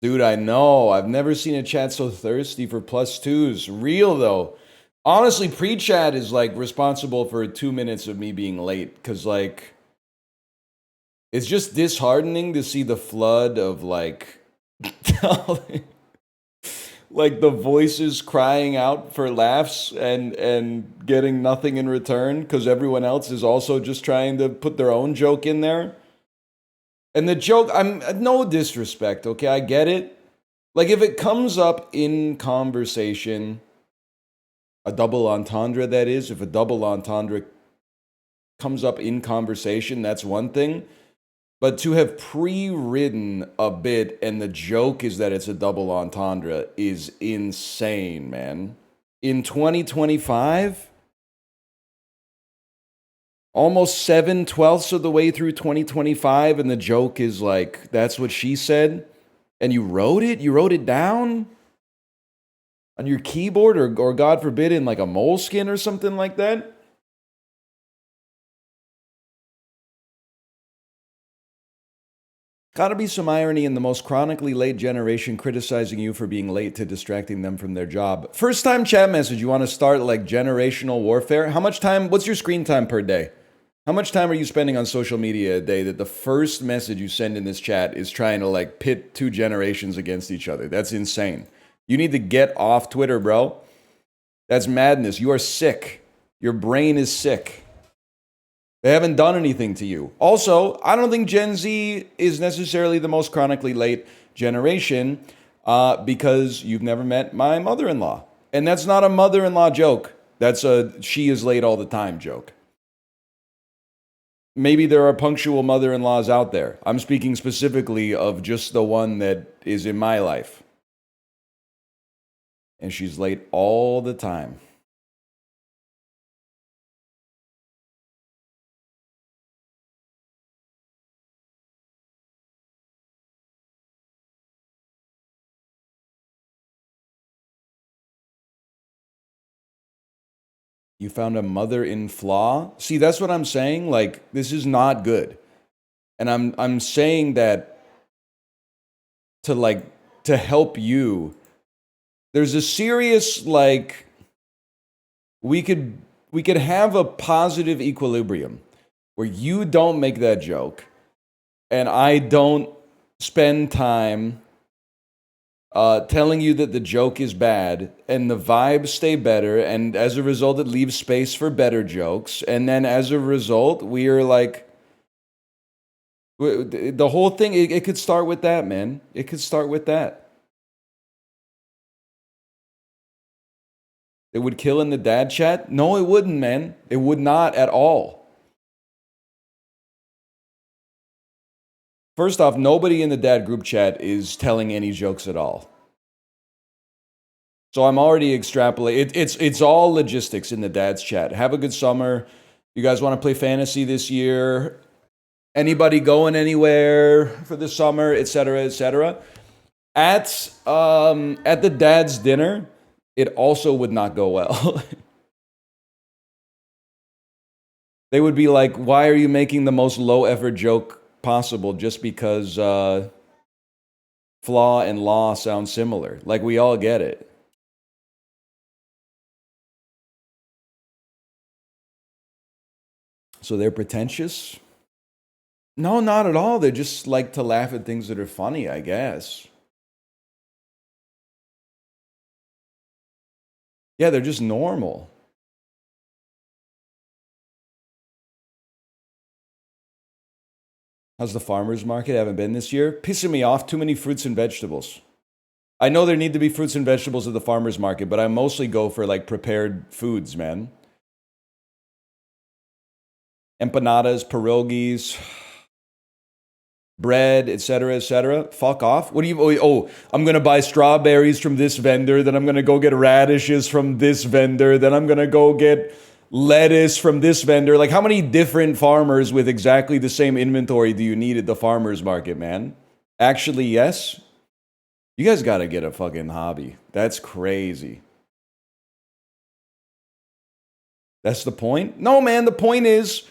Dude, I know. I've never seen a chat so thirsty for plus twos. Real though. Honestly, pre-chat is like responsible for 2 minutes of me being late. Cause like it's just disheartening to see the flood of like like the voices crying out for laughs and getting nothing in return because everyone else is also just trying to put their own joke in there. And the joke, I'm no disrespect, okay? I get it. Like if it comes up in conversation, a double entendre that is, if a double entendre comes up in conversation, that's one thing. But to have pre-written a bit and the joke is that it's a double entendre is insane, man. In 2025, almost 7/12 of the way through 2025, and the joke is like, that's what she said. And you wrote it? You wrote it down? On your keyboard or God forbid in like a moleskin or something like that? Gotta be some irony in the most chronically late generation criticizing you for being late to distracting them from their job. First time chat message, you want to start like generational warfare? How much time, what's your screen time per day? How much time are you spending on social media a day that the first message you send in this chat is trying to like pit two generations against each other? That's insane. You need to get off Twitter, bro. That's madness. You are sick. Your brain is sick. They haven't done anything to you. Also, I don't think Gen Z is necessarily the most chronically late generation because you've never met my mother-in-law. And that's not a mother-in-law joke. That's a she is late all the time joke. Maybe there are punctual mother-in-laws out there. I'm speaking specifically of just the one that is in my life. And she's late all the time. You found a mother in flaw? See, that's what I'm saying. Like, this is not good. And I'm saying that to like to help you. There's a serious like we could have a positive equilibrium where you don't make that joke and I don't spend time telling you that the joke is bad and the vibes stay better, and as a result it leaves space for better jokes, and then as a result we are like the whole thing, it could start with that, man. It could start with that. It would kill in the dad chat? No, it wouldn't, man. It would not at all. First off, nobody in the dad group chat is telling any jokes at all. So I'm already extrapolating. It's all logistics in the dad's chat. Have a good summer. You guys want to play fantasy this year? Anybody going anywhere for the summer, etc., etc. At the dad's dinner, it also would not go well. They would be like, "Why are you making the most low effort joke possible just because flaw and law sound similar?" Like we all get it. So they're pretentious? No, not at all. They just like to laugh at things that are funny, I guess. Yeah, they're just normal. How's the farmer's market? I haven't been this year. Pissing me off, too many fruits and vegetables. I know there need to be fruits and vegetables at the farmer's market, but I mostly go for like prepared foods, man. Empanadas, pierogies, bread, etc., etc. Fuck off. What do you? Oh, I'm gonna buy strawberries from this vendor. Then I'm gonna go get radishes from this vendor. Then I'm gonna go get lettuce from this vendor. Like, how many different farmers with exactly the same inventory do you need at the farmer's market, man? Actually, yes. You guys gotta get a fucking hobby. That's crazy. That's the point? No, man. The point is,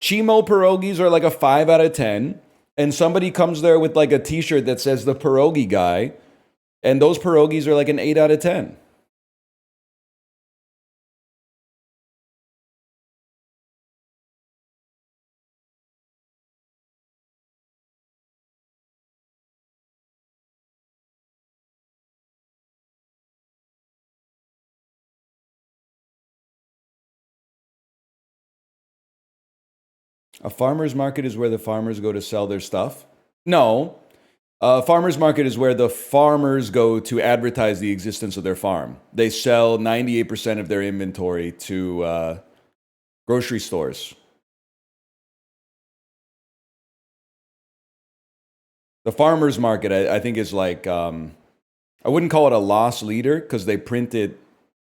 Chimo pierogies are like a 5 out of 10. and somebody comes there with like a t-shirt that says the pierogi guy, and those pierogies are like an 8 out of 10. A farmer's market is where the farmers go to sell their stuff? No. A farmer's market is where the farmers go to advertise the existence of their farm. They sell 98% of their inventory to grocery stores. The farmer's market, I think, is like, I wouldn't call it a loss leader because they print it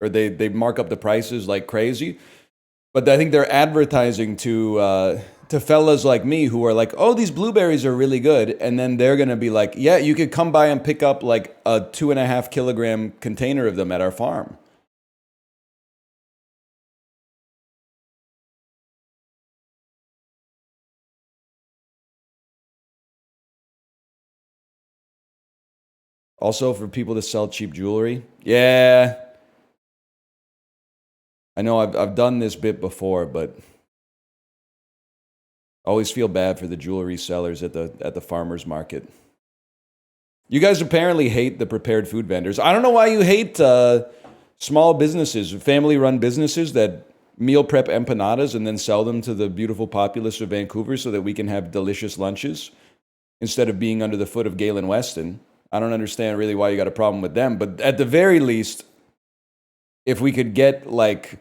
or they mark up the prices like crazy. But I think they're advertising to fellas like me who are like, oh, these blueberries are really good. And then they're going to be like, yeah, you could come by and pick up like a 2.5 kilogram container of them at our farm. Also, for people to sell cheap jewelry. Yeah, I know I've done this bit before, but I always feel bad for the jewelry sellers at the farmers market. You guys apparently hate the prepared food vendors. I don't know why you hate small businesses, family-run businesses that meal prep empanadas and then sell them to the beautiful populace of Vancouver so that we can have delicious lunches instead of being under the foot of Galen Weston. I don't understand really why you got a problem with them, but at the very least, if we could get like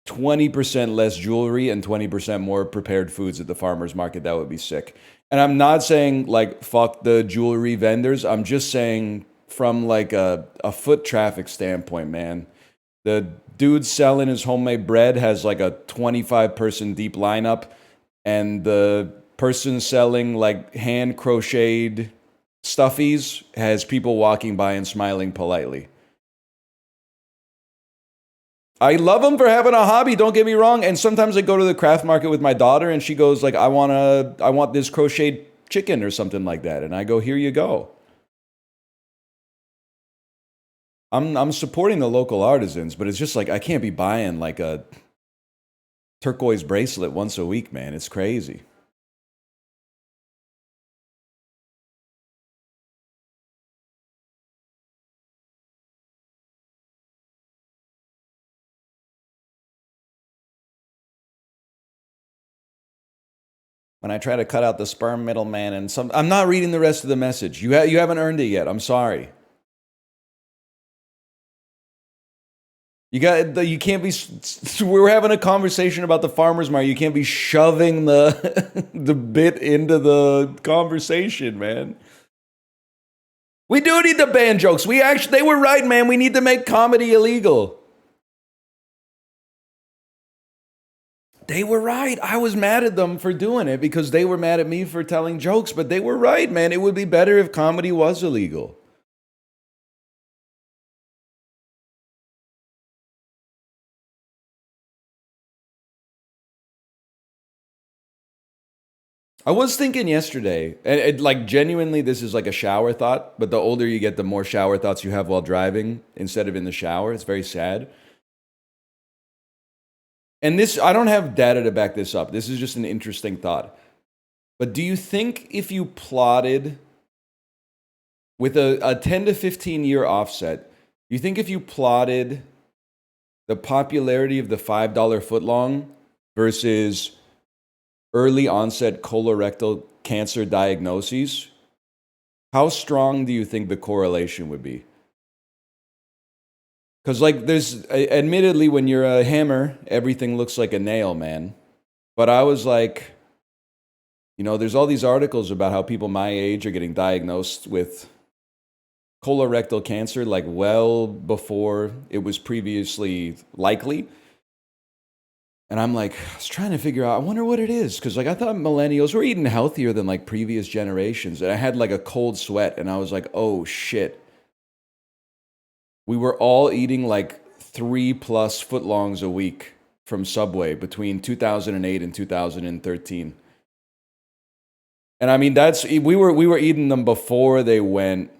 20% less jewelry and 20% more prepared foods at the farmer's market, that would be sick. And I'm not saying like fuck the jewelry vendors. I'm just saying from like a foot traffic standpoint, man. The dude selling his homemade bread has like a 25-person deep lineup, and the person selling like hand crocheted stuffies has people walking by and smiling politely. I love them for having a hobby, don't get me wrong. And sometimes I go to the craft market with my daughter and she goes like, I want this crocheted chicken or something like that. And I go, here you go. I'm supporting the local artisans, but it's just like I can't be buying like a turquoise bracelet once a week, man. It's crazy. When I try to cut out the sperm middleman and some, I'm not reading the rest of the message. You haven't earned it yet. I'm sorry. You can't be. We're having a conversation about the farmers market. You can't be shoving the the bit into the conversation, man. We do need the ban jokes. They were right, man. We need to make comedy illegal. They were right. I was mad at them for doing it because they were mad at me for telling jokes, but they were right, man. It would be better if comedy was illegal. I was thinking yesterday, and like genuinely, this is like a shower thought, but the older you get, the more shower thoughts you have while driving instead of in the shower. It's very sad. And this, I don't have data to back this up. This is just an interesting thought. But do you think if you plotted with a 10 to 15 year offset, you think if you plotted the popularity of the $5 footlong versus early onset colorectal cancer diagnoses, how strong do you think the correlation would be? Because, like, admittedly, when you're a hammer, everything looks like a nail, man. But I was like, there's all these articles about how people my age are getting diagnosed with colorectal cancer, like, well before it was previously likely. And I'm like, I was trying to figure out, I wonder what it is. Because, like, I thought millennials were eating healthier than, like, previous generations. And I had, like, a cold sweat. And I was like, oh, shit. We were all eating like 3+ footlongs a week from Subway between 2008 and 2013. And I mean, that's we were eating them before they went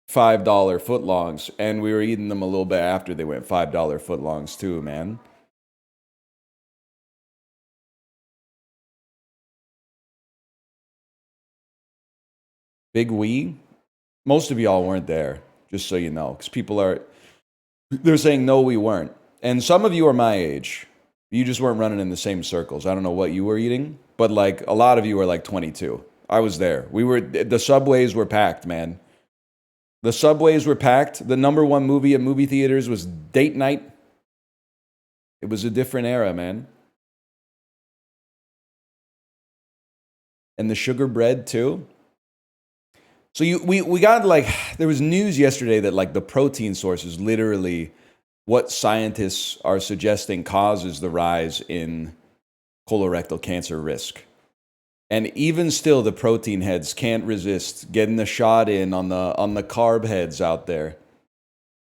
$5 footlongs, and we were eating them a little bit after they went $5 footlongs too, man. Big we. Most of y'all weren't there, just so you know, because people are they're saying no, we weren't, and some of you are my age. You just weren't running in the same circles. I don't know what you were eating, but like a lot of you were like 22. I was there. The subways were packed, man. The subways were packed. The number one movie at movie theaters was Date Night. It was a different era, man. And the sugar bread too. So we got like there was news yesterday that like the protein source is literally what scientists are suggesting causes the rise in colorectal cancer risk. And even still, the protein heads can't resist getting the shot in on the carb heads out there.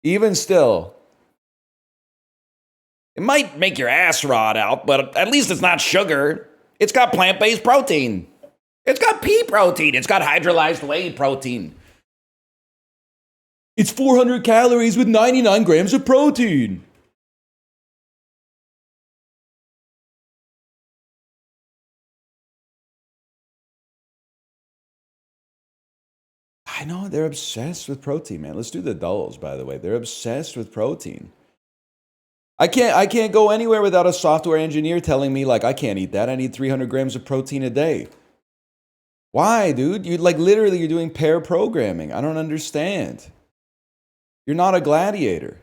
Even still, it might make your ass rot out, but at least it's not sugar. It's got plant-based protein. It's got pea protein. It's got hydrolyzed whey protein. It's 400 calories with 99 grams of protein. I know, they're obsessed with protein, man. Let's do the dulls, by the way. They're obsessed with protein. I can't go anywhere without a software engineer telling me like I can't eat that. I need 300 grams of protein a day. Why, dude? You like literally you're doing pair programming. I don't understand. You're not a gladiator.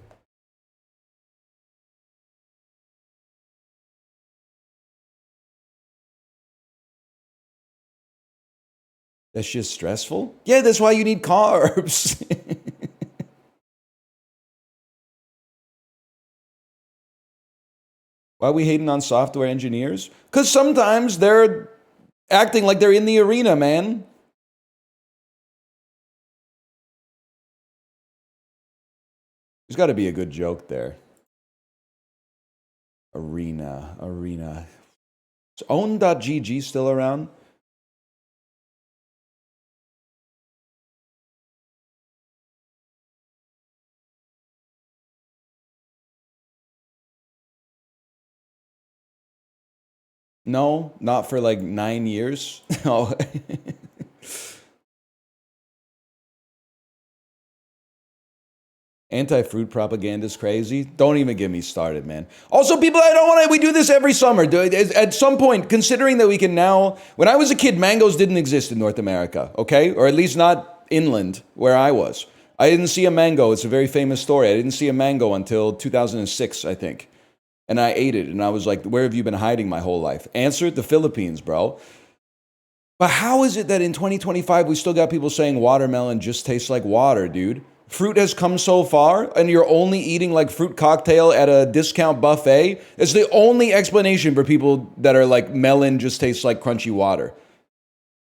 That's just stressful? Yeah, that's why you need carbs. Why are we hating on software engineers? Because sometimes they're acting like they're in the arena, man. There's got to be a good joke there. Arena. Is own.gg still around? No, not for like 9 years. Oh. Anti-fruit propaganda is crazy. Don't even get me started, man. Also, people, I don't want to. We do this every summer. At some point, considering that we can now. When I was a kid, mangoes didn't exist in North America. Okay, or at least not inland where I was. I didn't see a mango. It's a very famous story. I didn't see a mango until 2006, I think, and I ate it, and I was like, "Where have you been hiding my whole life?" Answer: the Philippines, bro. But how is it that in 2025 we still got people saying watermelon just tastes like water, dude? Fruit has come so far, and you're only eating like fruit cocktail at a discount buffet. It's the only explanation for people that are like melon just tastes like crunchy water.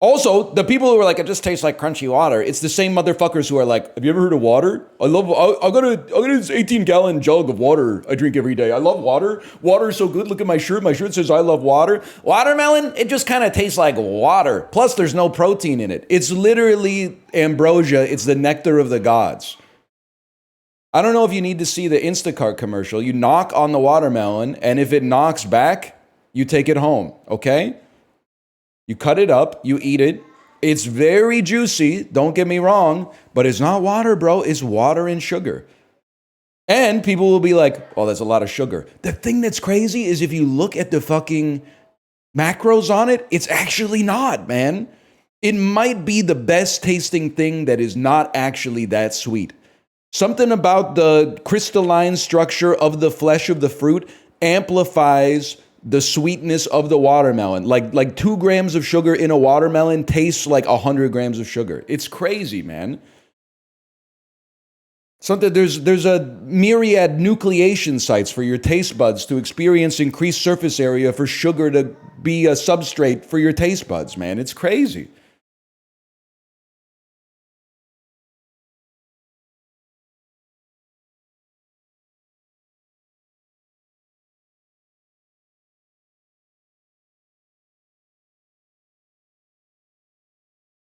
Also, the people who are like, it just tastes like crunchy water, it's the same motherfuckers who are like, have you ever heard of water? I got this 18-gallon jug of water I drink every day. I love water. Water is so good. Look at my shirt. My shirt says I love water. Watermelon, it just kind of tastes like water. Plus, there's no protein in it. It's literally ambrosia. It's the nectar of the gods. I don't know if you need to see the Instacart commercial. You knock on the watermelon, and if it knocks back, you take it home, okay? You cut it up, you eat it. It's very juicy, don't get me wrong, but it's not water, bro. It's water and sugar. And people will be like, oh, that's a lot of sugar. The thing that's crazy is if you look at the fucking macros on it, it's actually not, man. It might be the best tasting thing that is not actually that sweet. Something about the crystalline structure of the flesh of the fruit amplifies the sweetness of the watermelon. Like 2 grams of sugar in a watermelon tastes like 100 grams of sugar. It's crazy, man. Something there's a myriad nucleation sites for your taste buds to experience increased surface area for sugar to be a substrate for your taste buds, man. It's crazy.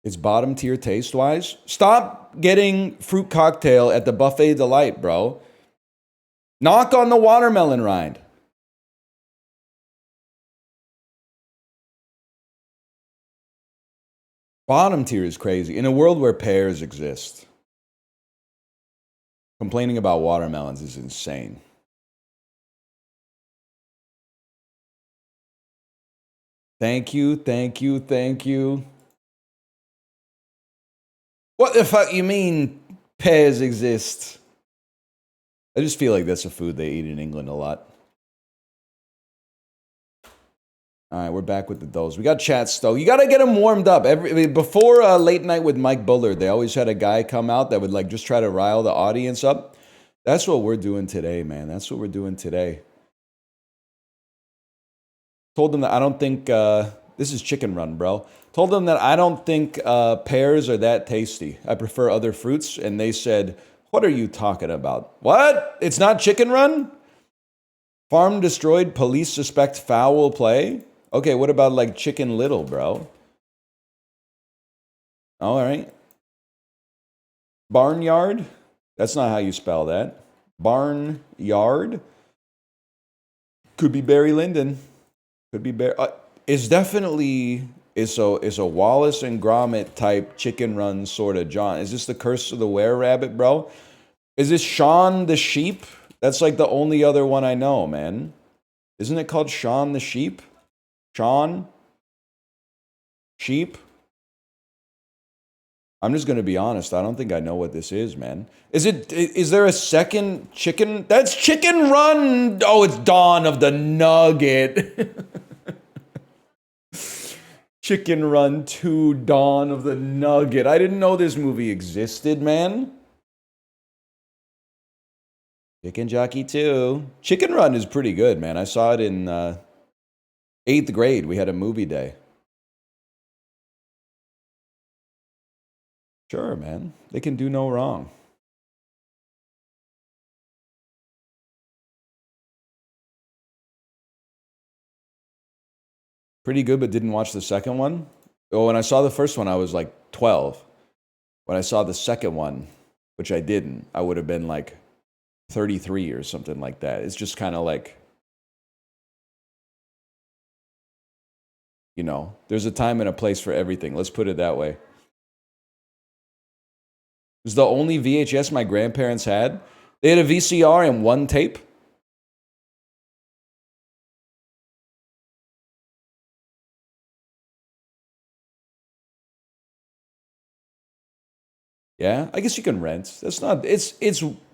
It's bottom tier taste wise. Stop getting fruit cocktail at the Buffet Delight, bro. Knock on the watermelon rind. Bottom tier is crazy. In a world where pears exist, complaining about watermelons is insane. Thank you, thank you, thank you. What the fuck you mean pears exist? I just feel like that's a food they eat in England a lot. All right, we're back with the doughs. We got chats though. You gotta get them warmed up. Before Late Night with Mike Bullard, they always had a guy come out that would like just try to rile the audience up. That's what we're doing today, man. That's what we're doing today. Told them that I don't think this is Chicken Run, bro. Told them that I don't think pears are that tasty. I prefer other fruits, and they said, "What are you talking about? What? It's not Chicken Run? Farm destroyed. Police suspect foul play." Okay, what about like Chicken Little, bro? All right. Barnyard? That's not how you spell that. Barnyard? Could be Barry Lyndon. Could be Barry. It's definitely it's a Wallace and Gromit type Chicken Run sort of John. Is this the Curse of the Were Rabbit, bro? Is this Shaun the Sheep? That's like the only other one I know, man. Isn't it called Shaun the Sheep? Shaun? Sheep? I'm just gonna be honest. I don't think I know what this is, man. Is there a second chicken? That's Chicken Run. Oh, it's Dawn of the Nugget. Chicken Run 2, Dawn of the Nugget. I didn't know this movie existed, man. Chicken Jockey 2. Chicken Run is pretty good, man. I saw it in 8th grade. We had a movie day. Sure, man. They can do no wrong. Pretty good, but didn't watch the second one. Oh, when I saw the first one, I was like 12. When I saw the second one, which I didn't, I would have been like 33 or something like that. It's just kind of like, you know, there's a time and a place for everything. Let's put it that way. It was the only VHS my grandparents had. They had a VCR and one tape. Yeah, I guess you can rent. That's not. It's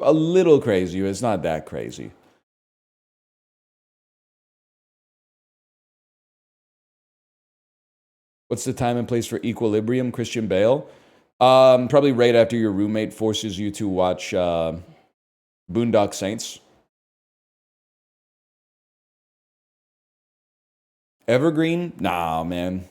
a little crazy. It's not that crazy. What's the time and place for Equilibrium, Christian Bale? Probably right after your roommate forces you to watch Boondock Saints. Evergreen? Nah, man.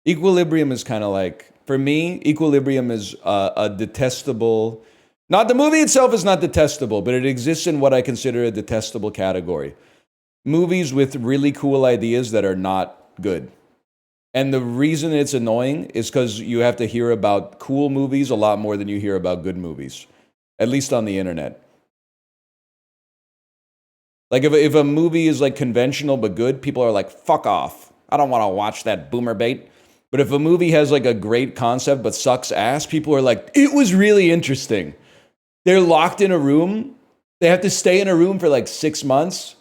Equilibrium is kind of like, for me, Equilibrium is a detestable. Not the movie itself is not detestable, but it exists in what I consider a detestable category. Movies with really cool ideas that are not good. And the reason it's annoying is because you have to hear about cool movies a lot more than you hear about good movies, at least on the internet. Like if a movie is like conventional but good, people are like, fuck off. I don't want to watch that boomer bait. But if a movie has like a great concept but sucks ass, people are like, it was really interesting. They're locked in a room. They have to stay in a room for like 6 months.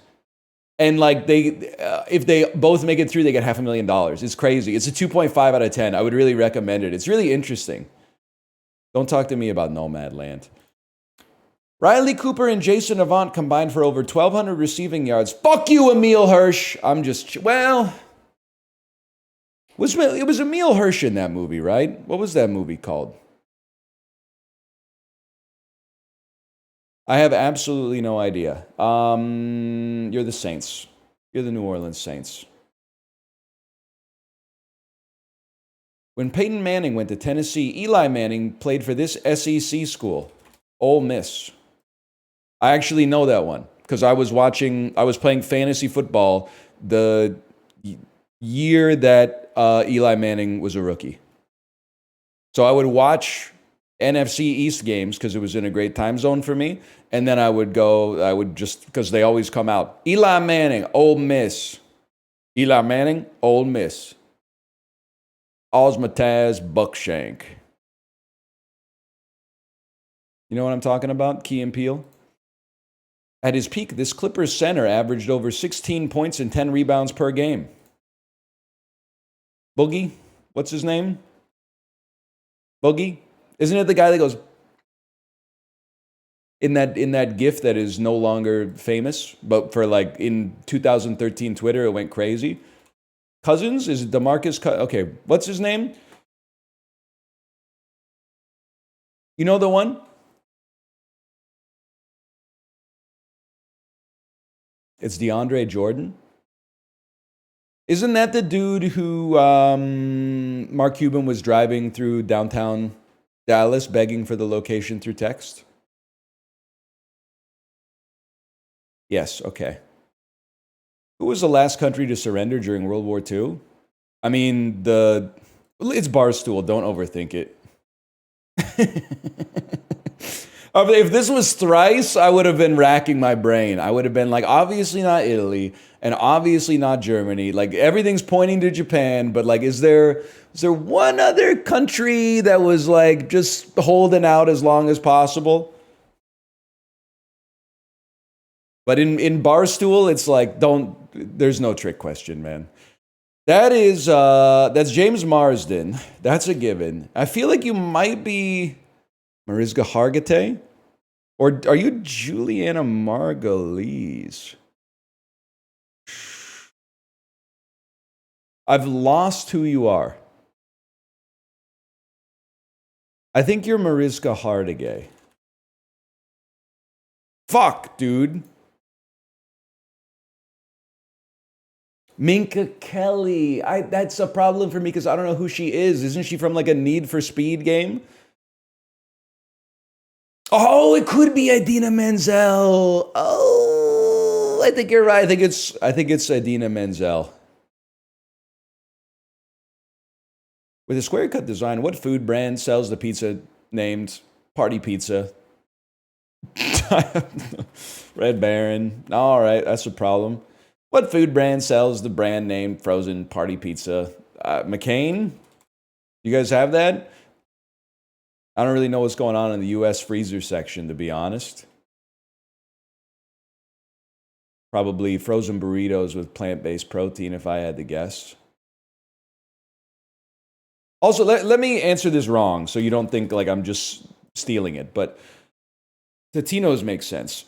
And like if they both make it through, they get $500,000. It's crazy. It's a 2.5 out of 10. I would really recommend it. It's really interesting. Don't talk to me about Nomadland. Riley Cooper and Jason Avant combined for over 1,200 receiving yards. Fuck you, Emil Hirsch. I'm just, well, it was Emil Hirsch in that movie, right? What was that movie called? I have absolutely no idea. You're the Saints. You're the New Orleans Saints. When Peyton Manning went to Tennessee, Eli Manning played for this SEC school, Ole Miss. I actually know that one because I was playing fantasy football the year that Eli Manning was a rookie. So I would watch NFC East games because it was in a great time zone for me. And then I would just, because they always come out. Eli Manning, Ole Miss. Eli Manning, Ole Miss. Osmataz, Buckshank. You know what I'm talking about? Key and Peele. At his peak, this Clippers center averaged over 16 points and 10 rebounds per game. Boogie? What's his name? Boogie? Isn't it the guy that goes in that GIF that is no longer famous, but for like in 2013 Twitter, it went crazy? Cousins? Is it DeMarcus? Okay, what's his name? You know the one? It's DeAndre Jordan. Isn't that the dude who Mark Cuban was driving through downtown Dallas begging for the location through text? Yes, okay. Who was the last country to surrender during World War II? I mean, it's Barstool. Don't overthink it. If this was thrice, I would have been racking my brain. I would have been like, obviously not Italy, and obviously not Germany. Like, everything's pointing to Japan, but like, is there one other country that was like just holding out as long as possible? But in Barstool, it's like, there's no trick question, man. That's James Marsden. That's a given. I feel like you might be Mariska Hargitay, or are you Juliana Margulies? I've lost who you are. I think you're Mariska Hargitay. Fuck, dude. Minka Kelly. That's a problem for me because I don't know who she is. Isn't she from like a Need for Speed game? Oh, it could be Idina Menzel. Oh, I think you're right. I think it's Idina Menzel. With a square cut design, what food brand sells the pizza named Party Pizza? Red Baron. All right, that's a problem. What food brand sells the brand name Frozen Party Pizza? McCain? You guys have that? I don't really know what's going on in the U.S. freezer section, to be honest. Probably frozen burritos with plant-based protein, if I had to guess. Also, let me answer this wrong, so you don't think like I'm just stealing it, but Totino's make sense.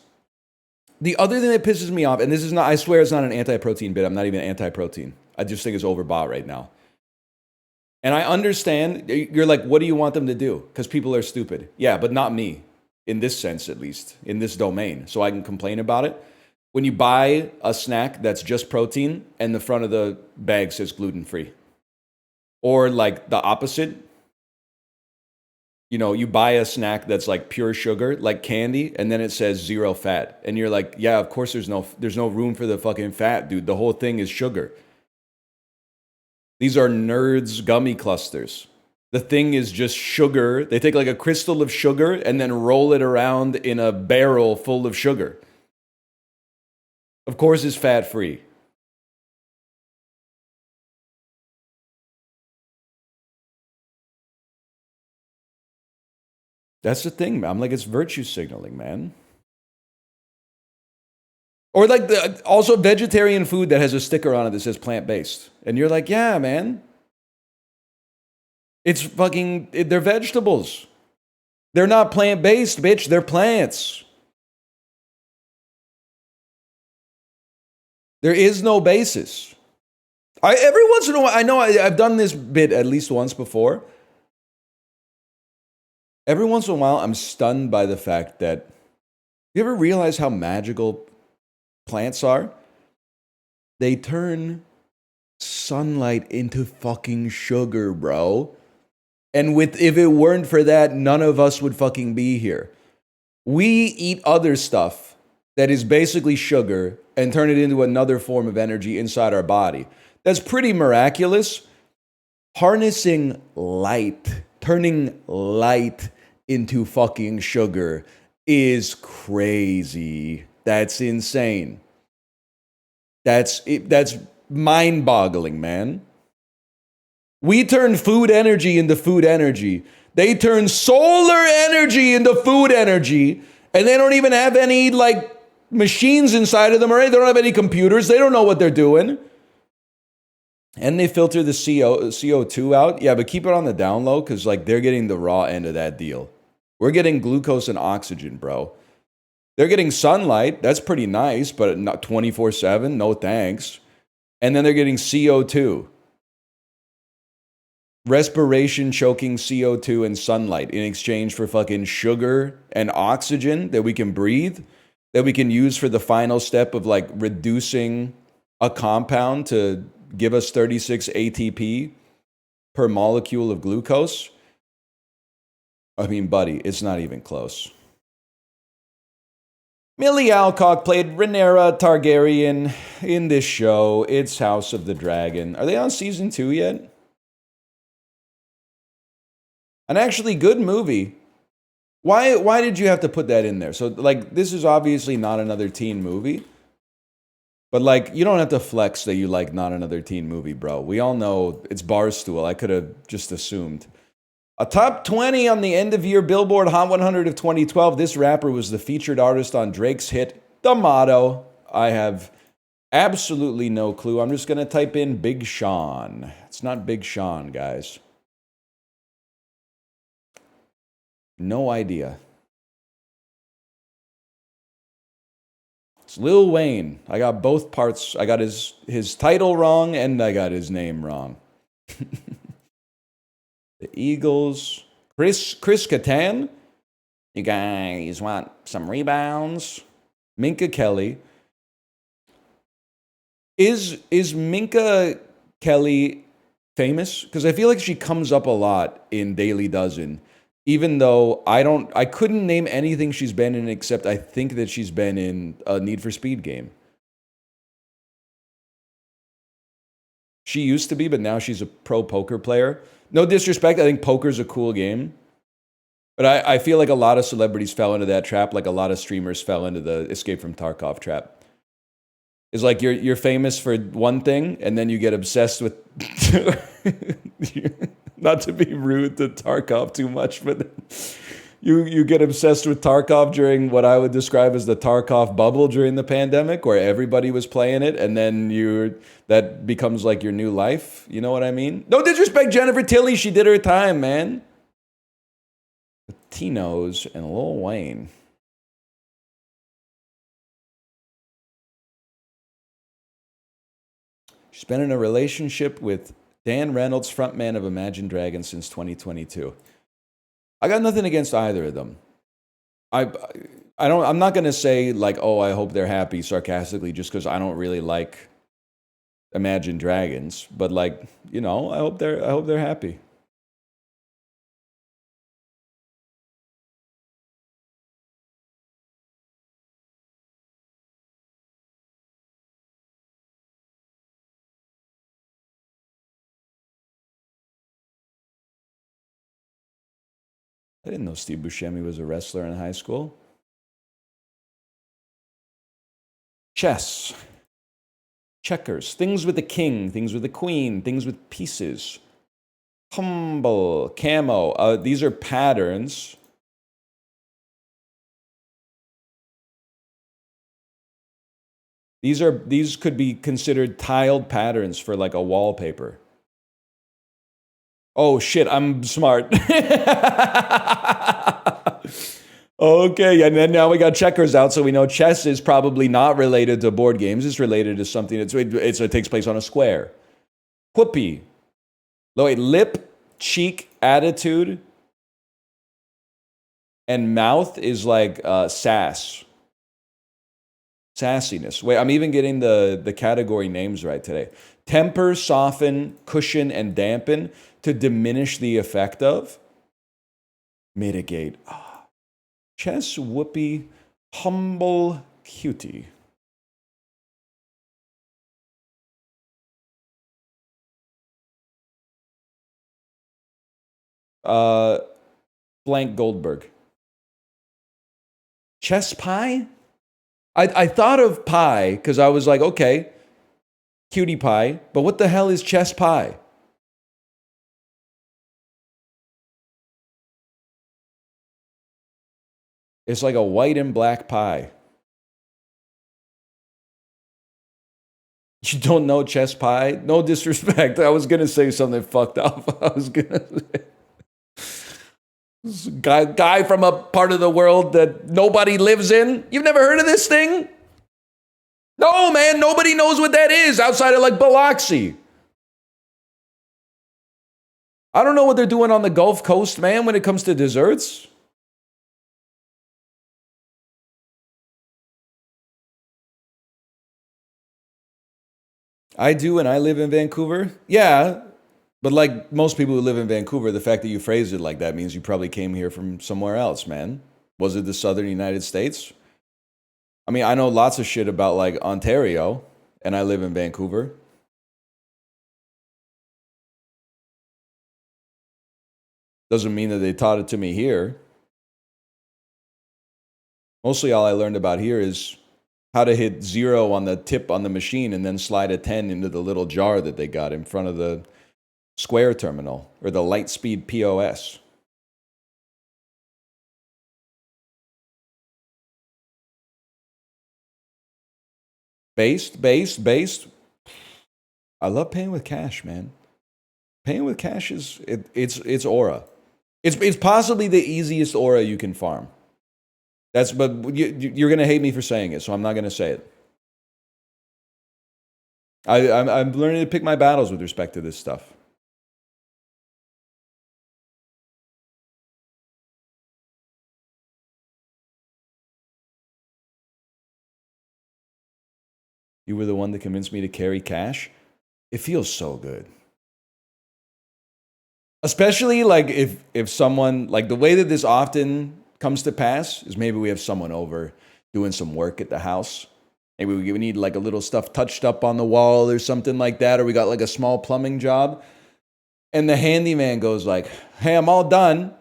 The other thing that pisses me off, and this is not, I swear it's not an anti-protein bit. I'm not even anti-protein. I just think it's overbought right now. And I understand, you're like, what do you want them to do? Because people are stupid. Yeah, but not me, in this sense at least, in this domain. So I can complain about it. When you buy a snack that's just protein and the front of the bag says gluten-free. Or like the opposite. You know, you buy a snack that's like pure sugar, like candy, and then it says 0 fat. And you're like, yeah, of course there's no room for the fucking fat, dude. The whole thing is sugar. These are Nerds gummy clusters. The thing is just sugar. They take like a crystal of sugar and then roll it around in a barrel full of sugar. Of course it's fat-free. That's the thing, man. I'm like, it's virtue signaling, man. Or like also vegetarian food that has a sticker on it that says plant-based. And you're like, yeah, man. It's they're vegetables. They're not plant-based, bitch. They're plants. There is no basis. Every once in a while, I know I've done this bit at least once before. Every once in a while, I'm stunned by the fact that, you ever realize how magical plants are? They turn sunlight into fucking sugar, bro. And if it weren't for that, none of us would fucking be here. We eat other stuff that is basically sugar and turn it into another form of energy inside our body. That's pretty miraculous. Harnessing light Turning light into fucking sugar is crazy. That's insane. That's mind-boggling, man. We turn food energy into food energy. They turn solar energy into food energy, and they don't even have any like machines inside of them, or they don't have any computers. They don't know what they're doing. And they filter the CO2 out. Yeah, but keep it on the down low, because like they're getting the raw end of that deal. We're getting glucose and oxygen, bro. They're getting sunlight. That's pretty nice, but not 24/7. No thanks. And then they're getting CO2. Respiration choking CO2 and sunlight in exchange for fucking sugar and oxygen that we can breathe, that we can use for the final step of like reducing a compound to give us 36 ATP per molecule of glucose. I mean, buddy, it's not even close. Millie Alcock played Rhaenyra Targaryen in this show. It's House of the Dragon. Are they on season 2 yet? An actually good movie. Why did you have to put that in there? So like this is obviously not another teen movie. But like you don't have to flex that you like not another teen movie, bro. We all know it's Barstool. I could have just assumed. A top 20 on the end of year Billboard Hot 100 of 2012. This rapper was the featured artist on Drake's hit The Motto. I have absolutely no clue. I'm just going to type in Big Sean. It's not Big Sean, guys. No idea. It's Lil Wayne. I got both parts. I got his title wrong and I got his name wrong. The Eagles. Chris Kattan. You guys want some rebounds? Minka Kelly. Is Minka Kelly famous? Because I feel like she comes up a lot in Daily Dozen. Even though I couldn't name anything she's been in except I think that she's been in a Need for Speed game. She used to be, but now she's a pro poker player. No disrespect, I think poker's a cool game. But I feel like a lot of celebrities fell into that trap, like a lot of streamers fell into the Escape from Tarkov trap. It's like you're famous for one thing, and then you get obsessed with... Not to be rude to Tarkov too much, but you get obsessed with Tarkov during what I would describe as the Tarkov bubble during the pandemic, where everybody was playing it, and then that becomes like your new life. You know what I mean? No disrespect, Jennifer Tilly. She did her time, man. Tino's and Lil Wayne. She's been in a relationship with Dan Reynolds, frontman of Imagine Dragons, since 2022. I got nothing against either of them. I'm not gonna say like, oh, I hope they're happy sarcastically just because I don't really like Imagine Dragons. But like, you know, I hope they're happy. I didn't know Steve Buscemi was a wrestler in high school. Chess. Checkers. Things with the king. Things with the queen. Things with pieces. Humble. Camo. These are patterns. These could be considered tiled patterns for like a wallpaper. Oh shit, I'm smart. Okay, and then now we got checkers out, so we know chess is probably not related to board games. It's related to something it takes place on a square. Whoopee. Wait, lip, cheek, attitude, and mouth is like sass. Sassiness. Wait, I'm even getting the category names right today. Temper, soften, cushion, and dampen to diminish the effect of. Mitigate. Chess, whoopee, humble, cutie. Blank Goldberg. Chess pie? I thought of pie because I was like, okay, cutie pie, but what the hell is chess pie? It's like a white and black pie. You don't know chess pie? No disrespect. I was gonna say something fucked up. I was gonna say guy from a part of the world that nobody lives in. You've never heard of this thing? No, man. Nobody knows what that is outside of like Biloxi. I don't know what they're doing on the Gulf Coast, man, when it comes to desserts. I do, and I live in Vancouver. Yeah, but like most people who live in Vancouver, the fact that you phrased it like that means you probably came here from somewhere else, man. Was it the southern United States? I mean, I know lots of shit about like Ontario, and I live in Vancouver. Doesn't mean that they taught it to me here. Mostly all I learned about here is how to hit 0 on the tip on the machine and then slide a 10 into the little jar that they got in front of the Square terminal or the Lightspeed POS. Based. I love paying with cash, man. Paying with cash is it's aura. It's possibly the easiest aura you can farm. But you're gonna hate me for saying it, so I'm not gonna say it. I'm learning to pick my battles with respect to this stuff. You were the one that convinced me to carry cash. It feels so good. Especially like if someone like the way that this often comes to pass is maybe we have someone over doing some work at the house. Maybe we need like a little stuff touched up on the wall or something like that, or we got like a small plumbing job. And the handyman goes like, "Hey, I'm all done."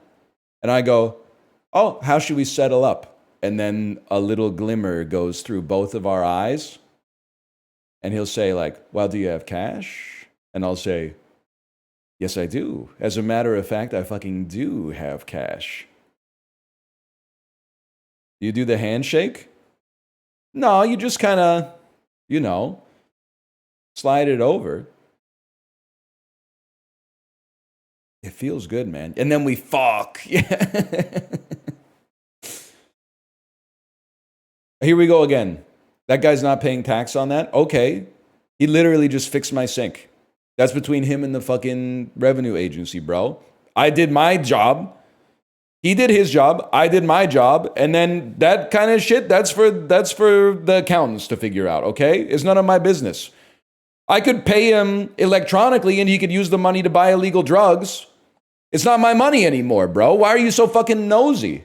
And I go, "Oh, how should we settle up?" And then a little glimmer goes through both of our eyes. And he'll say like, "Well, do you have cash?" And I'll say, "Yes, I do. As a matter of fact, I fucking do have cash." You do the handshake? No, you just kind of, you know, slide it over. It feels good, man. And then we fuck. Yeah. Here we go again. That guy's not paying tax on that? Okay. He literally just fixed my sink. That's between him and the fucking revenue agency, bro. I did my job. He did his job. I did my job. And then that kind of shit, that's for the accountants to figure out, okay? It's none of my business. I could pay him electronically and he could use the money to buy illegal drugs. It's not my money anymore, bro. Why are you so fucking nosy?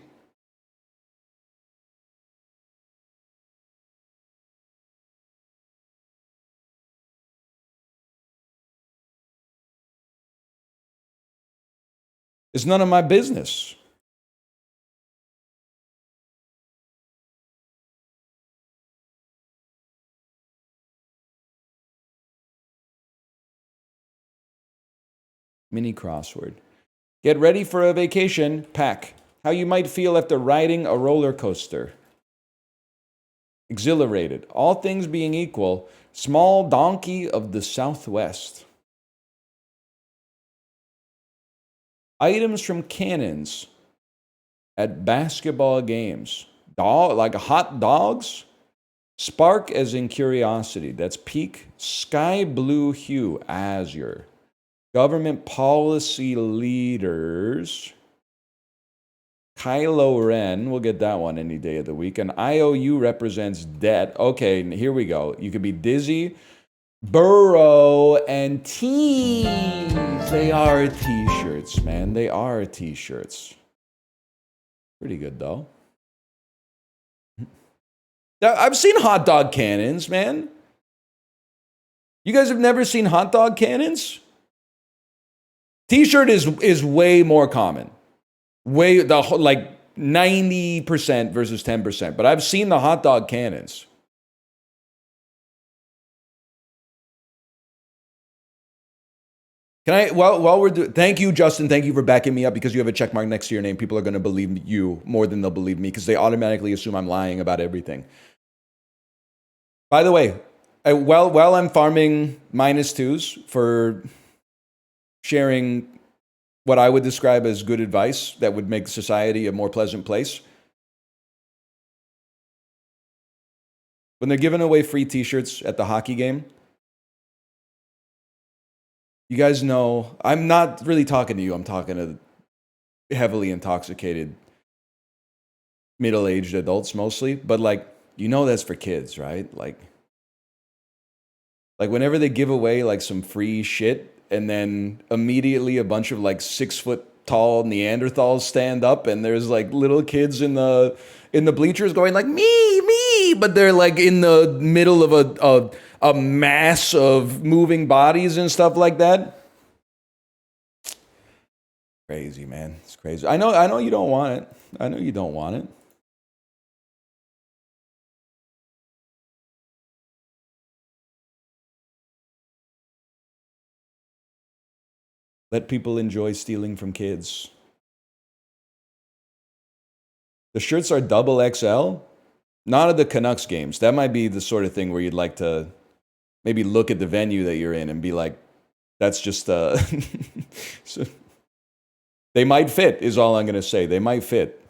It's none of my business. Mini crossword. Get ready for a vacation. Pack. How you might feel after riding a roller coaster. Exhilarated. All things being equal. Small donkey of the Southwest. Items from cannons at basketball games. Like hot dogs? Spark as in curiosity. That's peak. Sky blue hue. Azure. Government policy leaders. Kylo Ren, we'll get that one any day of the week. And IOU represents debt. Okay, here we go. You could be dizzy, burrow, and tees. They are t-shirts, man. They are t-shirts. Pretty good, though. I've seen hot dog cannons, man. You guys have never seen hot dog cannons? T-shirt is way more common. Way the like 90% versus 10%. But I've seen the hot dog cannons. Can I, while we're doing, thank you, Justin. Thank you for backing me up because you have a check mark next to your name. People are going to believe you more than they'll believe me because they automatically assume I'm lying about everything. By the way, while I'm farming -2s for sharing what I would describe as good advice that would make society a more pleasant place, when they're giving away free t-shirts at the hockey game, you guys know, I'm not really talking to you. I'm talking to heavily intoxicated middle-aged adults mostly, but like, you know that's for kids, right? Like whenever they give away like some free shit and then immediately a bunch of like 6-foot tall Neanderthals stand up and there's like little kids in the bleachers going like me, but they're like in the middle of a mass of moving bodies and stuff like that. Crazy, man. It's crazy. I know you don't want it. I know you don't want it. Let people enjoy stealing from kids. The shirts are double XL. Not at the Canucks games. That might be the sort of thing where you'd like to maybe look at the venue that you're in and be like, that's just so they might fit, is all I'm going to say. They might fit.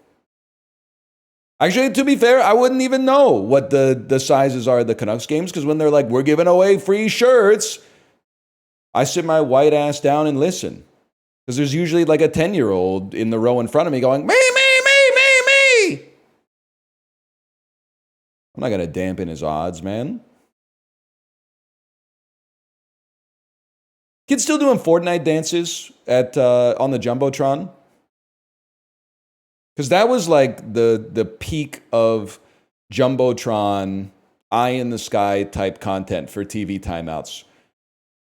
Actually, to be fair, I wouldn't even know what the sizes are at the Canucks games because when they're like, we're giving away free shirts, I sit my white ass down and listen. Because there's usually like a 10-year-old in the row in front of me going, me. I'm not going to dampen his odds, man. Kids still doing Fortnite dances at on the Jumbotron? Because that was like the peak of Jumbotron, eye in the sky type content for TV timeouts.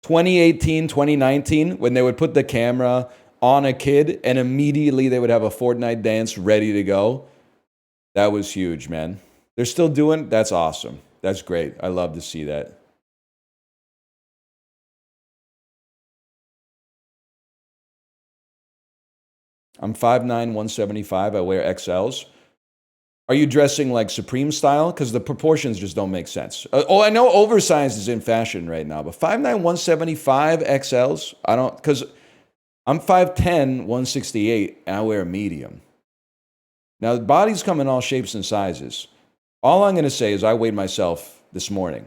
2018, 2019, when they would put the camera on a kid and immediately they would have a Fortnite dance ready to go. That was huge, man. They're still doing, that's awesome. That's great. I love to see that. I'm 5'9", 175. I wear XLs. Are you dressing like Supreme style? Because the proportions just don't make sense. I know oversized is in fashion right now, but 5'9", 175 XLs? I don't, because I'm 5'10", 168, and I wear a medium. Now, the bodies come in all shapes and sizes. All I'm going to say is I weighed myself this morning.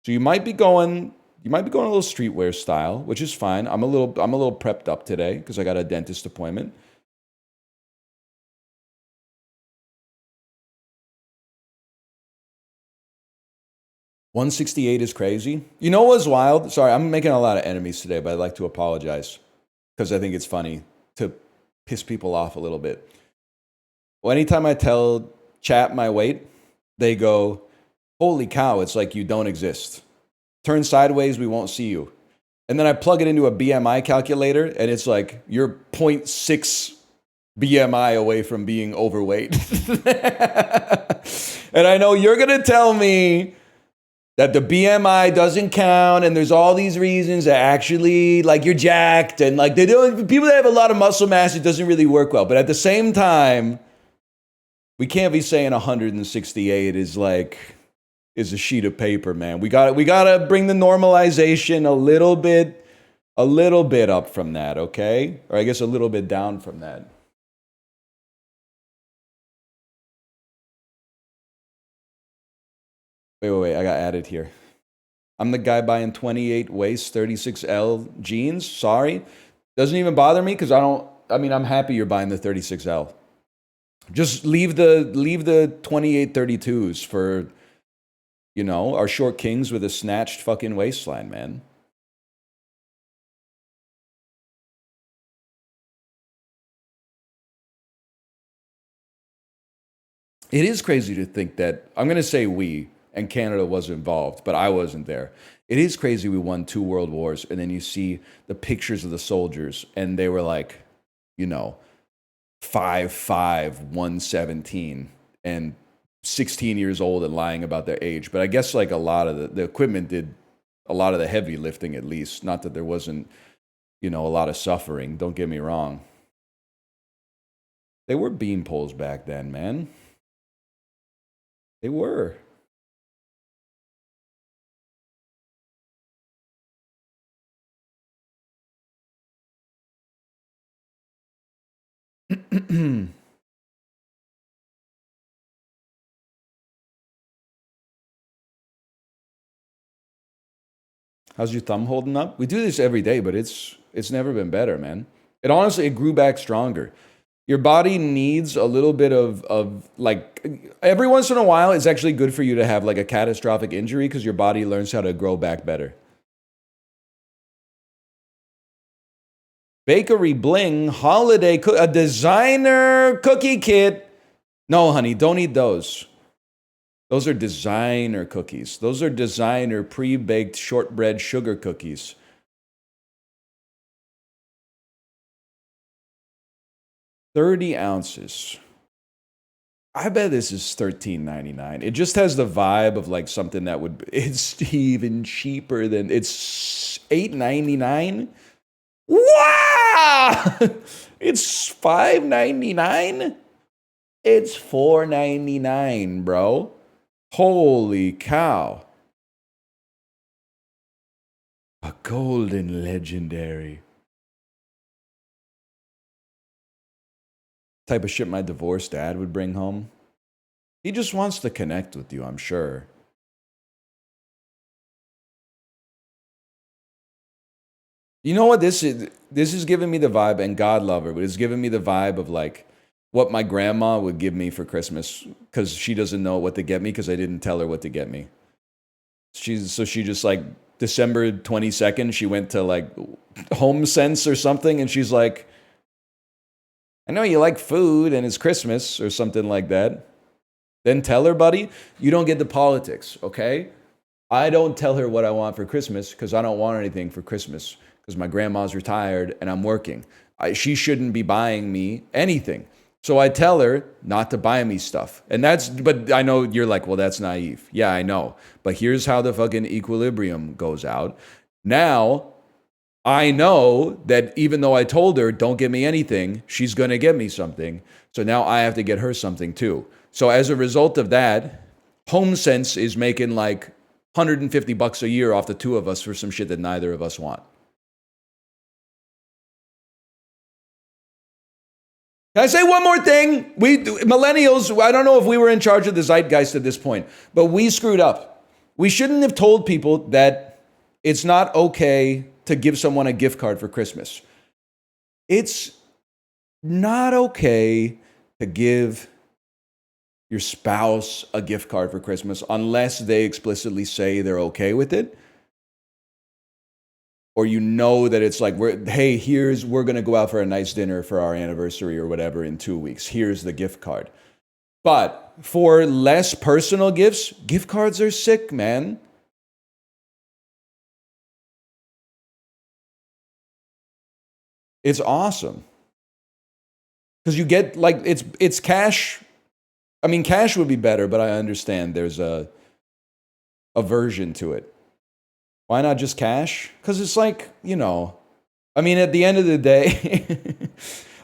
So you might be going a little streetwear style, which is fine. I'm a little prepped up today because I got a dentist appointment. $168 is crazy. You know what's wild? Sorry, I'm making a lot of enemies today, but I'd like to apologize because I think it's funny to piss people off a little bit. Well, anytime I tell chat my weight, they go, holy cow, it's like you don't exist. Turn sideways, we won't see you. And then I plug it into a BMI calculator, and it's like, you're 0.6 BMI away from being overweight. And I know you're going to tell me that the BMI doesn't count, and there's all these reasons that actually, like, you're jacked, and like, people that have a lot of muscle mass, it doesn't really work well. But at the same time, we can't be saying 168 is like, is a sheet of paper, man. We gotta bring the normalization a little bit up from that, okay? Or I guess a little bit down from that. Wait, I got added here. I'm the guy buying 28 waist 36L jeans. Sorry. Doesn't even bother me because I'm happy you're buying the 36L. Just leave the 28 32s for, you know, our short kings with a snatched fucking waistline, man. It is crazy to think that, I'm going to say we, and Canada was involved, but I wasn't there. It is crazy we won 2 world wars, and then you see the pictures of the soldiers, and they were like, you know, 5'5", 117, and 16 years old and lying about their age. But I guess like a lot of the equipment did a lot of the heavy lifting, at least. Not that there wasn't, a lot of suffering. Don't get me wrong. They were beam poles back then, man. They were. How's your thumb holding up? We do this every day, but it's never been better, man. It grew back stronger. Your body needs a little bit of like every once in a while it's actually good for you to have like a catastrophic injury because your body learns how to grow back better. Bakery Bling holiday a designer cookie kit. No, honey, don't eat those. Those are designer cookies. Those are designer pre-baked shortbread sugar cookies. 30 ounces. I bet this is $13.99. It just has the vibe of like something that would. It's even cheaper than it's $8.99. Wow! It's $5.99. It's $4.99, bro. Holy cow! A golden legendary. Type of shit my divorced dad would bring home. He just wants to connect with you, I'm sure. You know what this is? This is giving me the vibe, and God love her, but it's giving me the vibe of like what my grandma would give me for Christmas because she doesn't know what to get me because I didn't tell her what to get me. She just like December 22nd, she went to like Home Sense or something, and she's like, I know you like food and it's Christmas or something like that. Then tell her, buddy, you don't get the politics, okay? I don't tell her what I want for Christmas because I don't want anything for Christmas because my grandma's retired and I'm working. She shouldn't be buying me anything. So I tell her not to buy me stuff. But I know you're like, well, that's naive. Yeah, I know. But here's how the fucking equilibrium goes out. Now, I know that even though I told her, don't get me anything, she's going to get me something. So now I have to get her something too. So as a result of that, HomeSense is making like $150 a year off the two of us for some shit that neither of us want. Can I say one more thing? We millennials, I don't know if we were in charge of the zeitgeist at this point, but we screwed up. We shouldn't have told people that it's not okay to give someone a gift card for Christmas. It's not okay to give your spouse a gift card for Christmas unless they explicitly say they're okay with it. Or you know that it's like, we're going to go out for a nice dinner for our anniversary or whatever in 2 weeks. Here's the gift card. But for less personal gifts, gift cards are sick, man. It's awesome. Because you get like, it's cash. I mean, cash would be better, but I understand there's a aversion to it. Why not just cash? Because it's like, I mean, at the end of the day,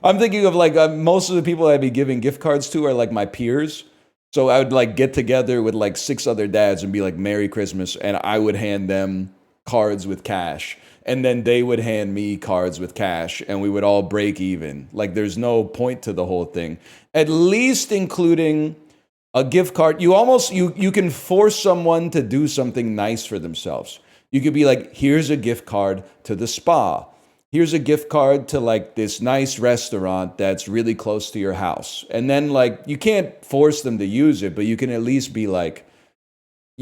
I'm thinking of like most of the people I'd be giving gift cards to are like my peers. So I would like get together with like 6 other dads and be like, Merry Christmas. And I would hand them cards with cash. And then they would hand me cards with cash and we would all break even. Like there's no point to the whole thing. At least including a gift card. You can force someone to do something nice for themselves. You could be like, here's a gift card to the spa. Here's a gift card to like this nice restaurant that's really close to your house. And then like, you can't force them to use it, but you can at least be like,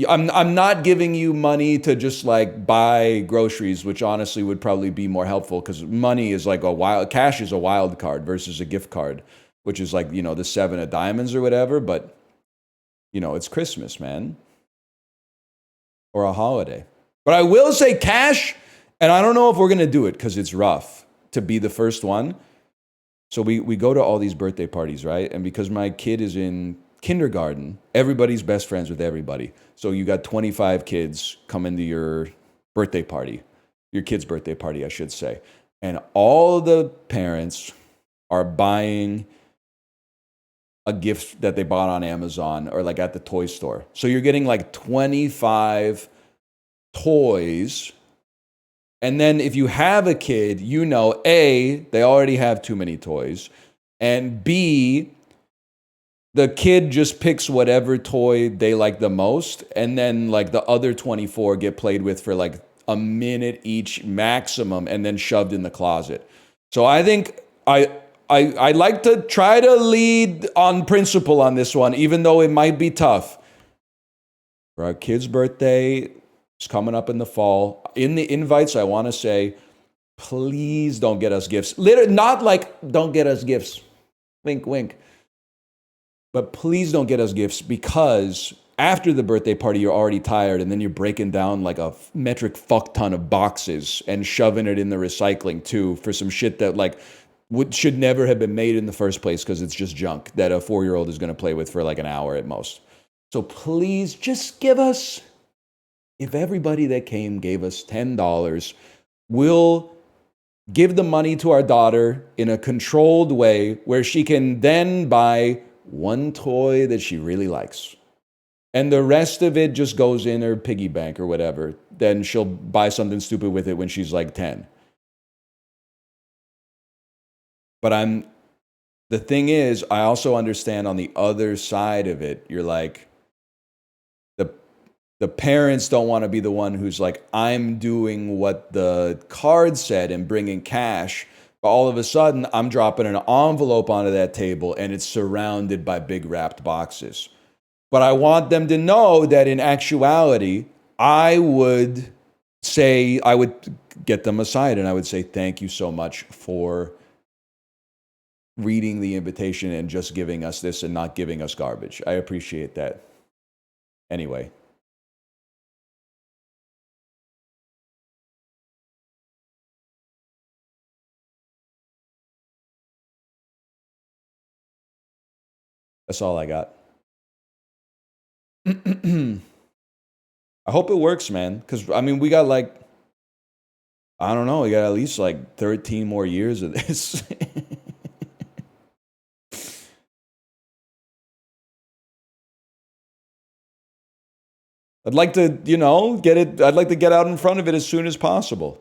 I'm not giving you money to just like buy groceries, which honestly would probably be more helpful because money is like cash is a wild card versus a gift card, which is like, the 7 of diamonds or whatever. But, it's Christmas, man. or a holiday. But I will say cash, and I don't know if we're going to do it because it's rough to be the first one. So we go to all these birthday parties, right? And because my kid is in kindergarten, everybody's best friends with everybody. So you got 25 kids come into your birthday party, your kid's birthday party, I should say. And all the parents are buying a gift that they bought on Amazon or like at the toy store. So you're getting like 25 toys. And then if you have a kid, you know, A, they already have too many toys. And B, the kid just picks whatever toy they like the most. And then like the other 24 get played with for like a minute each maximum and then shoved in the closet. So I think I like to try to lead on principle on this one, even though it might be tough. For our kid's birthday, it's coming up in the fall. In the invites, I want to say, please don't get us gifts. Not like, don't get us gifts. Wink, wink. But please don't get us gifts because after the birthday party, you're already tired and then you're breaking down like a metric fuck ton of boxes and shoving it in the recycling too for some shit that like should never have been made in the first place because it's just junk that a 4-year-old is going to play with for like an hour at most. So please just give us, if everybody that came gave us $10, we'll give the money to our daughter in a controlled way where she can then buy one toy that she really likes. And the rest of it just goes in her piggy bank or whatever. Then she'll buy something stupid with it when she's like 10. But the thing is, I also understand on the other side of it, you're like, the parents don't want to be the one who's like, I'm doing what the card said and bringing cash. But all of a sudden, I'm dropping an envelope onto that table and it's surrounded by big wrapped boxes. But I want them to know that in actuality, I would get them aside and I would say, thank you so much for reading the invitation and just giving us this and not giving us garbage. I appreciate that. Anyway. That's all I got. I hope it works, man. Because, I mean, we got like, I don't know, we got at least like 13 more years of this. I'd like to, I'd like to get out in front of it as soon as possible.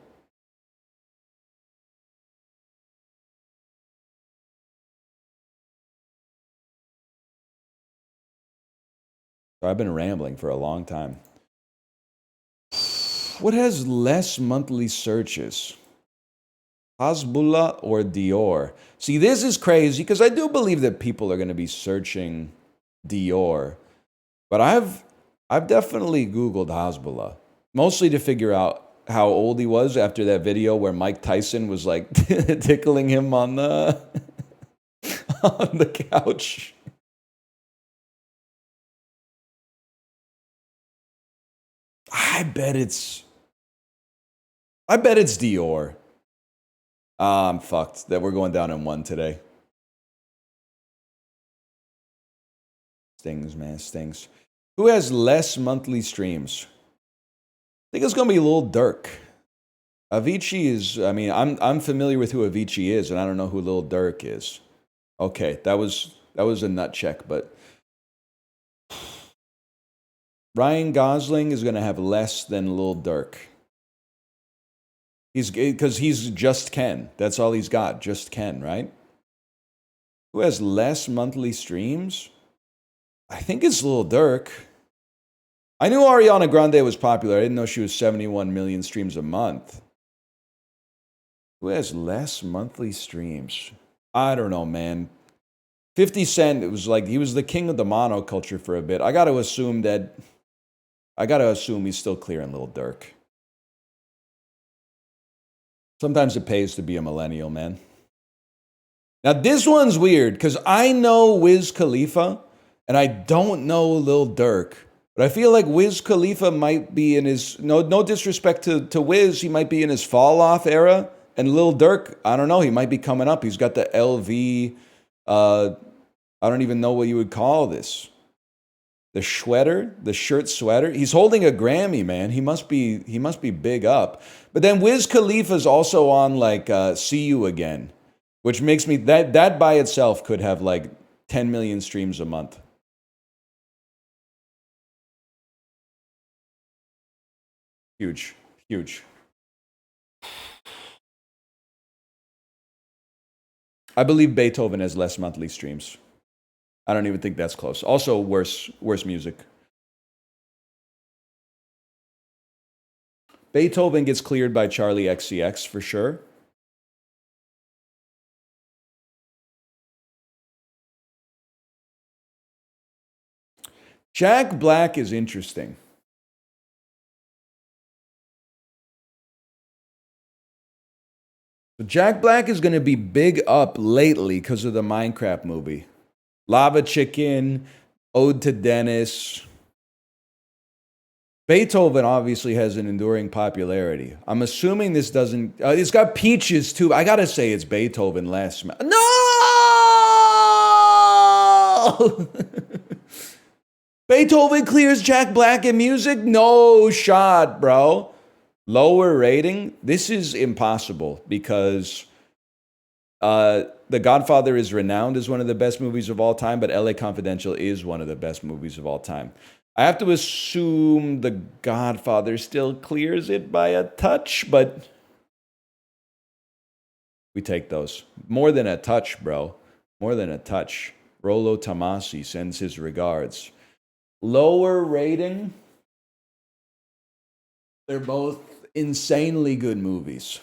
I've been rambling for a long time. What has less monthly searches? Hasbulla or Dior? See, this is crazy because I do believe that people are going to be searching Dior. But I've definitely Googled Hasbulla, mostly to figure out how old he was after that video where Mike Tyson was like tickling him on the on the couch. I bet it's Dior. I'm fucked that we're going down in one today. Stings, man, stings. Who has less monthly streams? I think it's gonna be Lil Durk. Avicii is, I mean, I'm familiar with who Avicii is, and I don't know who Lil Durk is. Okay, that was a nut check, but Ryan Gosling is gonna have less than Lil Durk. Because he's just Ken. That's all he's got, just Ken, right? Who has less monthly streams? I think it's Lil Durk. I knew Ariana Grande was popular. I didn't know she was 71 million streams a month. Who has less monthly streams? I don't know, man. 50 Cent, it was like he was the king of the monoculture for a bit. I got to assume he's still clearing Lil Durk. Sometimes it pays to be a millennial, man. Now, this one's weird because I know Wiz Khalifa and I don't know Lil Durk. But I feel like Wiz Khalifa might be in his no disrespect to Wiz, he might be in his fall off era. And Lil Durk, I don't know, he might be coming up. He's got the LV. I don't even know what you would call this. The sweater, the shirt sweater. He's holding a Grammy, man. He must be big up. But then Wiz Khalifa's also on like "See You Again," which makes me that by itself could have like 10 million streams a month. Huge, huge. I believe Beethoven has less monthly streams. I don't even think that's close. Also, worse music. Beethoven gets cleared by Charlie XCX for sure. Jack Black is interesting. Jack Black is going to be big up lately because of the Minecraft movie. Lava Chicken, Ode to Dennis. Beethoven obviously has an enduring popularity. I'm assuming this doesn't. It's got Peaches too. I gotta say it's Beethoven less. No! Beethoven clears Jack Black in music? No shot, bro. Lower rating? This is impossible because The Godfather is renowned as one of the best movies of all time, but LA Confidential is one of the best movies of all time. I have to assume The Godfather still clears it by a touch, but we take those. More than a touch, bro. More than a touch. Rolo Tomasi sends his regards. Lower rating? They're both insanely good movies.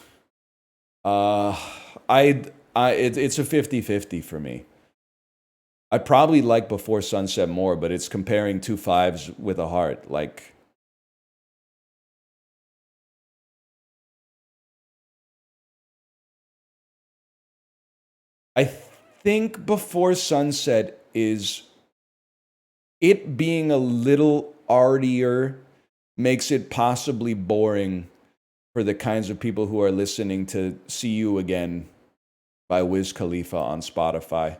It's a 50-50 for me. I probably like Before Sunset more, but it's comparing two fives with a heart. Like, I think Before Sunset is it being a little artier makes it possibly boring for the kinds of people who are listening to See You Again by Wiz Khalifa on Spotify.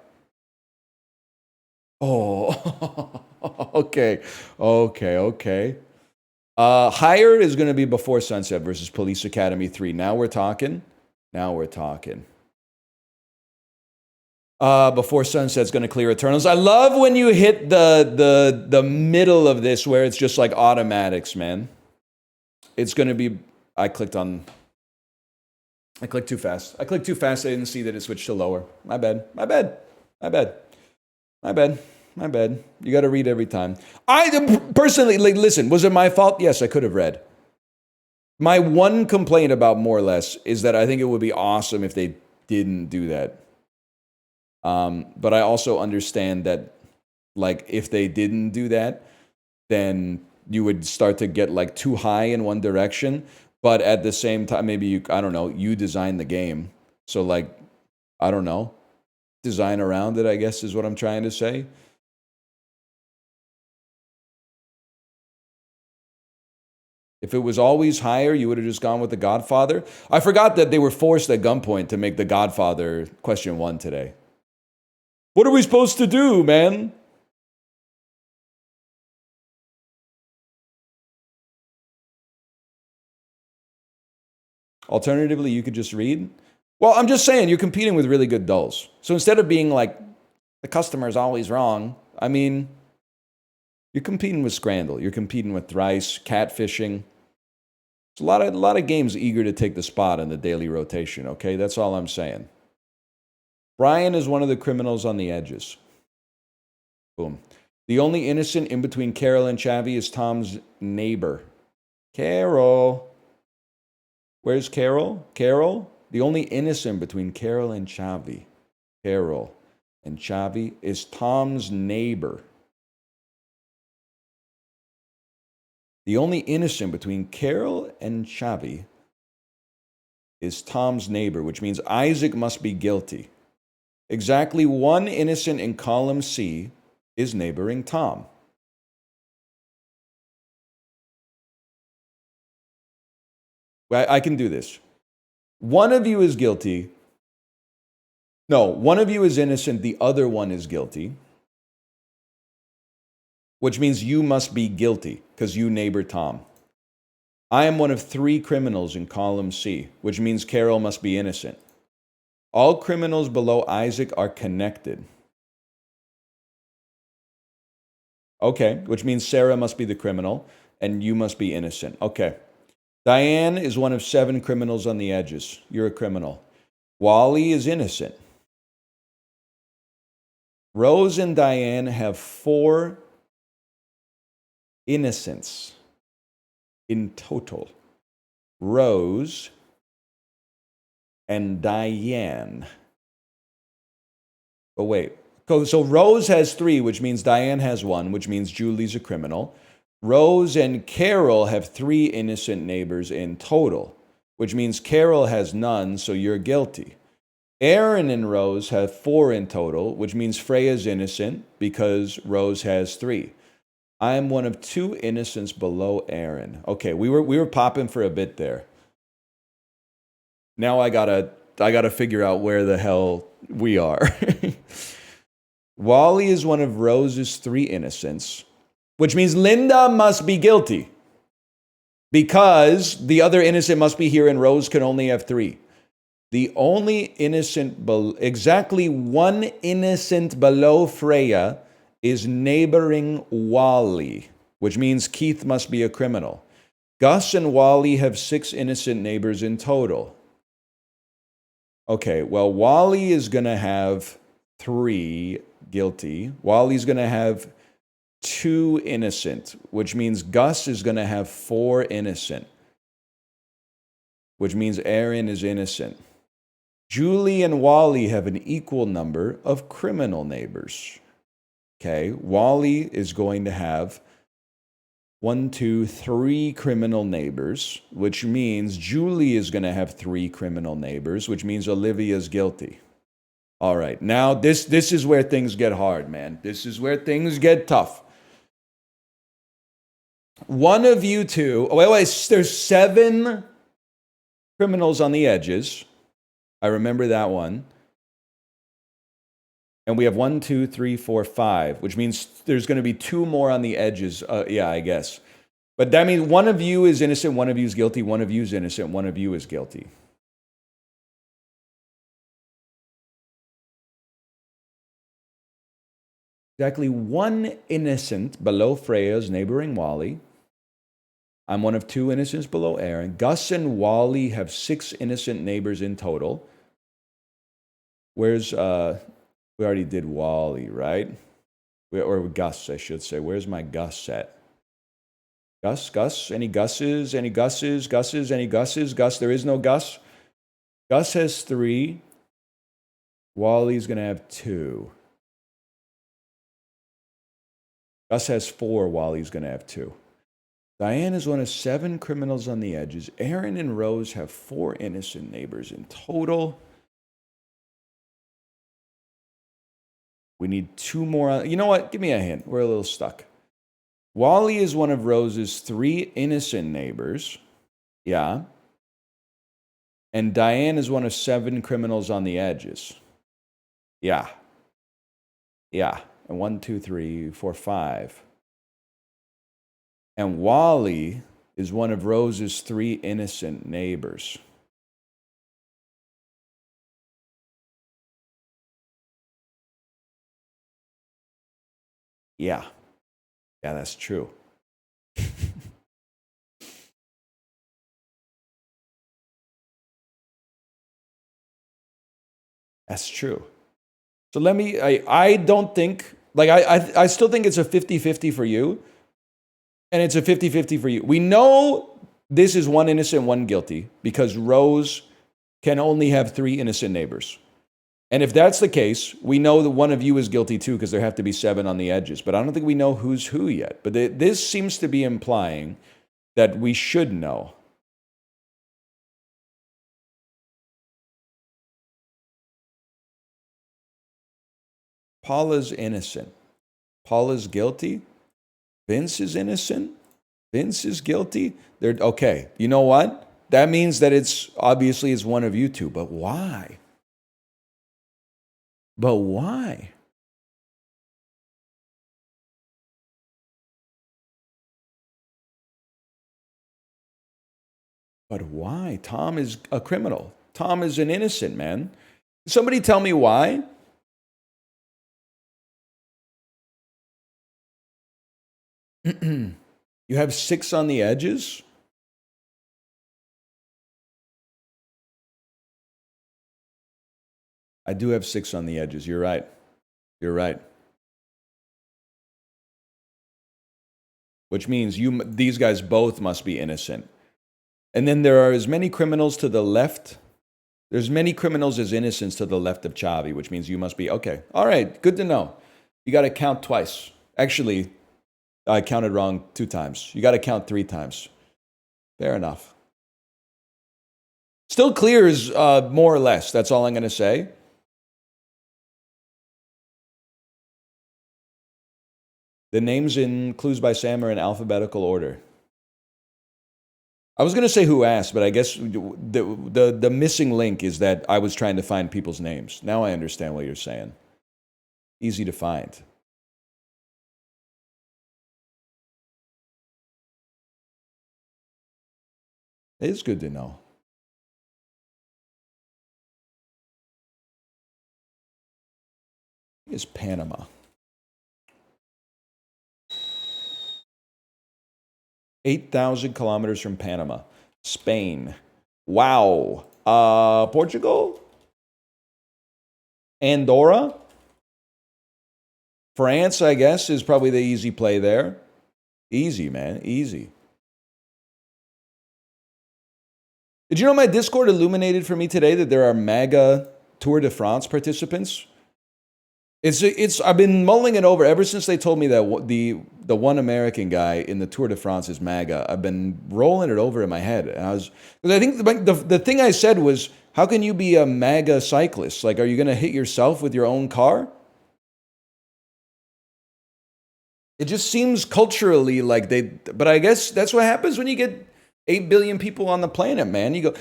Oh, okay. Higher is going to be Before Sunset versus Police Academy 3. Now we're talking. Before Sunset's going to clear Eternals. I love when you hit the middle of this where it's just like automatics, man. It's going to be. I clicked too fast. I didn't see that it switched to lower. My bad. You got to read every time. I personally, like, listen, was it my fault? Yes, I could have read. My one complaint about More or Less is that I think it would be awesome if they didn't do that. But I also understand that, like, if they didn't do that, then you would start to get like too high in one direction. But at the same time, maybe you design the game. So, like, I don't know, design around it, I guess is what I'm trying to say. If it was always higher, you would have just gone with The Godfather. I forgot that they were forced at gunpoint to make The Godfather question 1 today. What are we supposed to do, man? Alternatively, you could just read. Well, I'm just saying, you're competing with really good dulls. So instead of being like, the customer's always wrong, I mean, you're competing with Scrandal. You're competing with Thrice, Catfishing. There's a lot of games eager to take the spot in the daily rotation, okay? That's all I'm saying. Brian is one of the criminals on the edges. Boom. The only innocent in between Carol and Chavi is Tom's neighbor. Carol. Where's Carol? Carol? The only innocent between Carol and Chavi. Carol and Chavi is Tom's neighbor. The only innocent between Carol and Chavi is Tom's neighbor, which means Isaac must be guilty. Exactly one innocent in column C is neighboring Tom. I can do this. One of you is guilty. No, one of you is innocent, the other one is guilty. Which means you must be guilty, because you neighbor Tom. I am one of 3 criminals in column C, which means Carol must be innocent. All criminals below Isaac are connected. Okay, which means Sarah must be the criminal, and you must be innocent. Okay. Diane is one of 7 criminals on the edges. You're a criminal. Wally is innocent. Rose and Diane have 4 innocents in total. Rose and Diane. Oh, wait. So Rose has 3, which means Diane has 1, which means Julie's a criminal. Rose and Carol have 3 innocent neighbors in total, which means Carol has none, so you're guilty. Aaron and Rose have 4 in total, which means Freya's innocent because Rose has 3. I am one of 2 innocents below Aaron. Okay, we were popping for a bit there. Now I gotta figure out where the hell we are. Wally is one of Rose's 3 innocents, which means Linda must be guilty because the other innocent must be here and Rose can only have 3. The only innocent, exactly 1 innocent below Freya is neighboring Wally, which means Keith must be a criminal. Gus and Wally have 6 innocent neighbors in total. Okay, well, Wally is going to have 3 guilty. Wally's going to have 2 innocent, which means Gus is going to have 4 innocent, which means Aaron is innocent. Julie and Wally have an equal number of criminal neighbors. Okay, Wally is going to have 1, 2, 3 criminal neighbors, which means Julie is going to have 3 criminal neighbors, which means Olivia's guilty. All right, now this is where things get hard, man. This is where things get tough. One of you 2, there's 7 criminals on the edges. I remember that one. And we have 1, 2, 3, 4, 5, which means there's going to be 2 more on the edges. Yeah, I guess. But that means one of you is innocent, one of you is guilty, one of you is innocent, one of you is guilty. Exactly 1 innocent below Freya's neighboring Wally. I'm one of 2 innocents below Aaron. Gus and Wally have 6 innocent neighbors in total. Where's, we already did Wally, right? Or Gus, I should say. Where's my Gus at? Gus? Any Gus's? Any Gus's? Any Gus's? Gus, there is no Gus. Gus has 3. Wally's going to have 2. Gus has 4. Wally's going to have 2. Diane is one of 7 criminals on the edges. Aaron and Rose have 4 innocent neighbors in total. We need 2 more. You know what? Give me a hint. We're a little stuck. Wally is one of Rose's 3 innocent neighbors. Yeah. And Diane is one of 7 criminals on the edges. Yeah. Yeah. And 1, 2, 3, 4, 5. And Wally is one of Rose's 3 innocent neighbors. Yeah. Yeah, that's true. That's true. So let me, I don't think, like, I still think it's a 50-50 for you. And it's a 50-50 for you. We know this is 1 innocent, 1 guilty, because Rose can only have 3 innocent neighbors. And if that's the case, we know that one of you is guilty too, because there have to be 7 on the edges. But I don't think we know who's who yet. But this seems to be implying that we should know. Paula's innocent. Paula's guilty. Vince is innocent. Vince is guilty. Okay, you know what? That means that it's obviously it's one of you two. But why? But why? But why? Tom is a criminal. Tom is an innocent man. Somebody tell me why? You have 6 on the edges? I do have 6 on the edges. You're right. You're right. Which means these guys both must be innocent. And then there are as many criminals to the left. There's many criminals as innocents to the left of Chavi, which means you must be okay. All right, good to know. You got to count twice. Actually, I counted wrong 2 times. You got to count 3 times. Fair enough. Still clears more or less. That's all I'm going to say. The names in Clues by Sam are in alphabetical order. I was going to say who asked, but I guess the missing link is that I was trying to find people's names. Now I understand what you're saying. Easy to find. It is good to know. It's Panama. 8,000 kilometers from Panama. Spain. Wow. Portugal? Andorra? France, I guess, is probably the easy play there. Easy, man. Easy. Did you know my Discord illuminated for me today that there are MAGA Tour de France participants? I've been mulling it over ever since they told me that the one American guy in the Tour de France is MAGA. I've been rolling it over in my head, and I think the thing I said was, how can you be a MAGA cyclist? Like, are you going to hit yourself with your own car? It just seems culturally like but I guess that's what happens when you get 8 billion people on the planet, man. You go,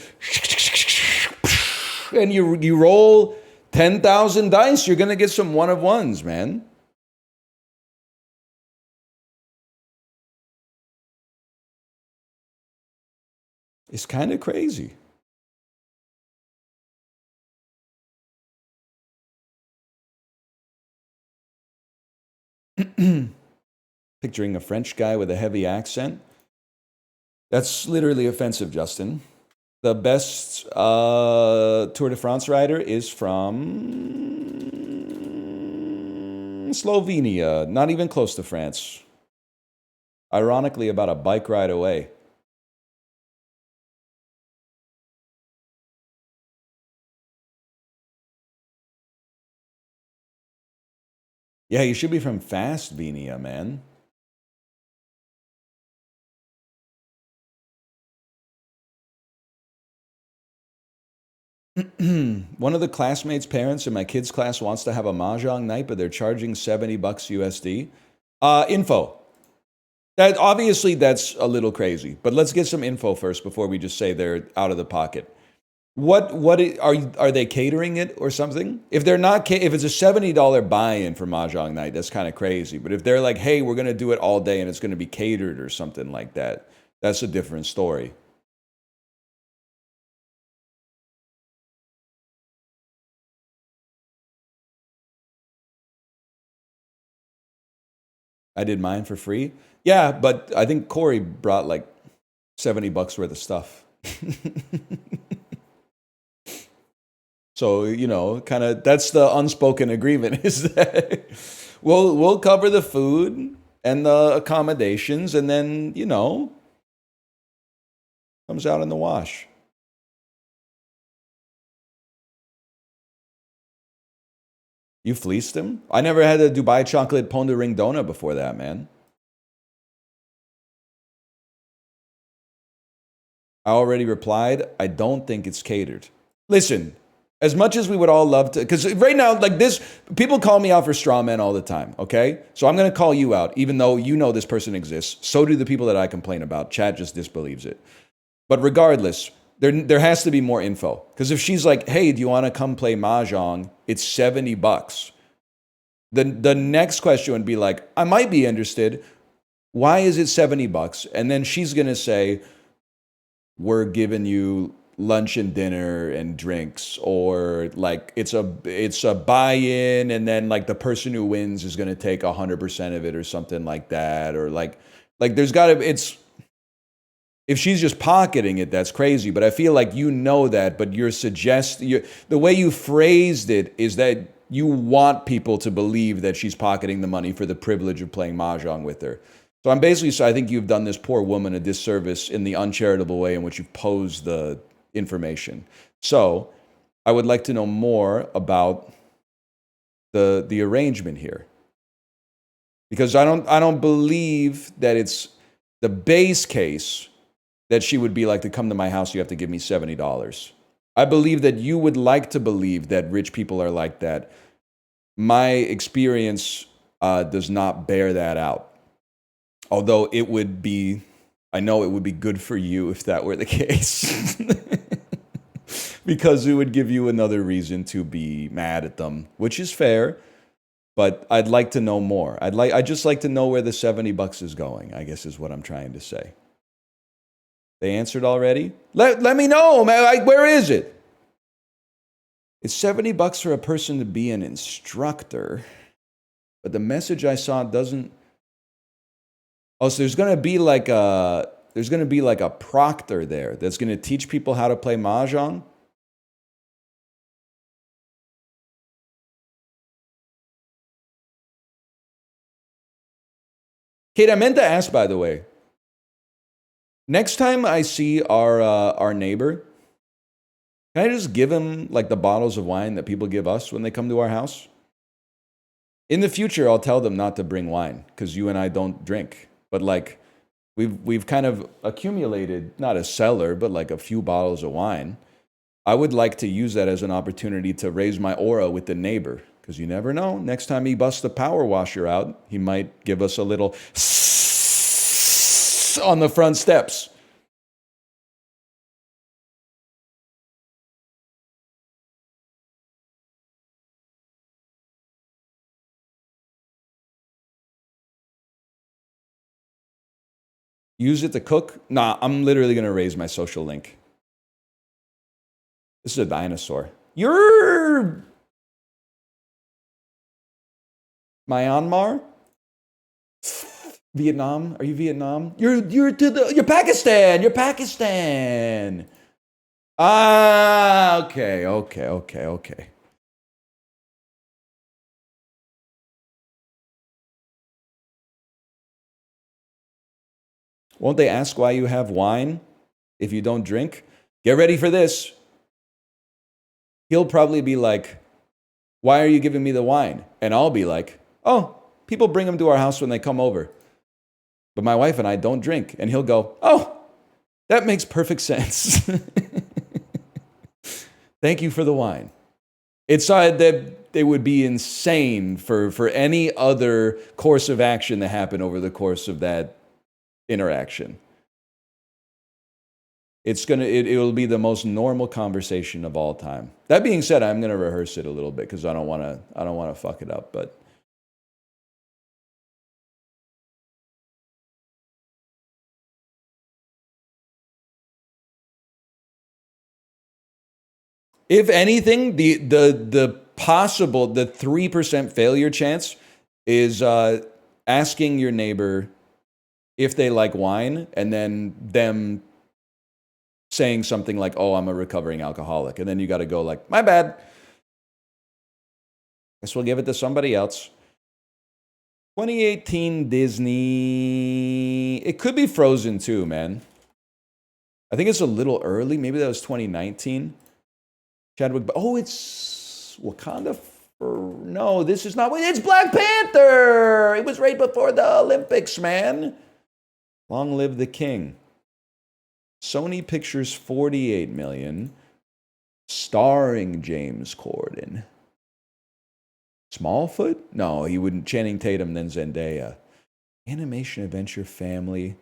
and you roll 10,000 dice, you're going to get some one of ones, man. It's kind of crazy. Picturing a French guy with a heavy accent. That's literally offensive, Justin. The best Tour de France rider is from Slovenia, not even close to France. Ironically, about a bike ride away. Yeah, you should be from Fastvenia, man. One of the classmates' parents in my kids' class wants to have a mahjong night, but they're charging $70 USD. Info. Obviously, that's a little crazy, but let's get some info first before we just say they're out of the pocket. Are they catering it or something? If they're not, if it's a $70 buy-in for mahjong night, that's kind of crazy. But if they're like, hey, we're gonna do it all day and it's gonna be catered or something like that, that's a different story. I did mine for free. Yeah, but I think Corey brought like $70 worth of stuff. So, you know, kind of that's the unspoken agreement is that we'll cover the food and the accommodations, and then, you know, comes out in the wash. You fleeced him? I never had a Dubai chocolate pon de ring donut before that, man. I already replied, I don't think it's catered. Listen, as much as we would all love to, because right now, like this, people call me out for straw men all the time, okay? So I'm going to call you out, even though you know this person exists. So do the people that I complain about. Chat just disbelieves it. But regardless, There has to be more info. Because if she's like, hey, do you want to come play Mahjong? It's $70. The next question would be like, I might be interested. Why is it $70? And then she's going to say, we're giving you lunch and dinner and drinks, or like it's a buy-in, and then like the person who wins is going to take 100% of it or something like that, or like there's got to it's if she's just pocketing it, that's crazy. But I feel like you know that, but the way you phrased it is that you want people to believe that she's pocketing the money for the privilege of playing Mahjong with her. So I think you've done this poor woman a disservice in the uncharitable way in which you've posed the information. So I would like to know more about the arrangement here. Because I don't believe that it's the base case that she would be like, to come to my house, you have to give me $70. I believe that you would like to believe that rich people are like that. My experience does not bear that out. Although I know it would be good for you if that were the case. Because it would give you another reason to be mad at them, which is fair. But I'd like to know more. I'd just like to know where the $70 is going, I guess is what I'm trying to say. They answered already? Let me know, man. Where is it? It's $70 for a person to be an instructor. But the message I saw doesn't. Oh, so there's gonna be like a proctor there that's gonna teach people how to play Mahjong. Kate, I meant to ask, by the way. Next time I see our neighbor, can I just give him like the bottles of wine that people give us when they come to our house? In the future, I'll tell them not to bring wine because you and I don't drink. But like, we've kind of accumulated not a cellar, but like a few bottles of wine. I would like to use that as an opportunity to raise my aura with the neighbor, because you never know. Next time he busts the power washer out, he might give us a little on the front steps. Use it to cook? Nah, I'm literally going to raise my social link. This is a dinosaur. You're Myanmar? Vietnam? Are you Vietnam? You're Pakistan. You're Pakistan. Ah, okay. Won't they ask why you have wine if you don't drink? Get ready for this. He'll probably be like, why are you giving me the wine? And I'll be like, oh, people bring them to our house when they come over. But my wife and I don't drink. And he'll go, oh, that makes perfect sense. Thank you for the wine. It's that it would be insane for any other course of action to happen over the course of that interaction. It'll be the most normal conversation of all time. That being said, I'm going to rehearse it a little bit because I don't want to fuck it up, but if anything, the possible, the 3% failure chance is asking your neighbor if they like wine, and then them saying something like, oh, I'm a recovering alcoholic. And then you got to go like, my bad. Guess we'll give it to somebody else. 2018 Disney. It could be Frozen too, man. I think it's a little early. Maybe that was 2019. Chadwick. Oh, it's Wakanda. No, this is not. It's Black Panther. It was right before the Olympics, man. Long live the king. Sony Pictures 48 million. Starring James Corden. Smallfoot? No, he wouldn't. Channing Tatum, then Zendaya. Animation Adventure Family.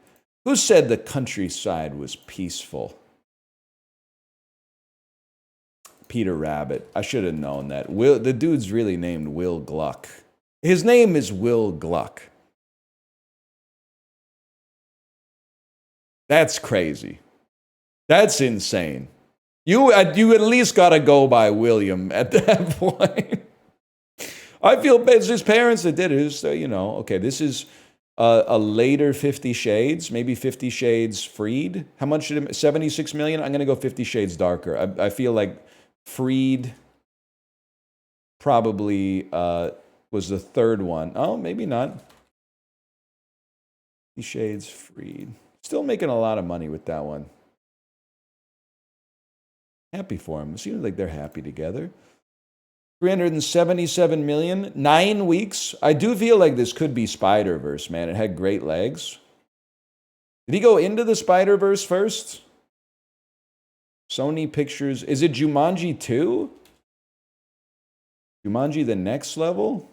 Who said the countryside was peaceful? Peter Rabbit. I should have known that. The dude's really named Will Gluck. His name is Will Gluck. That's crazy. That's insane. You at least got to go by William at that point. I feel bad. It's his parents that did it. It's, okay, this is a later 50 Shades, maybe 50 Shades Freed. How much did it, 76 million? I'm going to go 50 Shades Darker. I feel like Freed probably was the third one. Oh, maybe not. 50 Shades Freed. Still making a lot of money with that one. Happy for him. It seems like they're happy together. 377 million, 9 weeks. I do feel like this could be Spider-Verse, man. It had great legs. Did he go into the Spider-Verse first? Sony Pictures. Is it Jumanji 2? Jumanji The Next Level?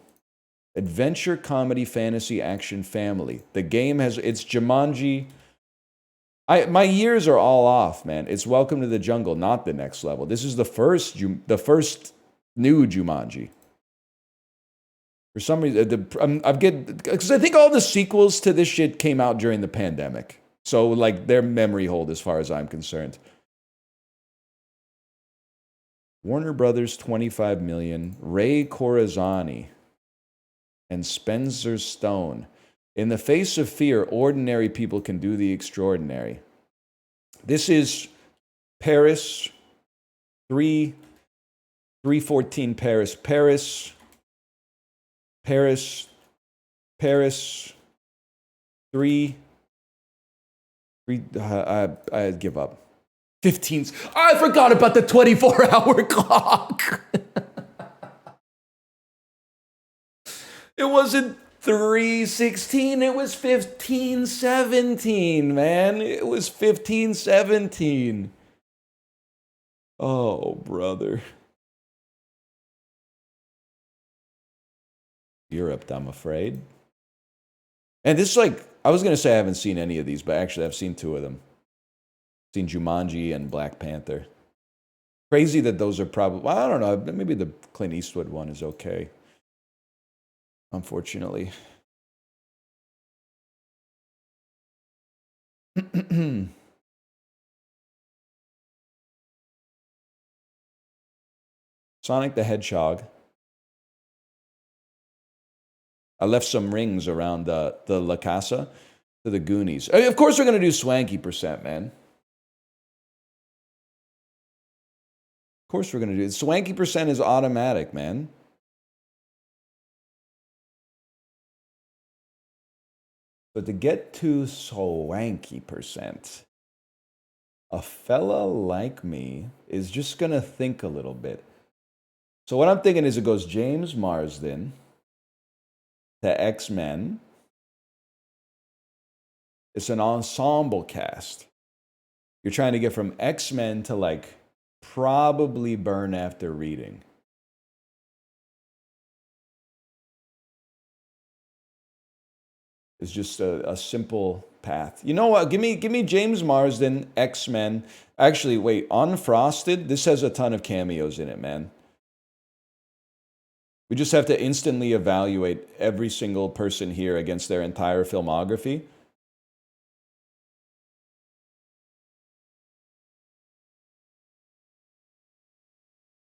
Adventure, comedy, fantasy, action, family. The game has, it's Jumanji. My years are all off, man. It's Welcome to the Jungle, not The Next Level. This is the first new Jumanji. For some reason, because I think all the sequels to this shit came out during the pandemic. So, like, their memory hold as far as I'm concerned. Warner Brothers, 25 million. Ray Corazani and Spencer Stone. In the face of fear, ordinary people can do the extraordinary. This is Paris, 314 Paris, 3. I give up. 15. I forgot about the 24-hour clock. It wasn't 3:16, it was 15:17, man. It was 15:17. Oh, brother. Europe, I'm afraid. And this is like, I was going to say I haven't seen any of these, but actually I've seen 2 of them. I've seen Jumanji and Black Panther. Crazy that those are probably, well, I don't know, maybe the Clint Eastwood one is okay. Unfortunately. Sonic the Hedgehog. I left some rings around the La Casa to the Goonies. I mean, of course we're going to do Swanky percent, man. Of course we're going to do it. Swanky percent is automatic, man. But to get to Swanky percent, a fella like me is just going to think a little bit. So what I'm thinking is it goes James Marsden to X-Men. It's an ensemble cast. You're trying to get from X-Men to like probably Burn After Reading. It's just a simple path. You know what? Give me James Marsden, X-Men. Actually, wait, Unfrosted, this has a ton of cameos in it, man. We just have to instantly evaluate every single person here against their entire filmography.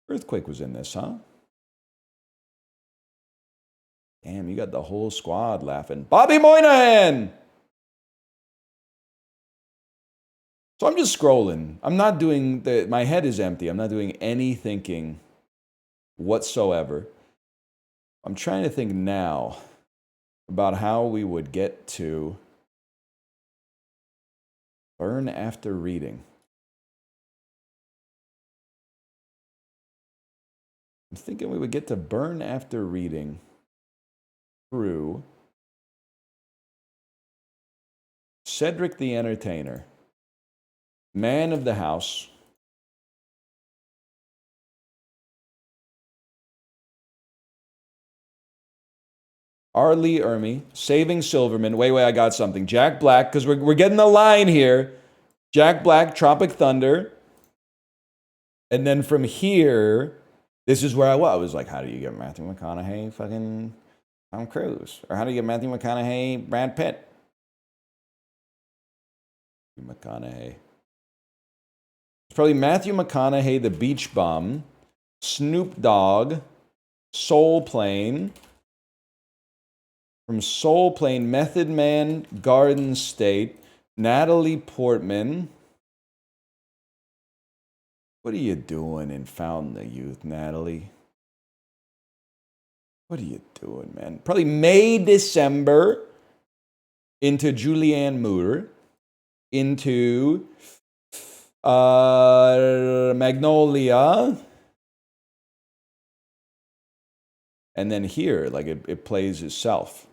Earthquake was in this, huh? Damn, you got the whole squad laughing. Bobby Moynihan! So I'm just scrolling. I'm not doing my head is empty. I'm not doing any thinking whatsoever. I'm trying to think now about how we would get to Burn After Reading. I'm thinking we would get to Burn After Reading through Cedric the Entertainer, Man of the House, R. Lee Ermey, Saving Silverman. Wait, I got something. Jack Black, because we're getting the line here. Jack Black, Tropic Thunder. And then from here, this is where I was. I was like, how do you get Matthew McConaughey fucking Tom Cruise? Or how do you get Matthew McConaughey Brad Pitt? McConaughey. It's probably Matthew McConaughey, the Beach Bum, Snoop Dogg, Soul Plane. From Soul Plane, Method Man, Garden State, Natalie Portman. What are you doing in Fountain of Youth, Natalie? What are you doing, man? Probably May, December, into Julianne Moore, into Magnolia. And then here, like it plays itself.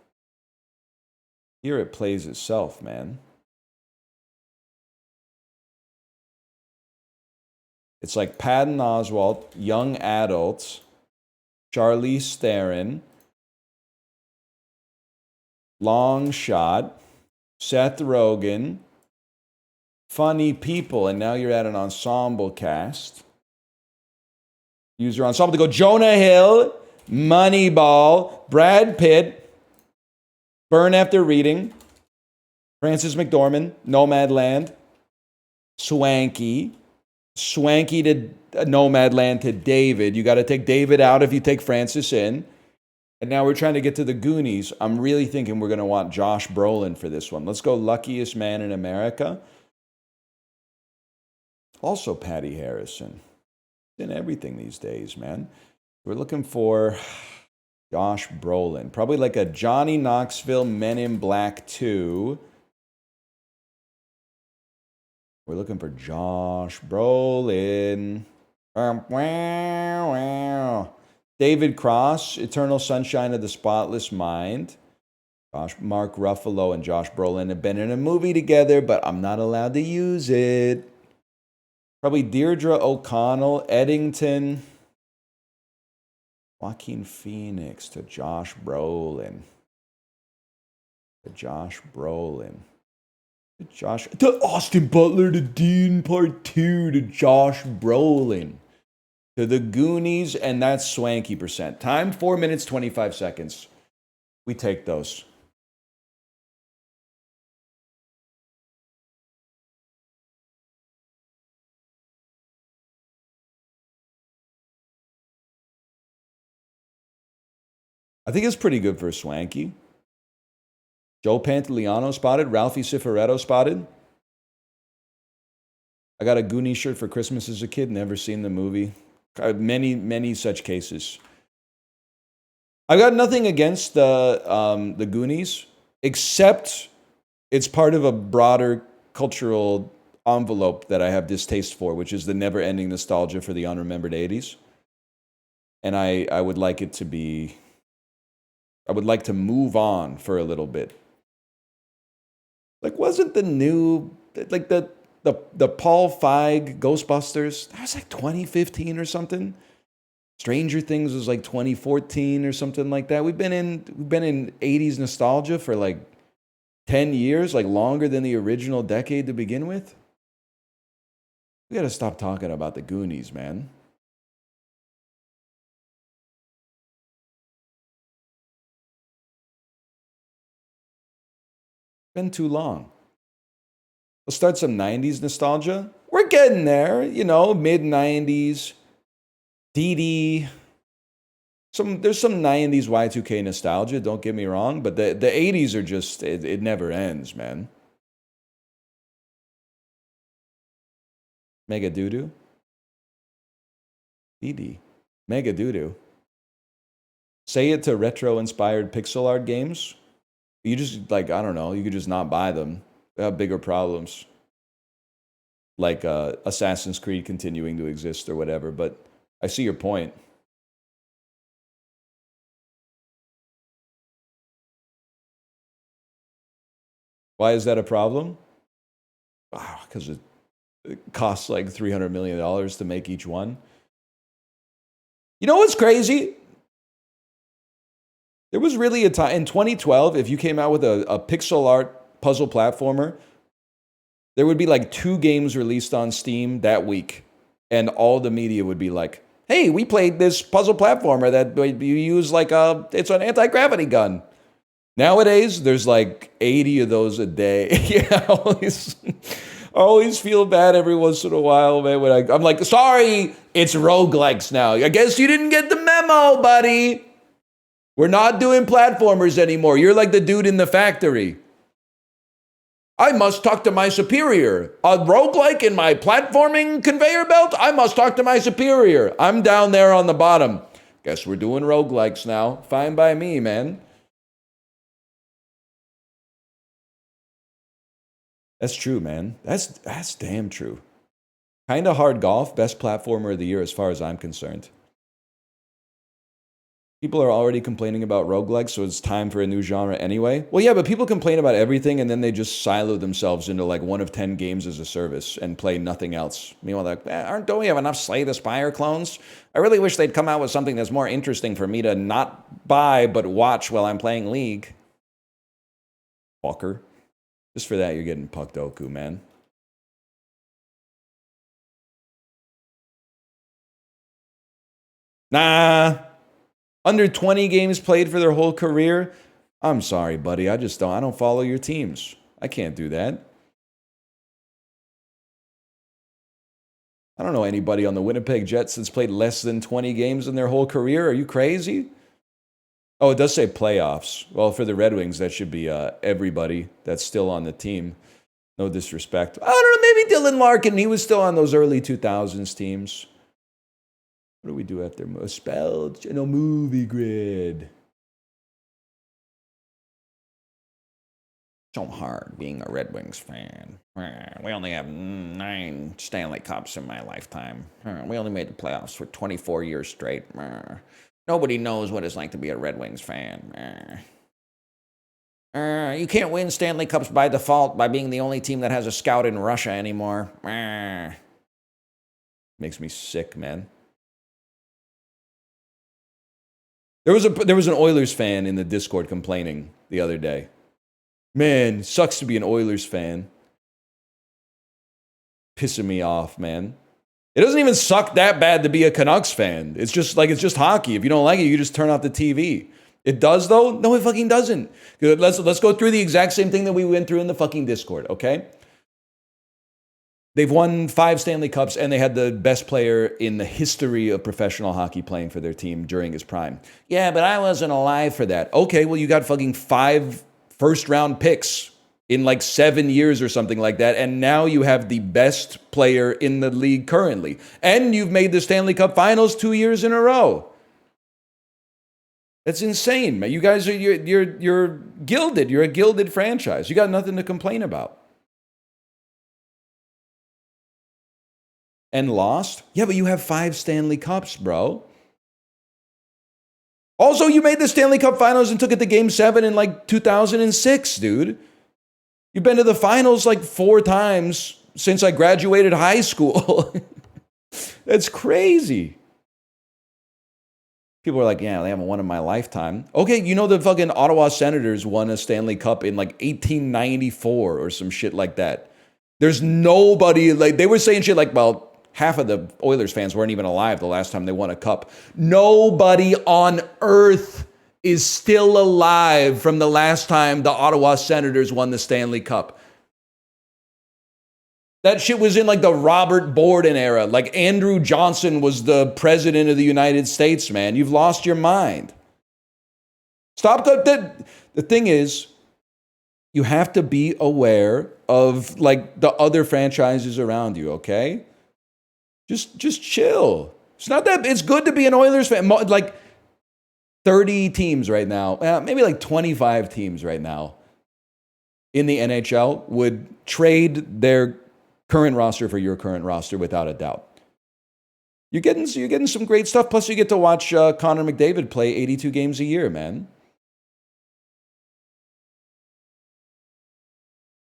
Here it plays itself, man. It's like Patton Oswalt, young adults, Charlize Theron, Long Shot, Seth Rogen, funny people, and now you're at an ensemble cast. Use your ensemble to go Jonah Hill, Moneyball, Brad Pitt, Burn After Reading, Frances McDormand, Nomadland, Swanky to Nomadland to David. You got to take David out if you take Francis in. And now we're trying to get to the Goonies. I'm really thinking we're going to want Josh Brolin for this one. Let's go Luckiest Man in America. Also Patty Harrison. In everything these days, man. We're looking for Josh Brolin. Probably like a Johnny Knoxville Men in Black 2. We're looking for Josh Brolin. David Cross, Eternal Sunshine of the Spotless Mind. Mark Ruffalo and Josh Brolin have been in a movie together, but I'm not allowed to use it. Probably Deirdre O'Connell, Eddington. Joaquin Phoenix to Josh Brolin. To Austin Butler, to Dean Part 2, to Josh Brolin. To the Goonies, and that's Swanky percent. Time, 4 minutes, 25 seconds. We take those. I think it's pretty good for Swanky. Joe Pantoliano spotted. Ralphie Cifaretto spotted. I got a Goonie shirt for Christmas as a kid. Never seen the movie. Many such cases. I've got nothing against the Goonies, except it's part of a broader cultural envelope that I have distaste for, which is the never-ending nostalgia for the unremembered 80s. And I would like it to be... I would like to move on for a little bit. Like, wasn't the new... Like, the Paul Feig Ghostbusters, that was like 2015 or something. Stranger Things was like 2014 or something like that. We've been in 80s nostalgia for like 10 years, like longer than the original decade to begin with. We got to stop talking about the Goonies, man. Been too long. Let's start some 90s nostalgia. We're getting there, you know, mid-90s. DD. There's some 90s Y2K nostalgia, don't get me wrong, but the 80s are just, it never ends, man. Mega Doodoo. DD. Mega Doodoo. Say it to retro-inspired pixel art games. You just, like, I don't know, you could just not buy them. They have bigger problems. Like Assassin's Creed continuing to exist or whatever, but I see your point. Why is that a problem? Because it costs like $300 million to make each one. You know what's crazy? There was really a time in 2012, if you came out with a pixel art puzzle platformer, there would be like 2 games released on Steam that week. and all the media would be like, hey, we played this puzzle platformer that you use like it's an anti-gravity gun. Nowadays, there's like 80 of those a day. Yeah, I always feel bad every once in a while, man, when I'm like, sorry, it's roguelikes now. I guess you didn't get the memo, buddy. We're not doing platformers anymore. You're like the dude in the factory. I must talk to my superior. A roguelike in my platforming conveyor belt? I must talk to my superior. I'm down there on the bottom. Guess we're doing roguelikes now. Fine by me, man. That's true, man. That's damn true. Kinda Hard Golf, best platformer of the year as far as I'm concerned. People are already complaining about roguelikes, so it's time for a new genre anyway. Well, yeah, but people complain about everything and then they just silo themselves into like one of 10 games as a service and play nothing else. Meanwhile, like, don't we have enough Slay the Spire clones? I really wish they'd come out with something that's more interesting for me to not buy but watch while I'm playing League. Walker. Just for that, you're getting pucked Oku, man. Nah. Under 20 games played for their whole career? I'm sorry, buddy. I don't follow your teams. I can't do that. I don't know anybody on the Winnipeg Jets that's played less than 20 games in their whole career. Are you crazy? Oh, it does say playoffs. Well, for the Red Wings, that should be everybody that's still on the team. No disrespect. I don't know, maybe Dylan Larkin. He was still on those early 2000s teams. What do we do after spelled? No, movie grid. So hard being a Red Wings fan. We only have 9 Stanley Cups in my lifetime. We only made the playoffs for 24 years straight. Nobody knows what it's like to be a Red Wings fan. You can't win Stanley Cups by default by being the only team that has a scout in Russia anymore. Makes me sick, man. There was an Oilers fan in the Discord complaining the other day. Man, sucks to be an Oilers fan. Pissing me off, man. It doesn't even suck that bad to be a Canucks fan. It's just hockey. If you don't like it, you just turn off the TV. It does though? No, it fucking doesn't. Let's go through the exact same thing that we went through in the fucking Discord, okay? They've won 5 Stanley Cups, and they had the best player in the history of professional hockey playing for their team during his prime. Yeah, but I wasn't alive for that. Okay, well, you got fucking 5 first-round picks in like 7 years or something like that, and now you have the best player in the league currently. And you've made the Stanley Cup Finals 2 years in a row. That's insane, man. You guys are you're gilded. You're a gilded franchise. You got nothing to complain about. And lost? Yeah, but you have 5 Stanley Cups, bro. Also, you made the Stanley Cup Finals and took it to Game 7 in like 2006, dude. You've been to the finals like 4 times since I graduated high school. That's crazy. People are like, yeah, they haven't won in my lifetime. Okay, you know the fucking Ottawa Senators won a Stanley Cup in like 1894 or some shit like that. There's nobody, like, they were saying shit like, well, half of the Oilers fans weren't even alive the last time they won a cup. Nobody on earth is still alive from the last time the Ottawa Senators won the Stanley Cup. That shit was in like the Robert Borden era. Like Andrew Johnson was the president of the United States, man. You've lost your mind. Stop. The thing is, you have to be aware of like the other franchises around you, okay? Just chill. It's not that, it's good to be an Oilers fan. Like 30 teams right now, maybe like 25 teams right now in the NHL would trade their current roster for your current roster without a doubt. You're getting some great stuff. Plus, you get to watch Connor McDavid play 82 games a year, man.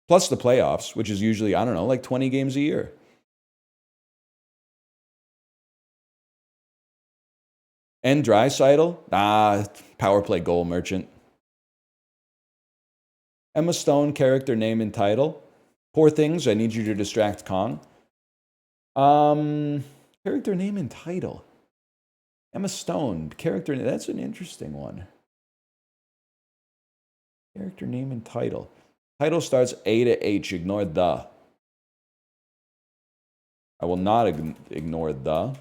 Plus the playoffs, which is usually, I don't know, like 20 games a year. And Draisaitl, power play goal merchant. Emma Stone, character name and title. Poor Things, I Need You to Distract Kong. Character name and title. Emma Stone. Character. That's an interesting one. Character name and title. Title starts A to H. Ignore the. I will not ignore the.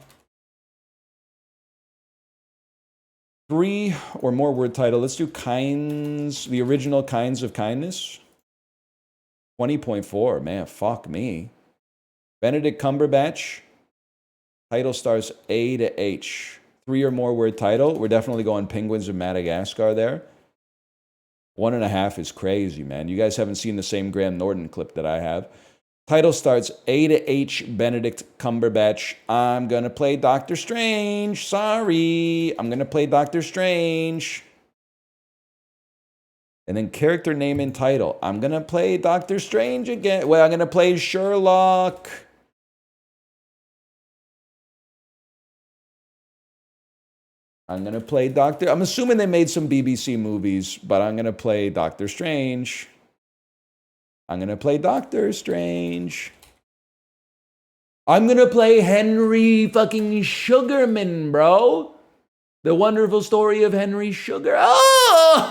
3 or more word title. Let's do kinds. The original Kinds of Kindness. 20.4. Man, fuck me. Benedict Cumberbatch. Title starts A to H. 3 or more word title. We're definitely going Penguins of Madagascar there. 1.5 is crazy, man. You guys haven't seen the same Graham Norton clip that I have. Title starts A to H, Benedict Cumberbatch. I'm going to play Doctor Strange. Sorry. I'm going to play Doctor Strange. And then character name and title. I'm going to play Doctor Strange again. Well, I'm going to play Sherlock. I'm going to play Doctor... I'm assuming they made some BBC movies, but I'm going to play Doctor Strange. I'm going to play Doctor Strange. I'm going to play Henry fucking Sugarman, bro. The Wonderful Story of Henry Sugar. Oh!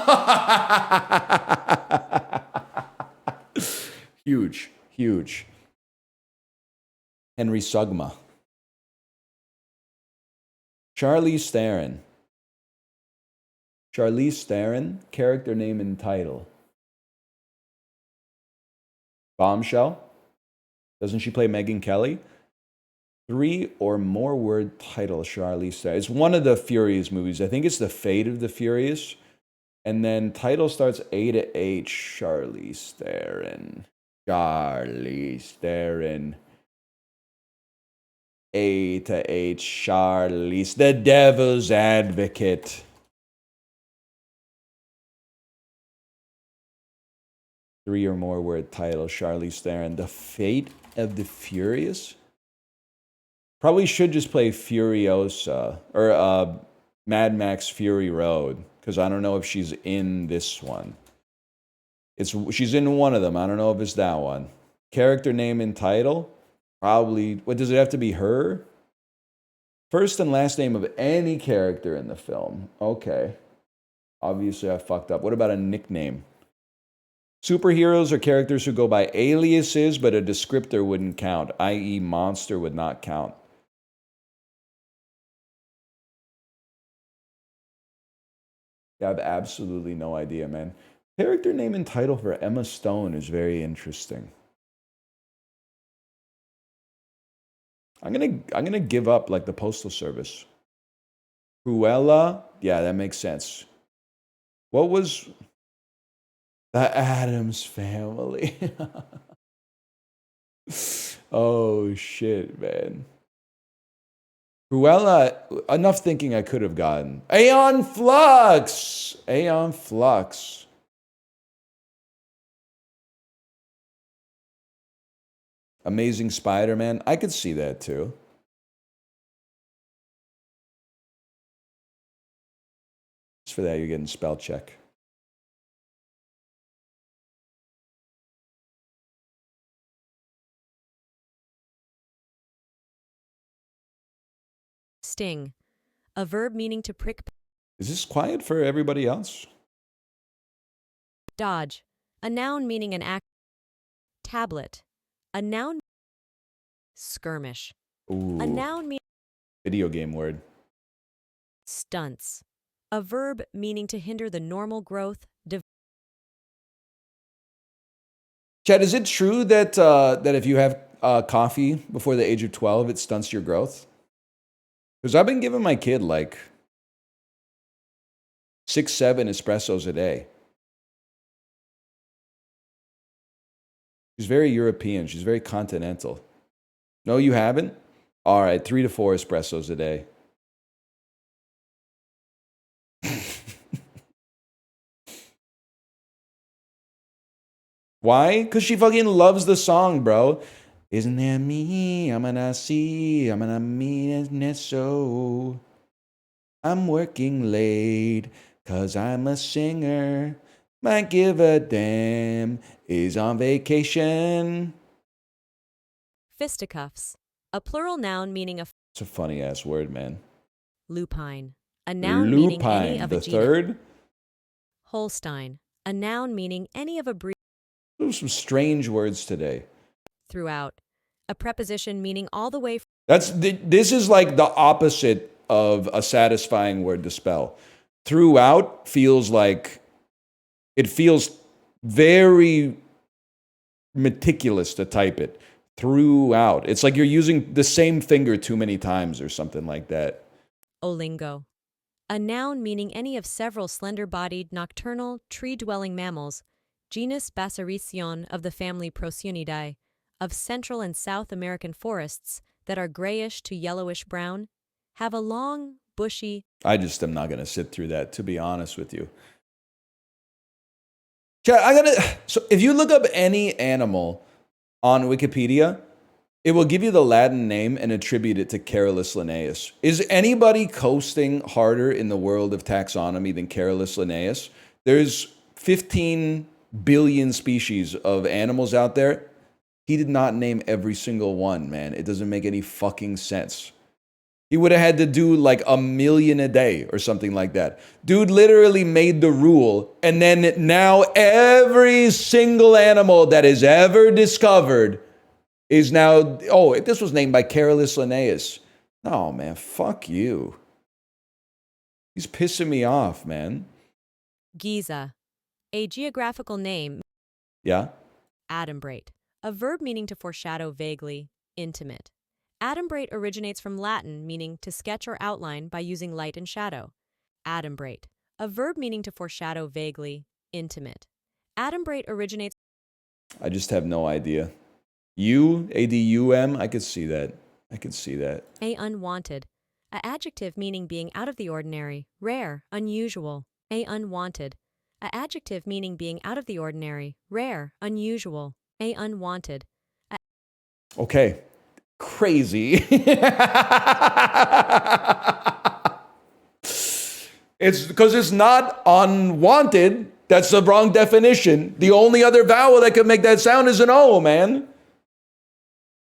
Huge, huge. Henry Sugma. Charlize Theron. Charlize Theron, character name and title. Bombshell. Doesn't she play Megyn Kelly? 3 or more word title, Charlize Theron. It's one of the Furious movies. I think it's The Fate of the Furious. And then title starts A to H, Charlize Theron. Charlize Theron. A to H, Charlize. The Devil's Advocate. Three or more word title, Charlize Theron. The Fate of the Furious? Probably should just play Furiosa. Or Mad Max Fury Road. Because I don't know if she's in this one. She's in one of them. I don't know if it's that one. Character name and title? Probably. What, does it have to be her? First and last name of any character in the film. Okay. Obviously I fucked up. What about a nickname? Superheroes are characters who go by aliases, but a descriptor wouldn't count, i.e. monster would not count. I have absolutely no idea, man. Character name and title for Emma Stone is very interesting. I'm gonna give up like the Postal Service. Cruella? Yeah, that makes sense. What was the Addams Family? Oh shit, man. Cruella, enough thinking I could have gotten. Aeon Flux! Aeon Flux. Amazing Spider-Man. I could see that too. Just for that, you're getting spell check. Sting. A verb meaning to prick. Is this quiet for everybody else? Dodge. A noun meaning an act. Tablet. A noun. Skirmish. Ooh. A noun meaning. Video game word. Stunts. A verb meaning to hinder the normal growth. Chad, is it true that that if you have coffee before the age of 12, it stunts your growth? Because I've been giving my kid like 6-7 espressos a day. She's very European. She's very continental. No, you haven't? All right, 3 to 4 espressos a day. Why? Because she fucking loves the song, bro. Isn't that me? I'm gonna see. I'm gonna mean it so. I'm working late because I'm a singer. Might give a damn. Is on vacation. Fisticuffs. A plural noun meaning a It's a funny ass word, man. Lupine, a noun meaning any Lupine, of a the genus. third. Holstein, a noun meaning any of a breed. Those are some strange words today. Throughout, a preposition meaning all the way. This is like the opposite of a satisfying word to spell. Throughout feels like it feels very meticulous to type it. Throughout. It's like you're using the same finger too many times or something like that. Olingo, a noun meaning any of several slender-bodied nocturnal tree-dwelling mammals, genus Bassaricion of the family Procyon of Central and South American forests that are grayish to yellowish-brown, have a long, bushy. I just am not going to sit through that, to be honest with you. So if you look up any animal on Wikipedia, it will give you the Latin name and attribute it to Carolus Linnaeus. Is anybody coasting harder in the world of taxonomy than Carolus Linnaeus? There's 15 billion species of animals out there. He did not name every single one, man. It doesn't make any fucking sense. He would have had to do like 1 million a day or something like that. Dude literally made the rule, and then now every single animal that is ever discovered is now, oh, this was named by Carolus Linnaeus. No, man, fuck you. He's pissing me off, man. Giza, a geographical name. Yeah? Adumbrate, a verb meaning to foreshadow vaguely, intimate. Adumbrate originates from Latin meaning to sketch or outline by using light and shadow. Adumbrate, a verb meaning to foreshadow vaguely, intimate. Adumbrate originates. I just have no idea. A-D-U-M, I could see that. I could see that. A unwanted, a adjective meaning being out of the ordinary, rare, unusual. A unwanted, a adjective meaning being out of the ordinary, rare, unusual. A unwanted. Okay. Crazy. It's because it's not unwanted. That's the wrong definition. The only other vowel that could make that sound is an O, man.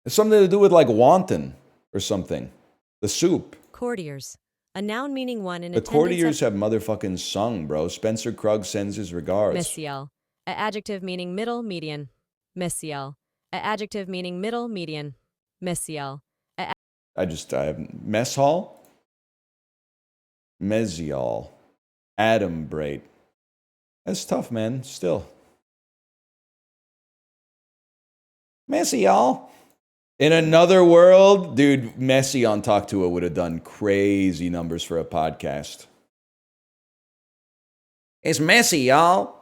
It's something to do with like wanton or something. The soup. Courtiers, a noun meaning one in The attendance. courtiers have motherfucking sung, bro. Spencer Krug sends his regards. Messiel, a adjective meaning middle, median. Messiel, a adjective meaning middle, median. Messiel. I have mess hall, mesial, adumbrate. That's tough, man. Still. Mesial. In another world, dude, Messi on Talk to It would have done crazy numbers for a podcast. It's Messi, y'all.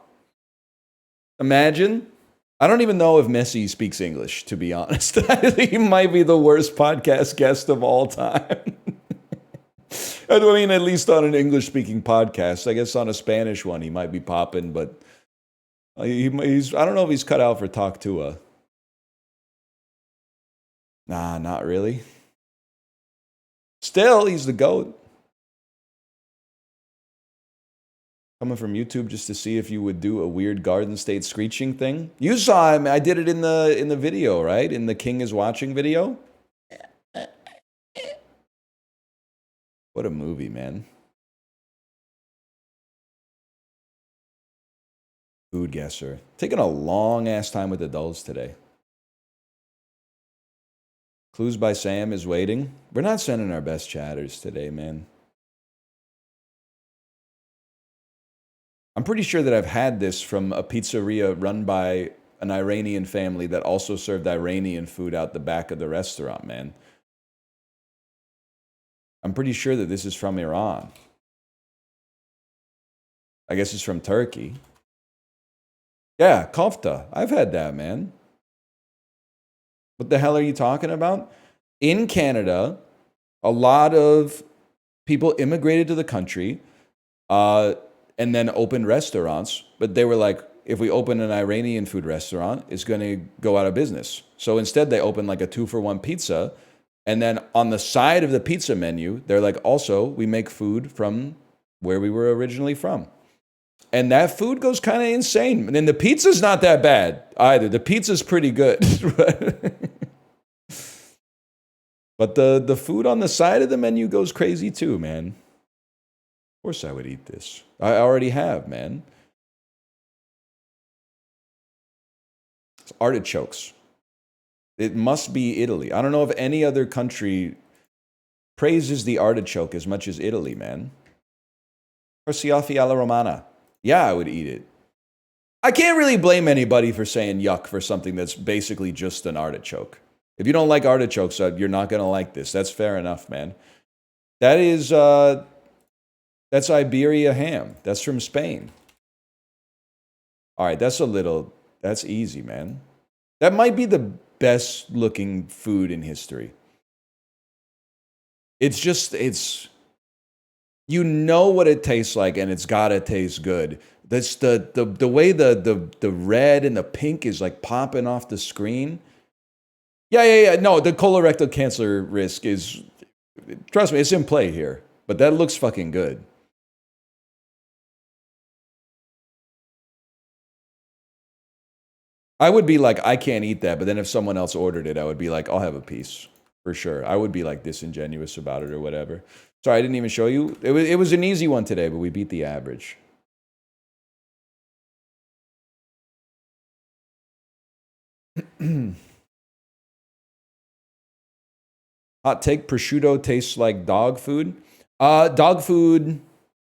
Imagine. I don't even know if Messi speaks English, to be honest. I think he might be the worst podcast guest of all time. I mean, at least on an English-speaking podcast. I guess on a Spanish one, he might be popping, but he's I don't know if he's cut out for Talk to A. Nah, not really. Still, he's the GOAT. Coming from YouTube just to see if you would do a weird Garden State screeching thing. You saw him. I did it in the video, right? In the King is Watching video. What a movie, man. Food guesser. Taking a long ass time with adults today. Clues by Sam is waiting. We're not sending our best chatters today, man. I'm pretty sure that I've had this from a pizzeria run by an Iranian family that also served Iranian food out the back of the restaurant, man. I'm pretty sure that this is from Iran. I guess it's from Turkey. Yeah, kofta. I've had that, man. What the hell are you talking about? In Canada, a lot of people immigrated to the country, and then opened restaurants. But they were like, if we open an Iranian food restaurant, it's going to go out of business. So instead, they opened like a 2-for-1 pizza. And then on the side of the pizza menu, they're like, also, we make food from where we were originally from. And that food goes kind of insane. And then the pizza's not that bad either. The pizza's pretty good. But the food on the side of the menu goes crazy too, man. Of course I would eat this. I already have, man. It's artichokes. It must be Italy. I don't know if any other country praises the artichoke as much as Italy, man. Carciofi alla Romana. Yeah, I would eat it. I can't really blame anybody for saying yuck for something that's basically just an artichoke. If you don't like artichokes, you're not going to like this. That's fair enough, man. That is, that's Iberia ham. That's from Spain. All right, that's easy, man. That might be the best looking food in history. You know what it tastes like, and it's gotta taste good. That's the way the red and the pink is like popping off the screen. Yeah. No, the colorectal cancer risk is, trust me, it's in play here. But that looks fucking good. I would be like, I can't eat that. But then if someone else ordered it, I would be like, I'll have a piece for sure. I would be like disingenuous about it or whatever. Sorry, I didn't even show you. It was an easy one today, but we beat the average. Hot take, prosciutto tastes like dog food. Dog food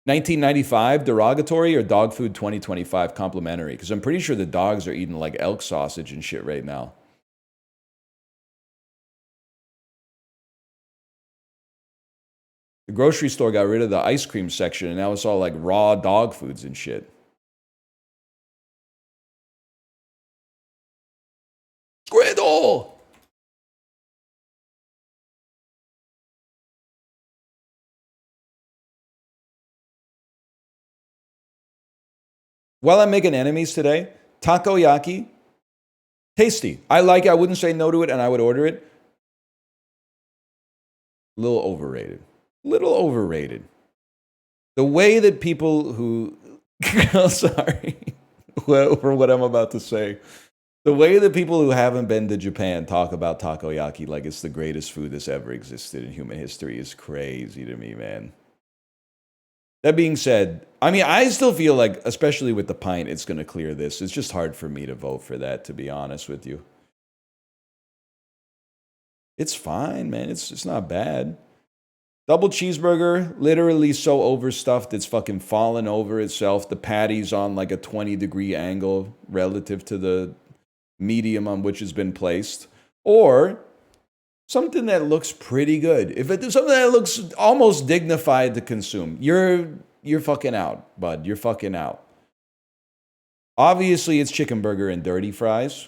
1995 derogatory or dog food 2025 complimentary? Because I'm pretty sure the dogs are eating like elk sausage and shit right now. The grocery store got rid of the ice cream section and now it's all like raw dog foods and shit. Squidle! While I'm making enemies today, takoyaki, tasty. I like it. I wouldn't say no to it, and I would order it. A little overrated. Little overrated. The way that people who... sorry for what I'm about to say. The way that people who haven't been to Japan talk about takoyaki like it's the greatest food that's ever existed in human history is crazy to me, man. That being said, I mean, I still feel like, especially with the pint, it's going to clear this. It's just hard for me to vote for that, to be honest with you. It's fine, man. It's not bad. Double cheeseburger, literally so overstuffed, it's fucking fallen over itself. The patty's on like a 20-degree angle relative to the medium on which it's been placed. Or something that looks pretty good. If it's something that looks almost dignified to consume, you're fucking out, bud. You're fucking out. Obviously, it's chicken burger and dirty fries.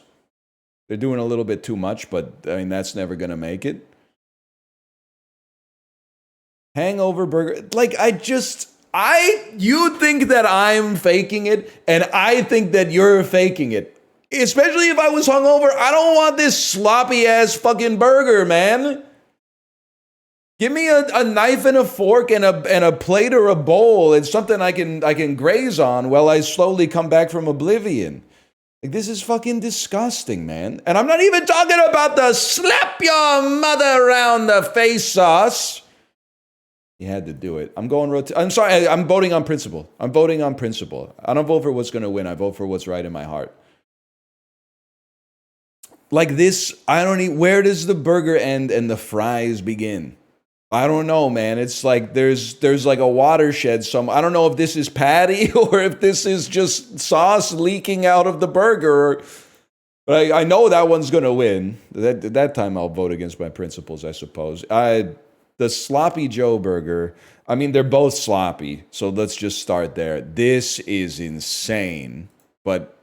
They're doing a little bit too much, but I mean, that's never going to make it. Hangover burger. Like, you think that I'm faking it, and I think that you're faking it. Especially if I was hungover, I don't want this sloppy ass fucking burger, man. Give me a knife and a fork and a plate or a bowl. It's something I can graze on while I slowly come back from oblivion. Like, this is fucking disgusting, man. And I'm not even talking about the slap your mother around the face sauce. You had to do it. I'm sorry. I'm voting on principle. I don't vote for what's going to win. I vote for what's right in my heart. Like this, where does the burger end and the fries begin? I don't know, man. It's like there's like a watershed. I don't know if this is patty or if this is just sauce leaking out of the burger. But I know that one's going to win. That time I'll vote against my principles, I suppose. The Sloppy Joe burger, I mean, they're both sloppy. So let's just start there. This is insane. But...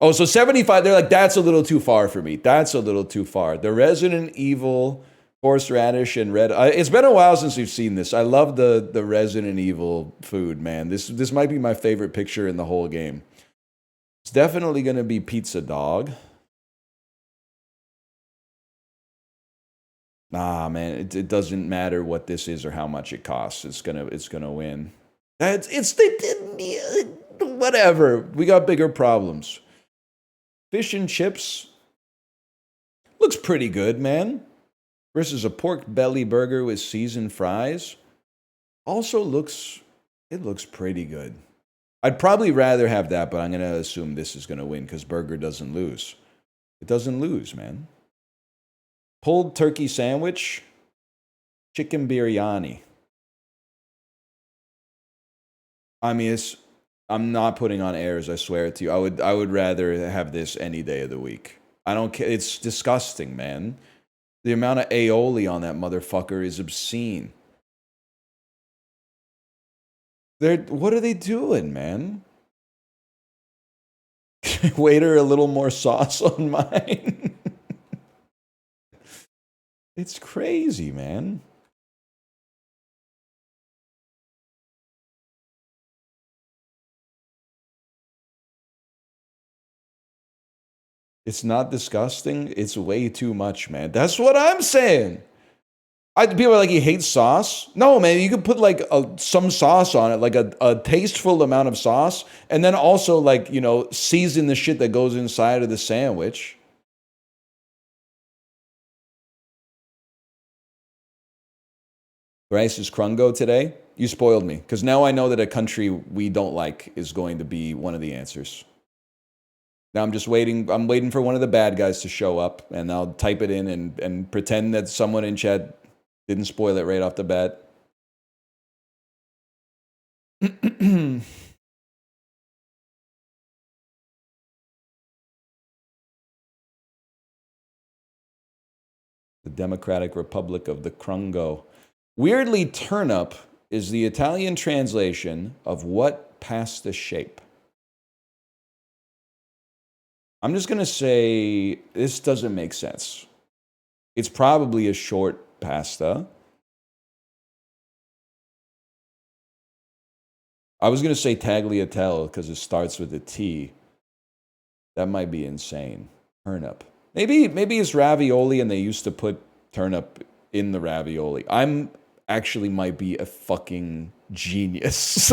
oh, so 75, they're like, that's a little too far for me. That's a little too far. The Resident Evil, horseradish, and red... it's been a while since we've seen this. I love the Resident Evil food, man. This might be my favorite picture in the whole game. It's definitely going to be Pizza Dog. Nah, man, it doesn't matter what this is or how much it costs. It's gonna win. Whatever. We got bigger problems. Fish and chips looks pretty good, man. versus a pork belly burger with seasoned fries. Also it looks pretty good. I'd probably rather have that, but I'm going to assume this is going to win because burger doesn't lose. It doesn't lose, man. Pulled turkey sandwich, chicken biryani. I mean, I'm not putting on airs, I swear it to you. I would rather have this any day of the week. I don't care. It's disgusting, man. The amount of aioli on that motherfucker is obscene. What are they doing, man? Waiter, a little more sauce on mine. It's crazy, man. It's not disgusting. It's way too much, man. That's what I'm saying. People are like, he hates sauce. No, man, you could put like some sauce on it, like a tasteful amount of sauce, and then also like, season the shit that goes inside of the sandwich. Rice is Krungo today. You spoiled me, because now I know that a country we don't like is going to be one of the answers. Now I'm just waiting. I'm waiting for one of the bad guys to show up, and I'll type it in and pretend that someone in chat didn't spoil it right off the bat. The Democratic Republic of the Krungo. Weirdly, turnip is the Italian translation of what pasta shape? I'm just going to say this doesn't make sense. It's probably a short pasta. I was going to say tagliatelle because it starts with a T. That might be insane. Turnip. Maybe it's ravioli and they used to put turnip in the ravioli. I'm actually might be a fucking genius.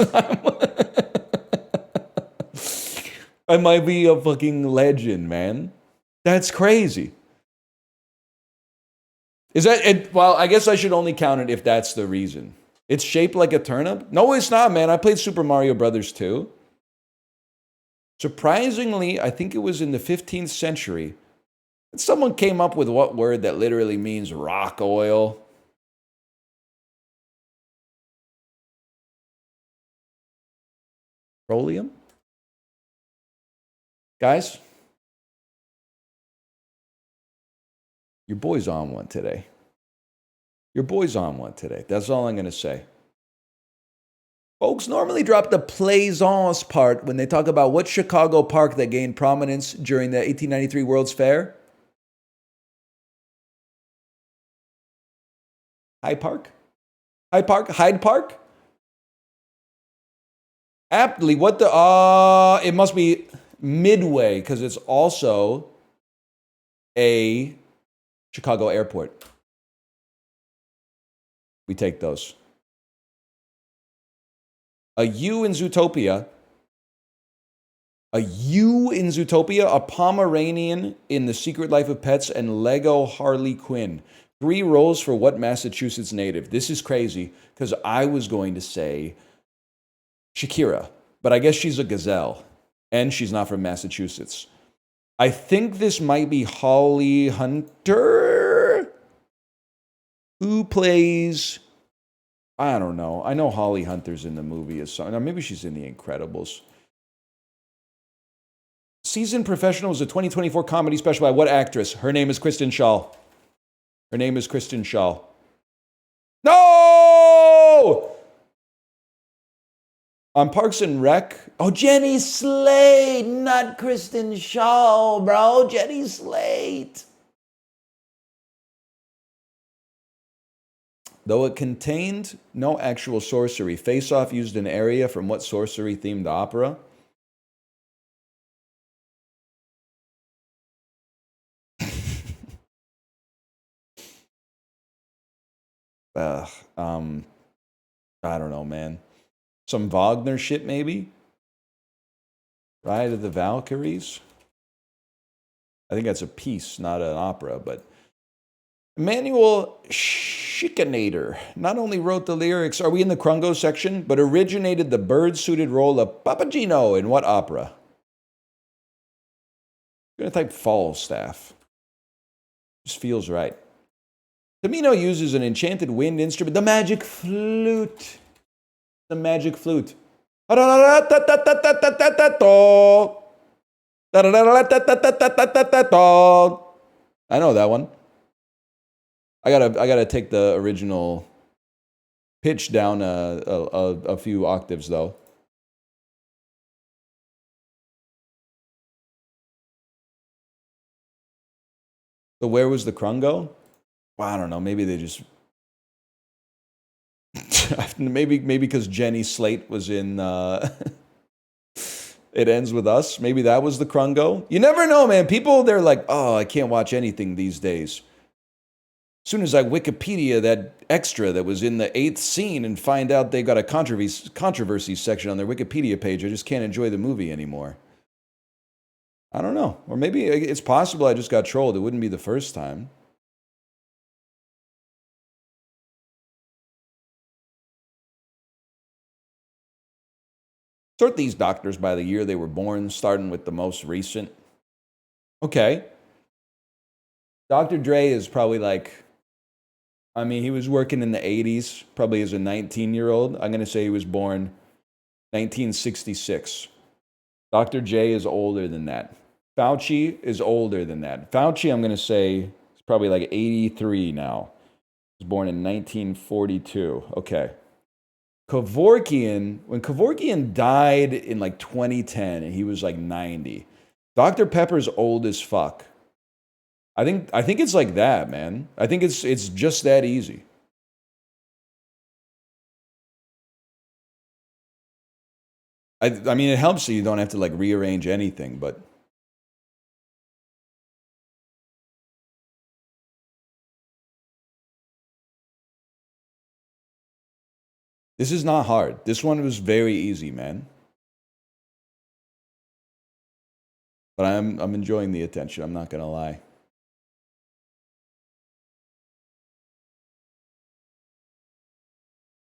I might be a fucking legend, man. That's crazy. Is that it? Well, I guess I should only count it if that's the reason. It's shaped like a turnip? No, it's not, man. I played Super Mario Brothers 2. Surprisingly, I think it was in the 15th century. Someone came up with what word that literally means rock oil? Petroleum? Guys, your boy's on one today. Your boy's on one today. That's all I'm going to say. Folks normally drop the plaisance part when they talk about what Chicago park that gained prominence during the 1893 World's Fair. Hyde Park? Hyde Park? Aptly, what the, it must be Midway, because it's also a Chicago airport. We take those. A U in Zootopia. A U in Zootopia, a Pomeranian in The Secret Life of Pets, and Lego Harley Quinn. 3 roles for what Massachusetts native? This is crazy, because I was going to say Shakira, but I guess she's a gazelle, and she's not from Massachusetts. I think this might be Holly Hunter, who plays, I don't know. I know Holly Hunter's in the movie as something. Now maybe she's in The Incredibles. Seasoned Professional is a 2024 comedy special by what actress? Her name is Kristen Schaal. Her name is Kristen Schaal. No! On Parks and Rec. Oh, Jenny Slate, not Kristen Schaal, bro. Jenny Slate. Though it contained no actual sorcery, Face Off used an area from what sorcery-themed opera? I don't know, man. Some Wagner shit, maybe? Ride of the Valkyries? I think that's a piece, not an opera, but Emmanuel Schikaneder not only wrote the lyrics, are we in the Krungo section, but originated the bird-suited role of Papagino in what opera? I'm going to type Falstaff. Just feels right. Tamino uses an enchanted wind instrument, the magic flute. The magic flute. I know that one. I gotta take the original pitch down a few octaves though. So where was the Krungo? Well, I don't know. Maybe they just maybe because Jenny Slate was in It Ends With Us. Maybe that was the Krungo. You never know, man. People, they're like, oh, I can't watch anything these days. As soon as I Wikipedia that extra that was in the 8th scene and find out they got a controversy section on their Wikipedia page, I just can't enjoy the movie anymore. I don't know. Or maybe it's possible I just got trolled. It wouldn't be the first time. Sort these doctors by the year they were born, starting with the most recent. Okay. Dr. Dre is probably like, I mean, he was working in the 80s, probably as a 19-year-old. I'm going to say he was born 1966. Dr. J is older than that. Fauci is older than that. Fauci, I'm going to say, is probably like 83 now. He was born in 1942. Okay. Kevorkian, when Kevorkian died in like 2010, and he was like 90. Dr. Pepper's old as fuck. I think it's like that, man. I think it's just that easy. I mean, it helps so you don't have to like rearrange anything, but this is not hard. This one was very easy, man. But I'm enjoying the attention. I'm not gonna lie.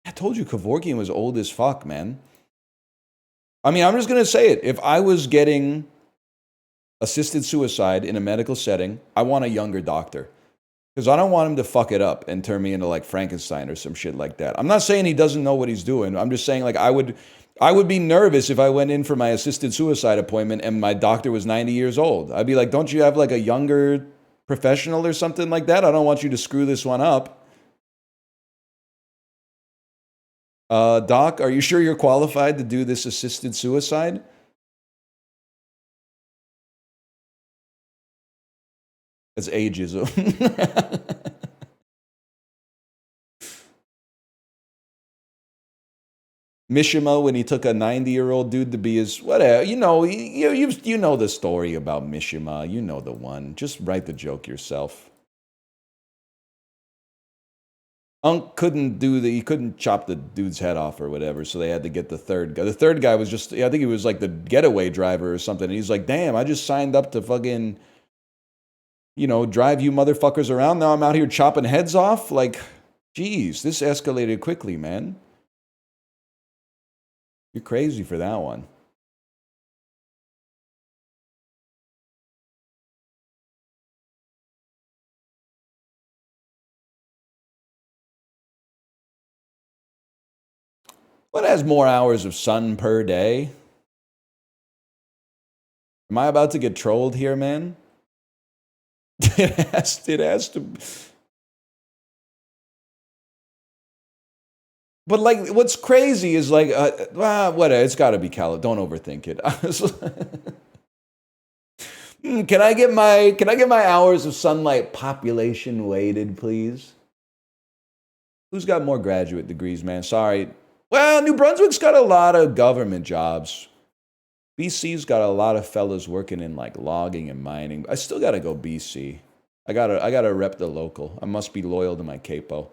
I told you Kevorkian was old as fuck, man. I mean, I'm just gonna say it. If I was getting assisted suicide in a medical setting, I want a younger doctor. Because I don't want him to fuck it up and turn me into like Frankenstein or some shit like that. I'm not saying he doesn't know what he's doing. I'm just saying like I would be nervous if I went in for my assisted suicide appointment and my doctor was 90 years old. I'd be like, don't you have like a younger professional or something like that? I don't want you to screw this one up. Doc, are you sure you're qualified to do this assisted suicide? That's ageism. Mishima, when he took a 90-year-old dude to be his whatever, you know, you know the story about Mishima. You know the one. Just write the joke yourself. Unc he couldn't chop the dude's head off or whatever, so they had to get the third guy. The third guy was just, I think he was like the getaway driver or something. And he's like, damn, I just signed up to fucking, drive you motherfuckers around. Now I'm out here chopping heads off. Like, geez, this escalated quickly, man. You're crazy for that one. What has more hours of sun per day? Am I about to get trolled here, man? It has to. But like, what's crazy is like, whatever. It's got to be Cali. Don't overthink it. Can I get my hours of sunlight population weighted, please? Who's got more graduate degrees, man? Sorry. Well, New Brunswick's got a lot of government jobs. BC's got a lot of fellas working in like logging and mining. I still gotta go BC. I gotta rep the local. I must be loyal to my capo.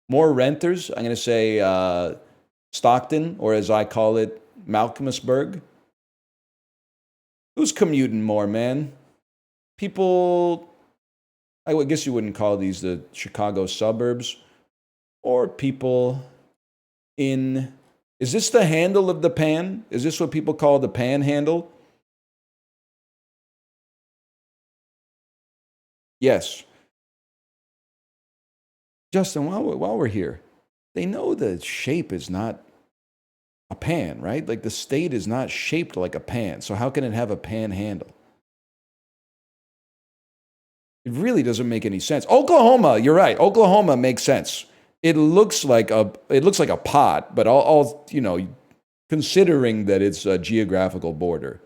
More renters. I'm gonna say Stockton, or as I call it, Malcolmusburg. Who's commuting more, man? People I would guess you wouldn't call these the Chicago suburbs, or people in, is this the handle of the pan? Is this what people call the panhandle? Yes. Justin, while we're here, they know the shape is not a pan, right? Like the state is not shaped like a pan. So how can it have a panhandle? It really doesn't make any sense. Oklahoma, you're right. Oklahoma makes sense. It looks like a pot, but all you know, considering that it's a geographical border,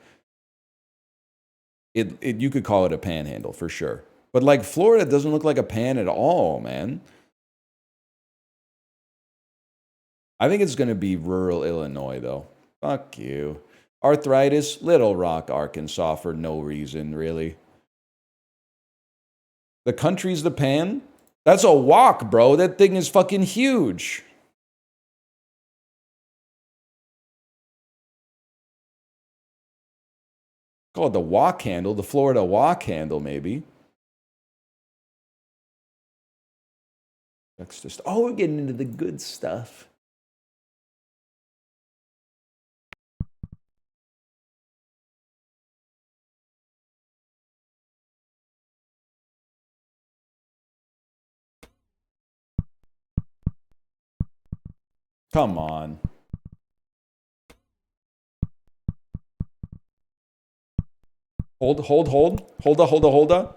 you could call it a panhandle for sure. But like Florida doesn't look like a pan at all, man. I think it's going to be rural Illinois though. Fuck you. Arthritis, Little Rock, Arkansas for no reason, really. The country's the pan? That's a walk, bro. That thing is fucking huge. Call it the walk handle, the Florida walk handle, maybe. Oh, we're getting into the good stuff. Come on. Hold. Hold up.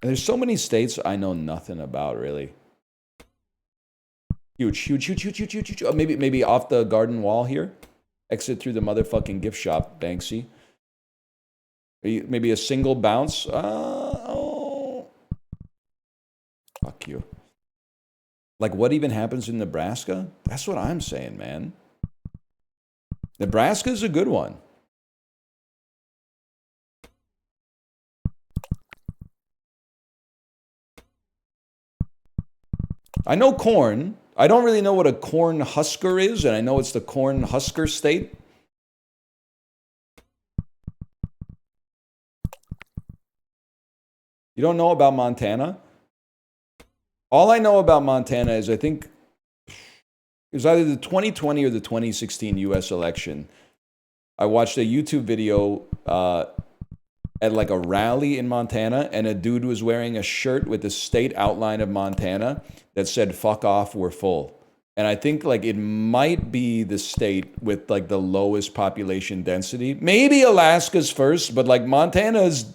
And there's so many states I know nothing about, really. Huge. Oh, maybe off the garden wall here. Exit through the motherfucking gift shop, Banksy. Maybe a single bounce. Oh. Fuck you. Like, what even happens in Nebraska? That's what I'm saying, man. Nebraska's a good one. I know corn. I don't really know what a corn husker is, and I know it's the corn husker state. You don't know about Montana? All I know about Montana is I think it was either the 2020 or the 2016 US election. I watched a YouTube video at like a rally in Montana, and a dude was wearing a shirt with the state outline of Montana that said, "Fuck off, we're full." And I think like it might be the state with like the lowest population density. Maybe Alaska's first, but like Montana's,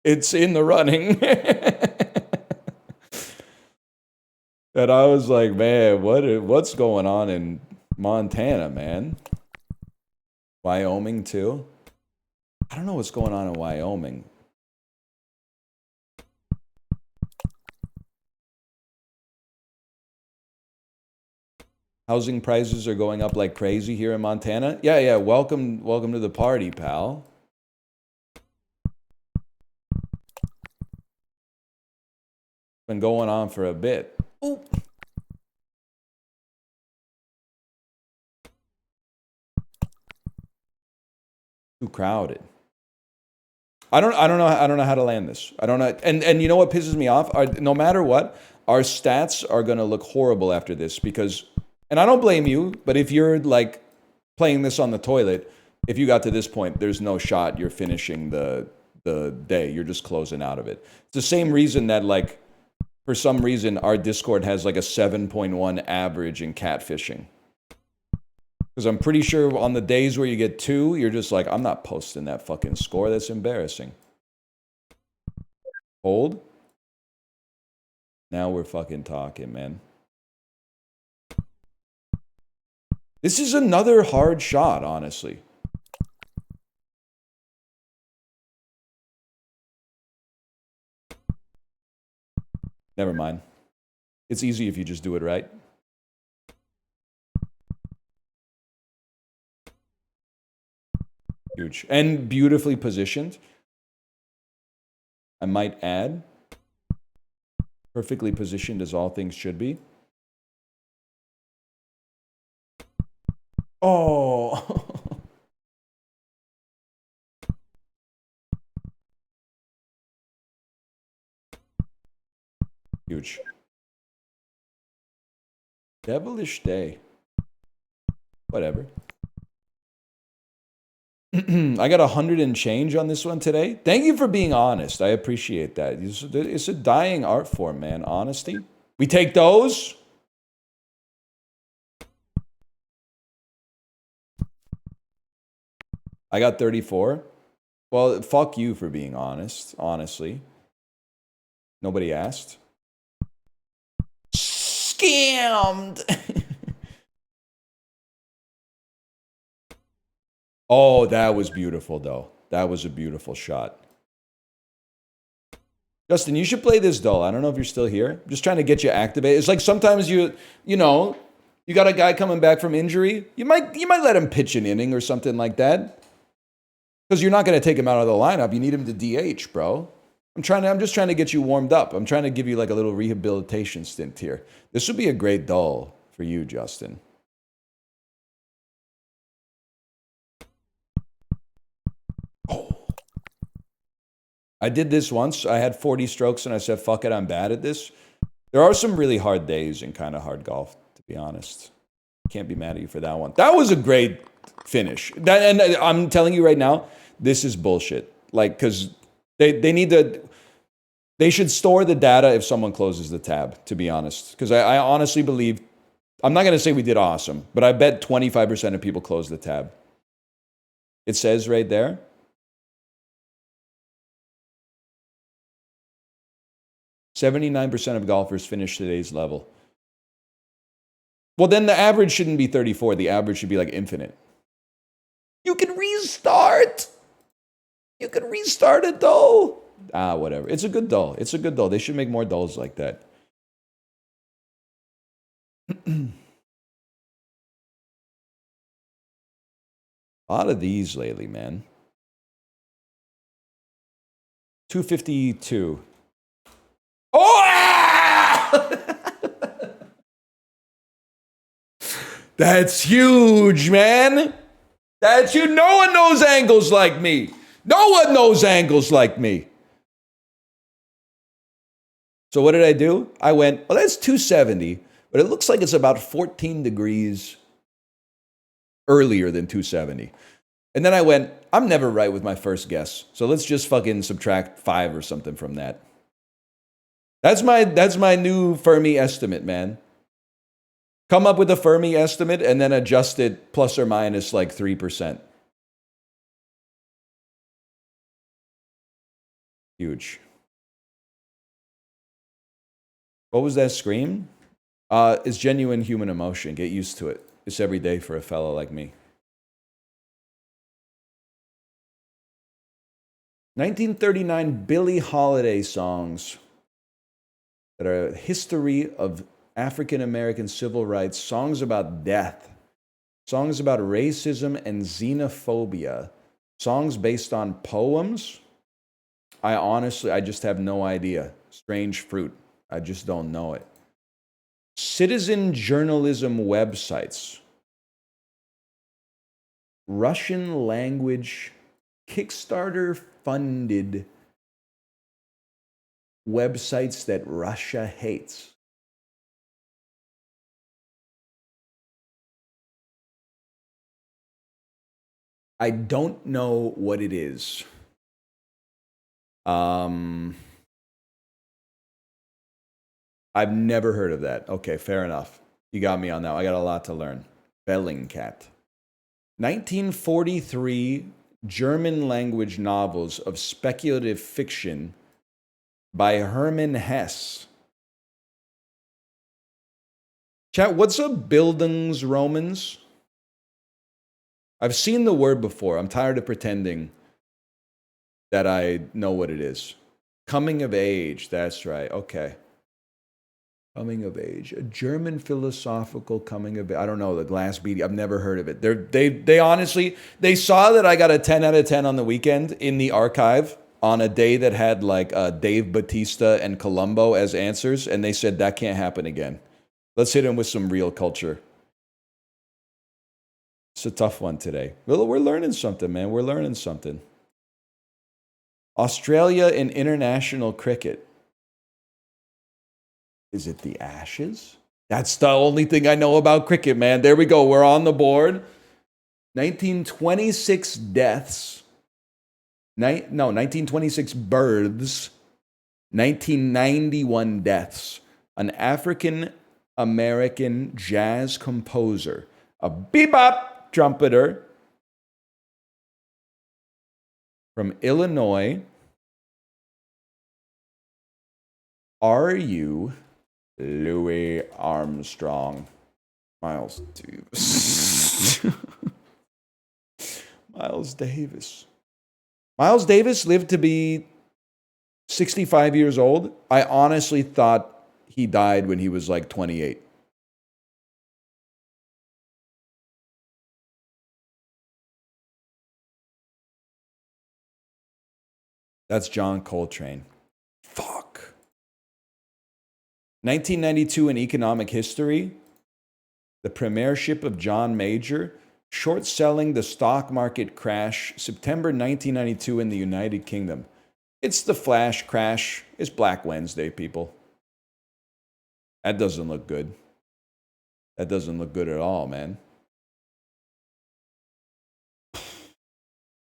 it's in the running. And I was like, man, what's going on in Montana, man? Wyoming too? I don't know what's going on in Wyoming. Housing prices are going up like crazy here in Montana. Yeah. Welcome to the party, pal. Been going on for a bit. Ooh. Too crowded. I don't know how to land this. I don't know. And you know what pisses me off? No matter what, our stats are going to look horrible after this because, and I don't blame you, but if you're like playing this on the toilet, if you got to this point, there's no shot you're finishing the day. You're just closing out of it. It's the same reason that like for some reason our Discord has like a 7.1 average in catfishing. Because I'm pretty sure on the days where you get 2, you're just like, I'm not posting that fucking score. That's embarrassing. Hold. Now we're fucking talking, man. This is another hard shot, honestly. Never mind. It's easy if you just do it right. Huge. And beautifully positioned. I might add. Perfectly positioned as all things should be. Oh. Huge. Devilish day. Whatever. I got 100 and change on this one today. Thank you for being honest. I appreciate that. It's a dying art form, man. Honesty. We take those. I got 34. Well, fuck you for being honest, honestly. Nobody asked. Scammed. Oh, that was beautiful, though. That was a beautiful shot. Justin, you should play this doll. I don't know if you're still here. I'm just trying to get you activated. It's like sometimes you know, you got a guy coming back from injury. You might let him pitch an inning or something like that. Because you're not going to take him out of the lineup. You need him to DH, bro. I'm just trying to get you warmed up. I'm trying to give you like a little rehabilitation stint here. This would be a great doll for you, Justin. Oh. I did this once. I had 40 strokes and I said, fuck it, I'm bad at this. There are some really hard days in kind of hard golf, to be honest. Can't be mad at you for that one. That was a great finish. And I'm telling you right now, this is bullshit. Like, because they should store the data if someone closes the tab, to be honest. Because I honestly believe, I'm not going to say we did awesome, but I bet 25% of people closed the tab. It says right there. "79% of golfers finish today's level." Well, then the average shouldn't be 34. The average should be like infinite. You can restart. You can restart it, though. Whatever. It's a good doll. It's a good doll. They should make more dolls like that. A lot of these lately, man. 252. Oh! That's huge, man. That's huge. No one knows angles like me. No one knows angles like me. So what did I do? I went, well, that's 270, but it looks like it's about 14 degrees earlier than 270. And then I went, I'm never right with my first guess. So let's just fucking subtract 5 or something from that. That's my new Fermi estimate, man. Come up with a Fermi estimate and then adjust it plus or minus like 3%. Huge. What was that scream? It's genuine human emotion. Get used to it. It's every day for a fellow like me. 1939 Billie Holiday songs that are a history of African American civil rights, songs about death, songs about racism and xenophobia, songs based on poems. I just have no idea. Strange fruit. I just don't know it. Citizen journalism websites. Russian language Kickstarter funded websites that Russia hates. I don't know what it is. I've never heard of that. Okay, fair enough. You got me on that. I got a lot to learn. Bellingcat. 1943 German language novels of speculative fiction by Hermann Hesse. Chat, what's up, Bildungsromans? I've seen the word before. I'm tired of pretending that I know what it is. Coming of age. That's right. Okay. Coming of age. A German philosophical coming of age. I don't know. The Glass Beady. I've never heard of it. They honestly, they saw that I got a 10 out of 10 on the weekend in the archive on a day that had like Dave Bautista and Columbo as answers. And they said that can't happen again. Let's hit him with some real culture. It's a tough one today. We're learning something, man. We're learning something. Australia in international cricket. Is it the Ashes? That's the only thing I know about cricket, man. There we go. We're on the board. 1926 deaths. 1926 births. 1991 deaths. An African American jazz composer, a bebop trumpeter from Illinois. Are you Louis Armstrong? Miles Davis. Miles Davis. Miles Davis lived to be 65 years old. I honestly thought he died when he was like 28. That's John Coltrane. Fuck. 1992 in economic history. The premiership of John Major. Short selling the stock market crash. September 1992 in the United Kingdom. It's the flash crash. It's Black Wednesday, people. That doesn't look good. That doesn't look good at all, man.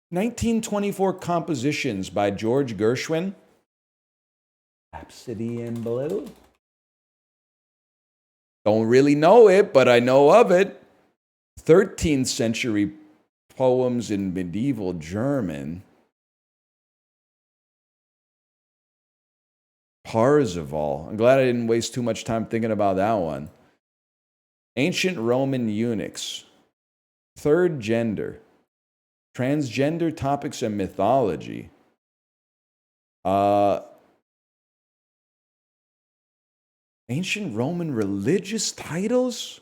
1924 compositions by George Gershwin. Rhapsody in Blue. Don't really know it, but I know of it. 13th century poems in medieval German. Parzival. I'm glad I didn't waste too much time thinking about that one. Ancient Roman eunuchs. Third gender. Transgender topics and mythology. Ancient Roman religious titles?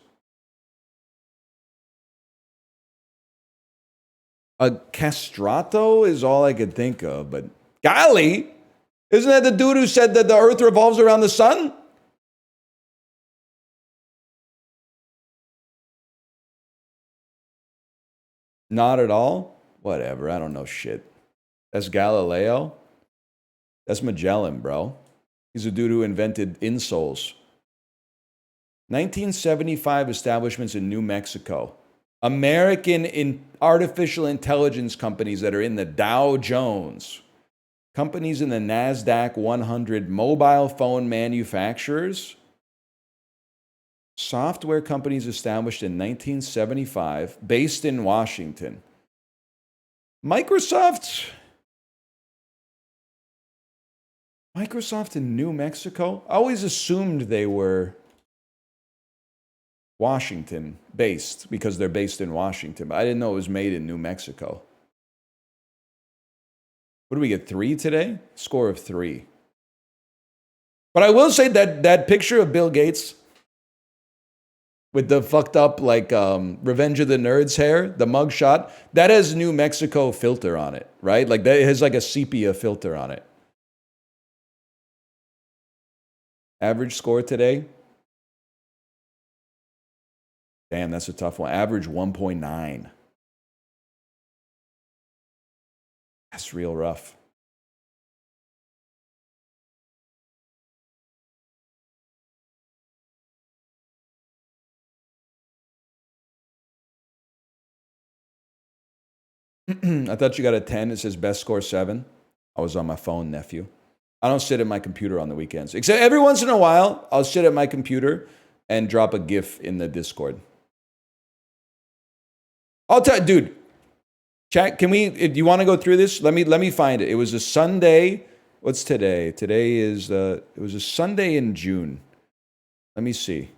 A castrato is all I could think of, but golly, isn't that the dude who said that the earth revolves around the sun? Not at all? Whatever, I don't know shit. That's Galileo? That's Magellan, bro. He's a dude who invented insoles. 1975 establishments in New Mexico. American artificial intelligence companies that are in the Dow Jones. Companies in the NASDAQ 100, mobile phone manufacturers. Software companies established in 1975, based in Washington. Microsoft in New Mexico? I always assumed they were Washington based because they're based in Washington, but I didn't know it was made in New Mexico. What do we get, 3 today? Score of 3. But I will say that picture of Bill Gates with the fucked up like Revenge of the Nerds hair, the mugshot, that has New Mexico filter on it, right? Like that has like a sepia filter on it. Average score today? Damn, that's a tough one. Average 1.9. That's real rough. I thought you got a 10. It says best score 7. I was on my phone, nephew. I don't sit at my computer on the weekends. Except every once in a while, I'll sit at my computer and drop a GIF in the Discord. I'll tell you, dude. Chat, can we, if you want to go through this, let me find it. It was a Sunday. What's today? Today is, it was a Sunday in June. Let me see.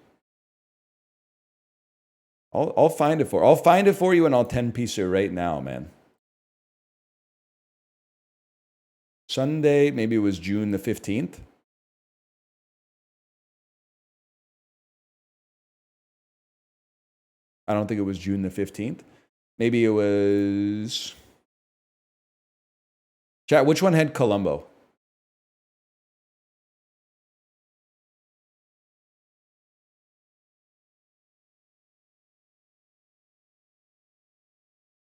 I'll find it for you and I'll 10-piece it right now, man. Sunday, maybe it was June the 15th. I don't think it was June the 15th. Maybe it was... Chat, which one had Columbo?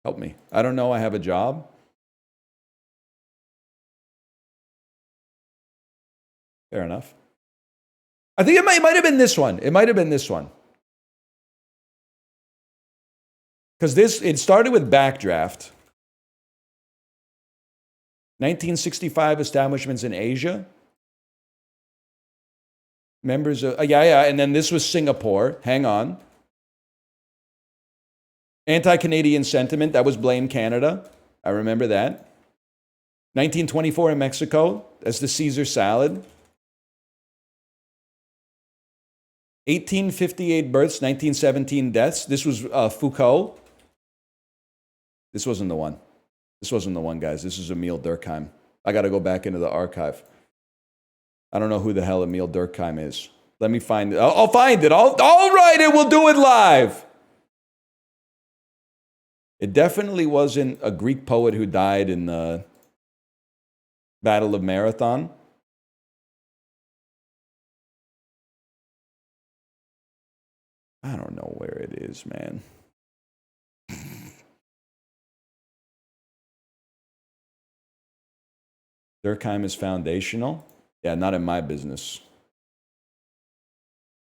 Help me. I don't know. I have a job. Fair enough. I think it might have been this one. It might have been this one. Because it started with Backdraft. 1965 establishments in Asia. Members of, yeah. And then this was Singapore. Hang on. Anti-Canadian sentiment. That was Blame Canada. I remember that. 1924 in Mexico. That's the Caesar salad. 1858 births, 1917 deaths. This was Foucault. This wasn't the one. This wasn't the one, guys. This is Emile Durkheim. I got to go back into the archive. I don't know who the hell Emile Durkheim is. Let me find it. I'll find it. All right, it will do it live. It definitely wasn't a Greek poet who died in the Battle of Marathon. I don't know where it is, man. Durkheim is foundational. Yeah, not in my business.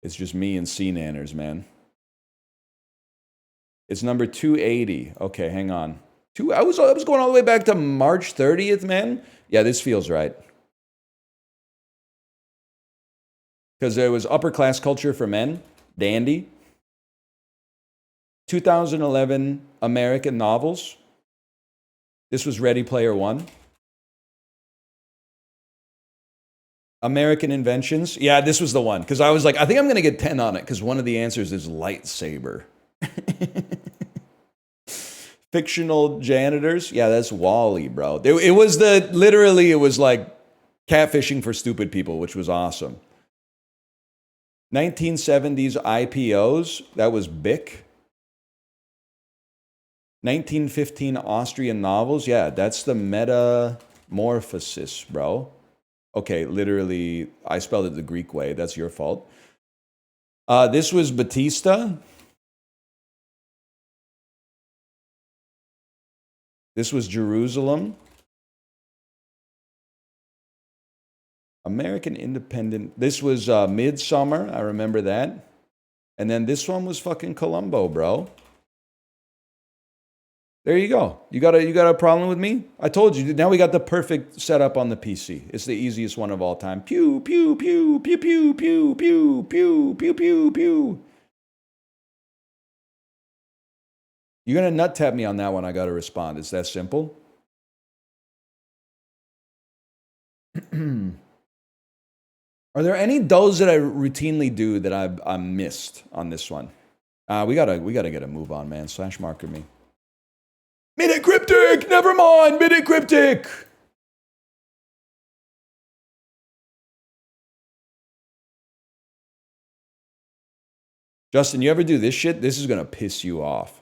It's just me and C-nanners, man. It's number 280. Okay, hang on. I was going all the way back to March 30th, man. Yeah, this feels right. Because there was upper class culture for men, dandy. 2011 American novels. This was Ready Player One. American inventions. Yeah, this was the one. Because I was like, I think I'm going to get 10 on it. Because one of the answers is lightsaber. Fictional janitors. Yeah, that's Wall-E, bro. It was literally, it was like catfishing for stupid people, which was awesome. 1970s IPOs. That was Bic. 1915 Austrian novels. Yeah, that's the Metamorphosis, bro. Okay, literally, I spelled it the Greek way. That's your fault. This was Batista. This was Jerusalem. American Independent. This was Midsummer. I remember that. And then this one was fucking Columbo, bro. There you go. You got a problem with me? I told you. Now we got the perfect setup on the PC. It's the easiest one of all time. Pew, pew, pew, pew, pew, pew, pew, pew, pew, pew, pew. You're going to nut tap me on that one. I got to respond. It's that simple. Are there any dulls that I routinely do that I missed on this one? We gotta get a move on, man. Slash marker me. Minute Cryptic! Never mind! Minute Cryptic! Justin, you ever do this shit? This is gonna piss you off.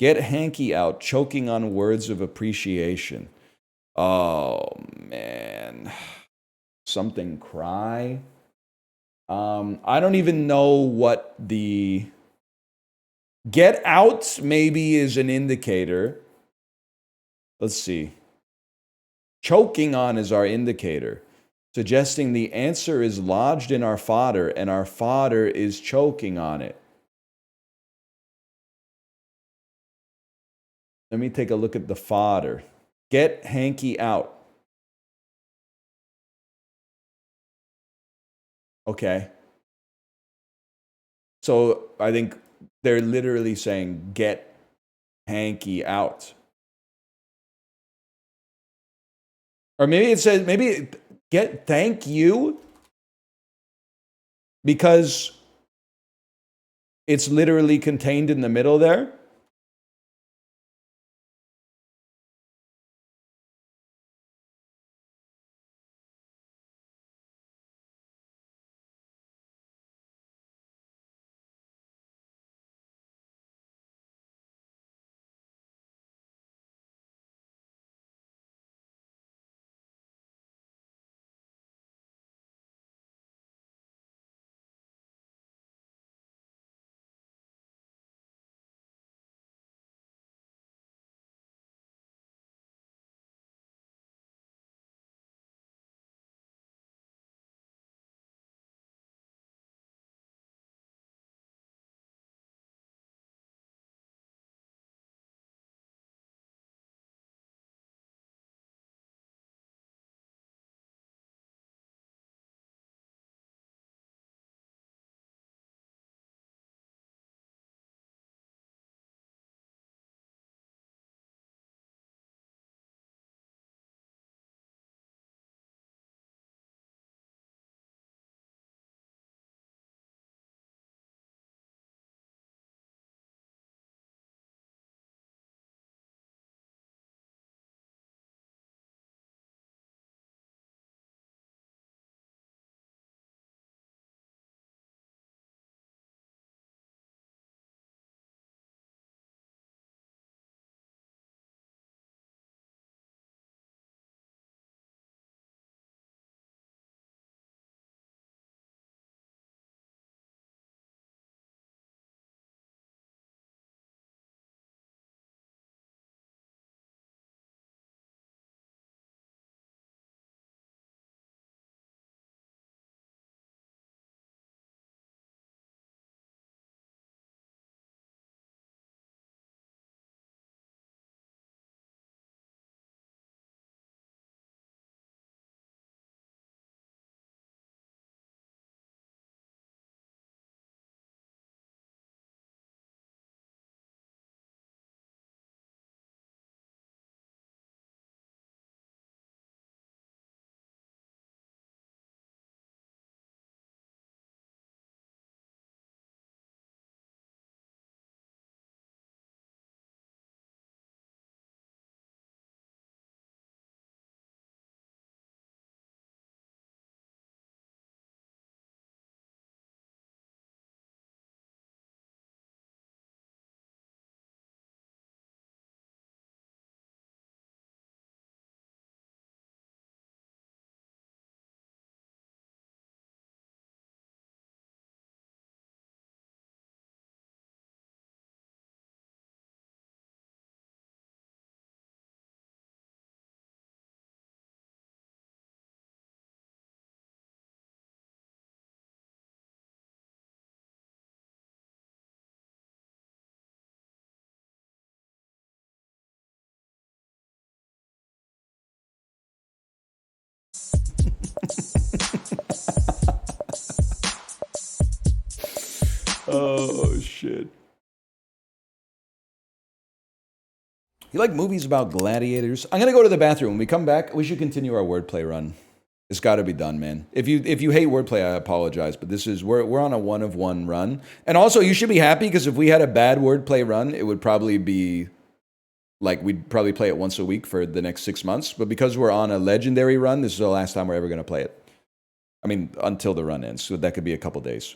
Get hanky out, choking on words of appreciation. Oh, man. Something cry. I don't even know what the... Get out maybe is an indicator. Let's see. Choking on is our indicator, suggesting the answer is lodged in our fodder and our fodder is choking on it. Let me take a look at the fodder. Get hanky out. Okay. So I think they're literally saying get hanky out. Or maybe it says, get thank you, because it's literally contained in the middle there. shit. You like movies about gladiators? I'm gonna go to the bathroom. When we come back, we should continue our wordplay run. It's got to be done, man. If you hate wordplay, I apologize, but this is we're on a 1 of 1 run. And also, you should be happy because if we had a bad wordplay run, it would probably be like we'd probably play it once a week for the next 6 months. But because we're on a legendary run, this is the last time we're ever gonna play it. I mean, until the run ends, so that could be a couple days.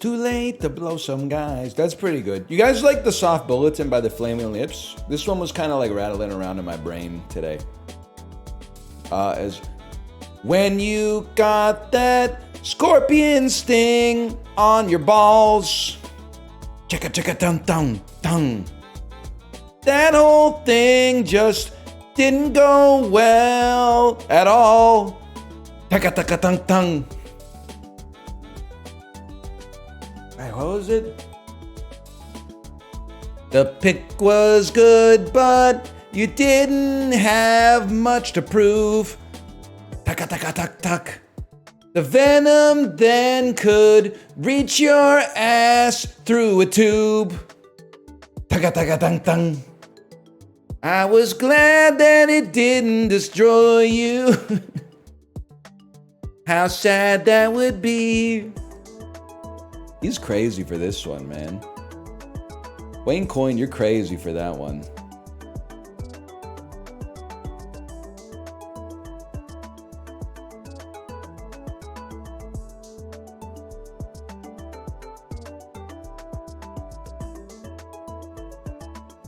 Too late to blow some guys. That's pretty good. You guys like the Soft Bulletin by the Flaming Lips? This one was kind of like rattling around in my brain today. As when you got that scorpion sting on your balls. Chicka chicka dun dun dun. That whole thing just didn't go well at all. Taka taka dun dun. What was it? The pick was good, but you didn't have much to prove. Taka taka tak tak. The venom then could reach your ass through a tube. Taka taka tang tang. I was glad that it didn't destroy you. How sad that would be. He's crazy for this one, man. Wayne Coyne, you're crazy for that one.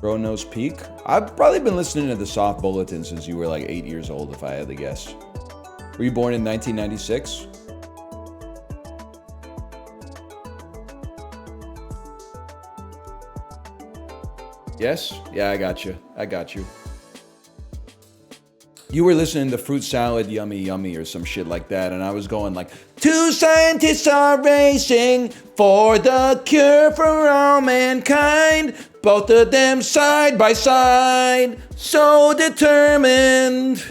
Bro Knows Peak? I've probably been listening to the Soft Bulletin since you were like 8 years old, if I had to guess. Were you born in 1996? Yes? Yeah, I got you. I got you. You were listening to Fruit Salad Yummy Yummy or some shit like that, and I was going like, Two scientists are racing for the cure for all mankind. Both of them side by side, so determined.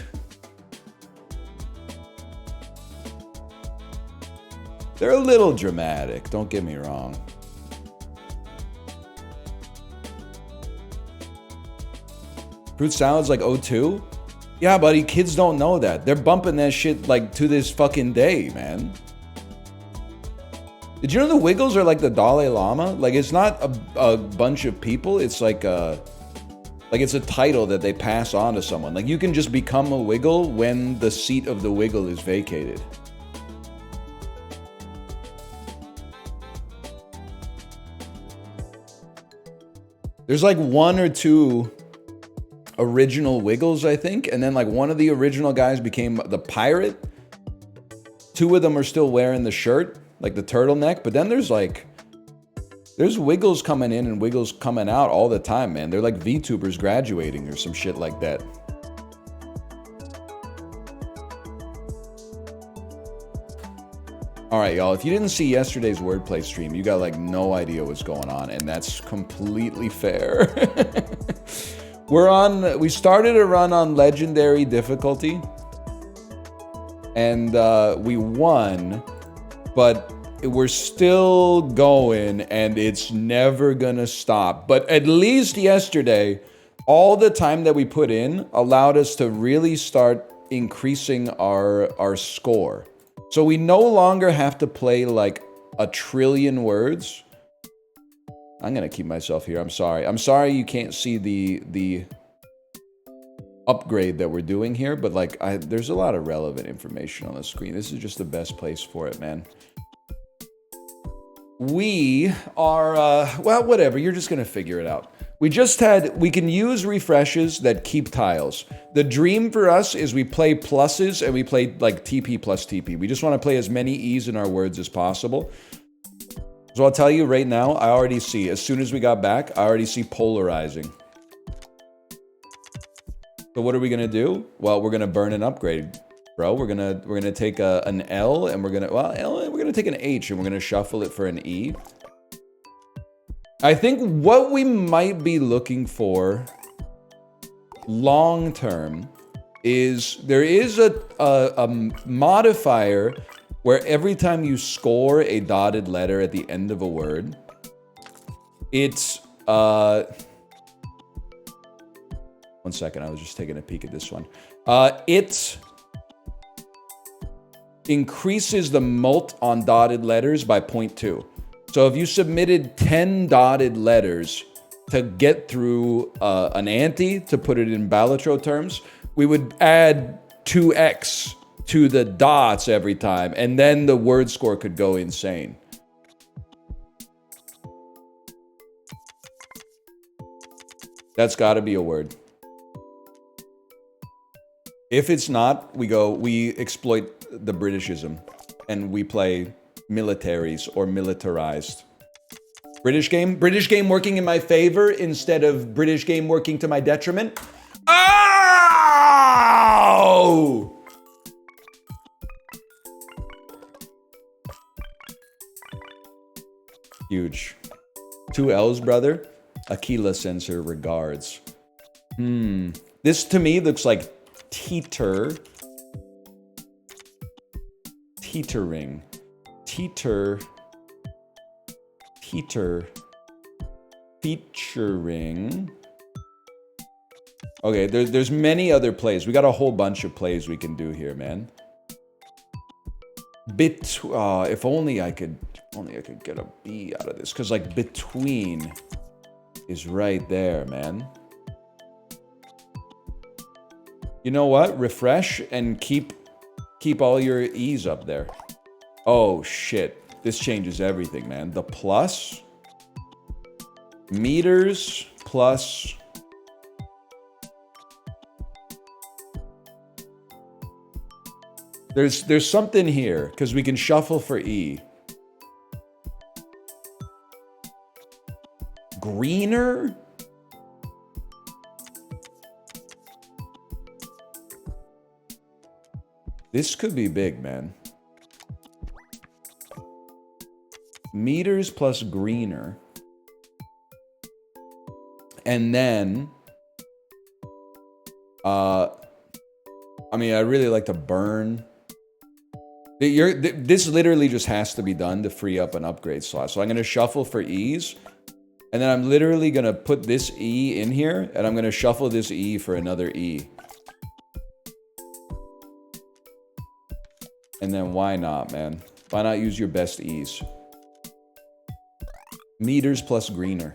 They're a little dramatic, don't get me wrong. Fruit salad's like O2? Yeah, buddy, kids don't know that. They're bumping that shit like to this fucking day, man. Did you know the Wiggles are like the Dalai Lama? Like, it's not a bunch of people. It's like it's a title that they pass on to someone. Like, you can just become a Wiggle when the seat of the Wiggle is vacated. There's like one or two original Wiggles, I think. And then like one of the original guys became the pirate. Two of them are still wearing the shirt, like the turtleneck. But then there's Wiggles coming in and Wiggles coming out all the time, man. They're like VTubers graduating or some shit like that. All right, y'all, if you didn't see yesterday's wordplay stream, you got like no idea what's going on, and that's completely fair. We started a run on legendary difficulty, and we won, but we're still going, and it's never gonna stop. But at least yesterday, all the time that we put in allowed us to really start increasing our score. So we no longer have to play like 1 trillion words. I'm gonna keep myself here. I'm sorry you can't see the upgrade that we're doing here, but like there's a lot of relevant information on the screen. This is just the best place for it, man. We are well, whatever. You're just gonna figure it out. We can use refreshes that keep tiles. The dream for us is we play pluses and we play like TP plus TP. We just want to play as many E's in our words as possible. So I'll tell you right now, I already see, as soon as we got back, I already see polarizing. So what are we gonna do? Well, we're gonna burn an upgrade, bro. We're gonna take an L and we're gonna take an H and we're gonna shuffle it for an E. I think what we might be looking for long term is there is a modifier where every time you score a dotted letter at the end of a word, it's 1 second, I was just taking a peek at this one. It increases the mult on dotted letters by 0.2. So if you submitted 10 dotted letters to get through an ante, to put it in Balatro terms, we would add 2x to the dots every time, and then the word score could go insane. That's got to be a word. If it's not, we exploit the Britishism, and we play militaries or militarized. British game working in my favor instead of British game working to my detriment. Oh! Huge. 2 L's, brother. Aquila sensor regards. This to me looks like teetering. Featuring. Okay, there's many other plays. We got a whole bunch of plays we can do here, man. If only I could get a B out of this, because like between is right there, man. You know what? Refresh and keep all your E's up there. Oh shit. This changes everything, man. The plus meters plus there's something here because we can shuffle for E. Greener? This could be big, man. meters plus greener. And then, I mean, I really like to burn. This literally just has to be done to free up an upgrade slot. So I'm going to shuffle for E's. And then I'm literally going to put this E in here. And I'm going to shuffle this E for another E. And then why not, man? Why not use your best E's? Meters plus greener.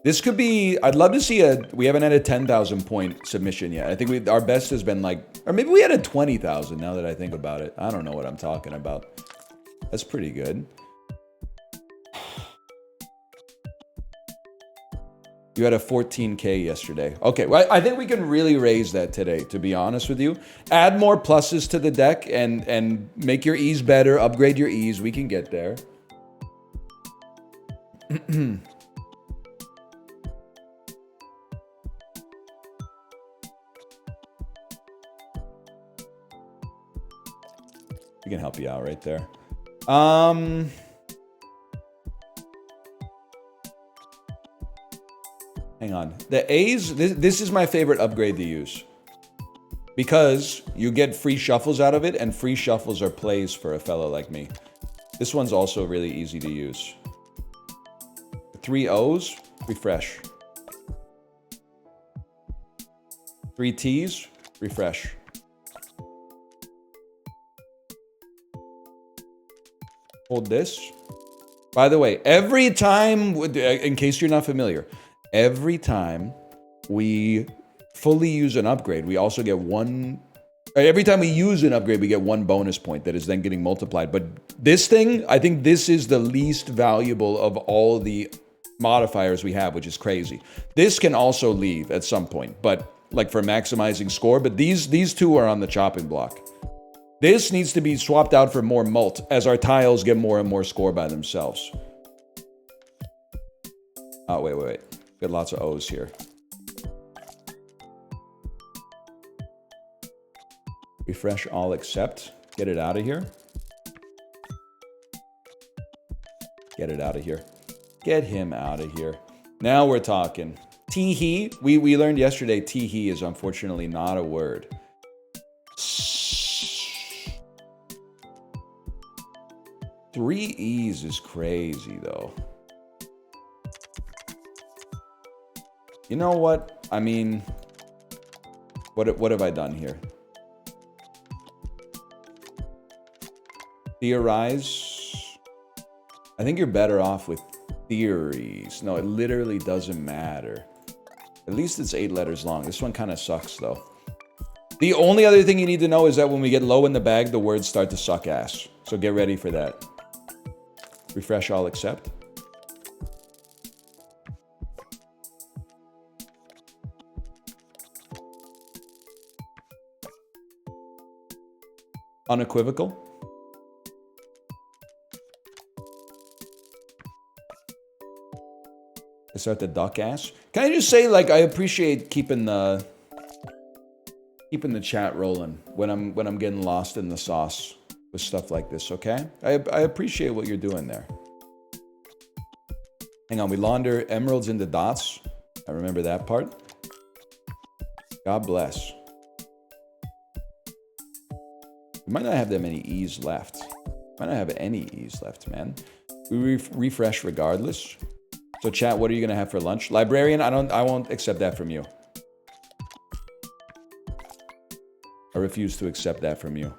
This could be, I'd love to see we haven't had a 10,000 point submission yet. I think our best has been like, or maybe we had a 20,000 now that I think about it. I don't know what I'm talking about. That's pretty good. You had a 14K yesterday. Okay, well, I think we can really raise that today, to be honest with you. Add more pluses to the deck and make your E's better, upgrade your E's. We can get there. We can help you out right there. Hang on. The A's, this is my favorite upgrade to use. Because you get free shuffles out of it, and free shuffles are plays for a fellow like me. This one's also really easy to use. 3 O's, refresh. 3 T's, refresh. Hold this. By the way, every time, in case you're not familiar, every time we fully use an upgrade, we also get one. Every time we use an upgrade, we get 1 bonus point that is then getting multiplied. But this thing, I think this is the least valuable of all the modifiers we have, which is crazy. This can also leave at some point, but like for maximizing score. But these two are on the chopping block. This needs to be swapped out for more mult as our tiles get more and more score by themselves. Oh, wait. Got lots of O's here. Refresh all except. Get it out of here. Get it out of here. Get him out of here. Now we're talking. Tee-hee. We learned yesterday tee-hee is unfortunately not a word. 3 E's is crazy, though. You know what? I mean, what have I done here? Theorize. I think you're better off with theories. No, it literally doesn't matter. At least it's 8 letters long. This one kind of sucks, though. The only other thing you need to know is that when we get low in the bag, the words start to suck ass. So get ready for that. Refresh all except. Unequivocal. I start the duck ass. Can I just say, like, I appreciate keeping the chat rolling when I'm getting lost in the sauce with stuff like this, okay? I appreciate what you're doing there. Hang on, we launder emeralds into dots. I remember that part. God bless. We might not have that many E's left. Might not have any E's left, man. We refresh regardless. So chat, what are you gonna have for lunch? Librarian, I won't accept that from you. I refuse to accept that from you.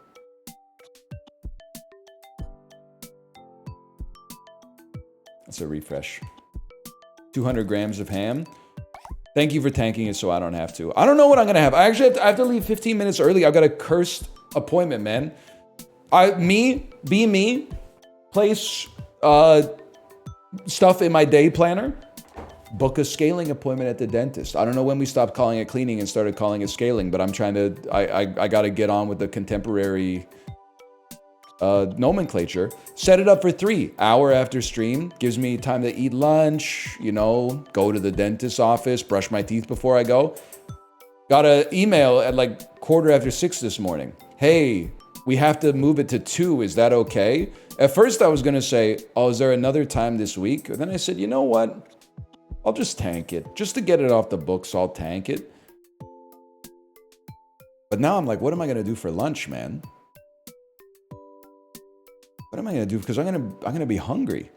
That's a refresh. 200 grams of ham. Thank you for tanking it so I don't have to. I don't know what I'm gonna have. I have to leave 15 minutes early. I've got a cursed appointment, man. Be me, place stuff in my day planner, book a scaling appointment at the dentist. I don't know when we stopped calling it cleaning and started calling it scaling, but I'm trying to, I got to get on with the contemporary nomenclature. Set it up for 3 hour after stream. Gives me time to eat lunch, you know, go to the dentist's office, brush my teeth before I go. Got an email at like 6:15 this morning. Hey, We have to move it to 2. Is that okay? At first I was going to say, oh, is there another time this week? And then I said, you know what? I'll just tank it. Just to get it off the books, I'll tank it. But now I'm like, what am I going to do for lunch, man? What am I going to do? Because I'm going to be hungry.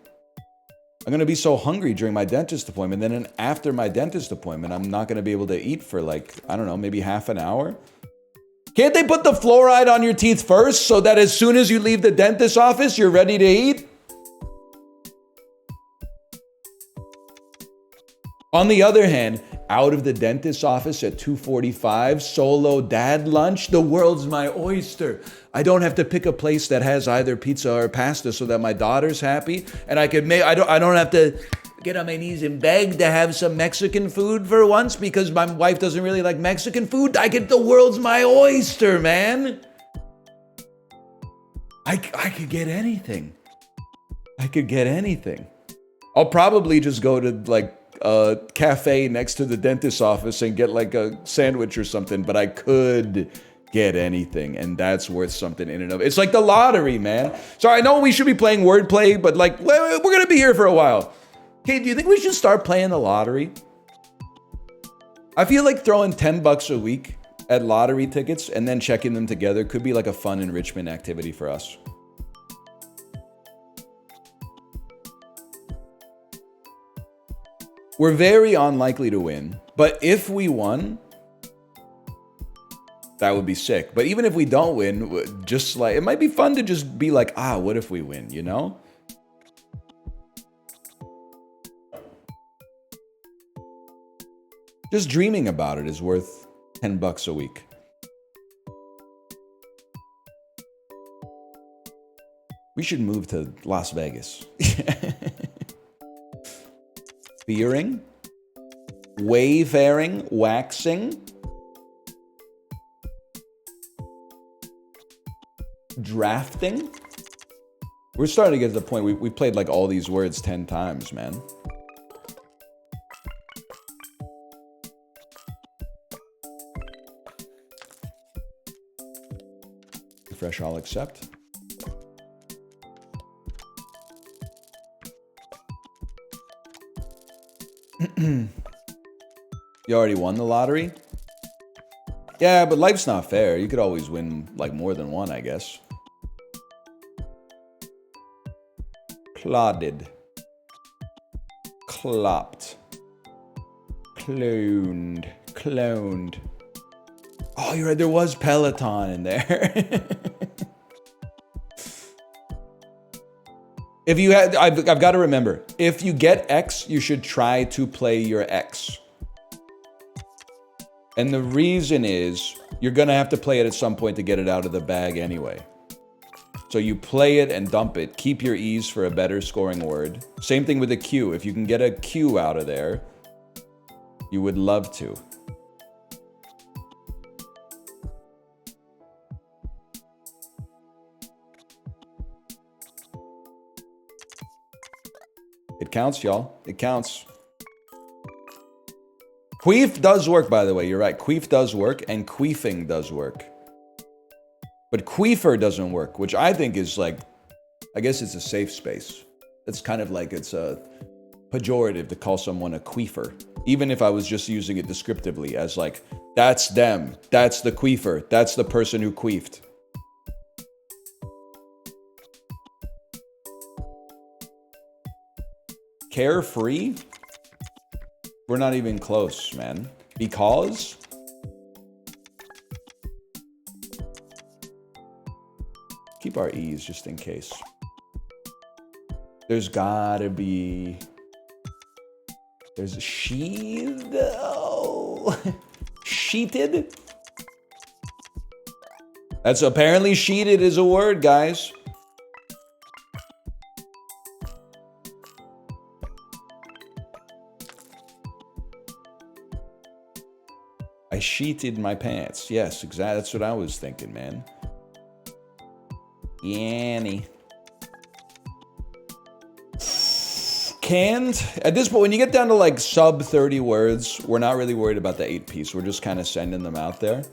I'm going to be so hungry during my dentist appointment. Then after my dentist appointment, I'm not going to be able to eat for like, I don't know, maybe half an hour. Can't they put the fluoride on your teeth first so that as soon as you leave the dentist's office, you're ready to eat? On the other hand, out of the dentist's office at 2:45, solo dad lunch, the world's my oyster. I don't have to pick a place that has either pizza or pasta so that my daughter's happy, and I don't have to get on my knees and beg to have some Mexican food for once because my wife doesn't really like Mexican food. I get the world's my oyster, man. I could get anything. I could get anything. I'll probably just go to like a cafe next to the dentist's office and get like a sandwich or something, but I could get anything, and that's worth something in and of it. It's like the lottery, man. So I know we should be playing wordplay, but like we're gonna be here for a while. Okay, do you think we should start playing the lottery? I feel like throwing $10 a week at lottery tickets and then checking them together could be like a fun enrichment activity for us. We're very unlikely to win, but if we won, that would be sick. But even if we don't win, just like, it might be fun to just be like, what if we win, you know? Just dreaming about it is worth $10 a week. We should move to Las Vegas. Fearing, wayfaring, waxing, drafting. We're starting to get to the point we've played like all these words 10 times, man. Refresh, I'll accept. You already won the lottery? Yeah, but life's not fair. You could always win like more than one, I guess. Clodded. Clopped. Cloned. Cloned. Oh, you're right. There was Peloton in there. If you had, I've got to remember, if you get X, you should try to play your X. And the reason is, you're going to have to play it at some point to get it out of the bag anyway. So you play it and dump it. Keep your E's for a better scoring word. Same thing with a Q. If you can get a Q out of there, you would love to. It counts, y'all. It counts. Queef does work, by the way. You're right. Queef does work, and queefing does work. But queefer doesn't work, which I think is like, I guess it's a safe space. It's kind of like it's a pejorative to call someone a queefer. Even if I was just using it descriptively as like, that's them. That's the queefer. That's the person who queefed. Carefree? We're not even close, man. Because? Keep our E's just in case. There's gotta be... There's a sheathed? Oh. Sheeted? That's apparently sheeted is a word, guys. I sheeted my pants. Yes, exactly. That's what I was thinking, man. Yanny. Canned. At this point, when you get down to like sub 30 words, we're not really worried about the 8-piece. We're just kind of sending them out there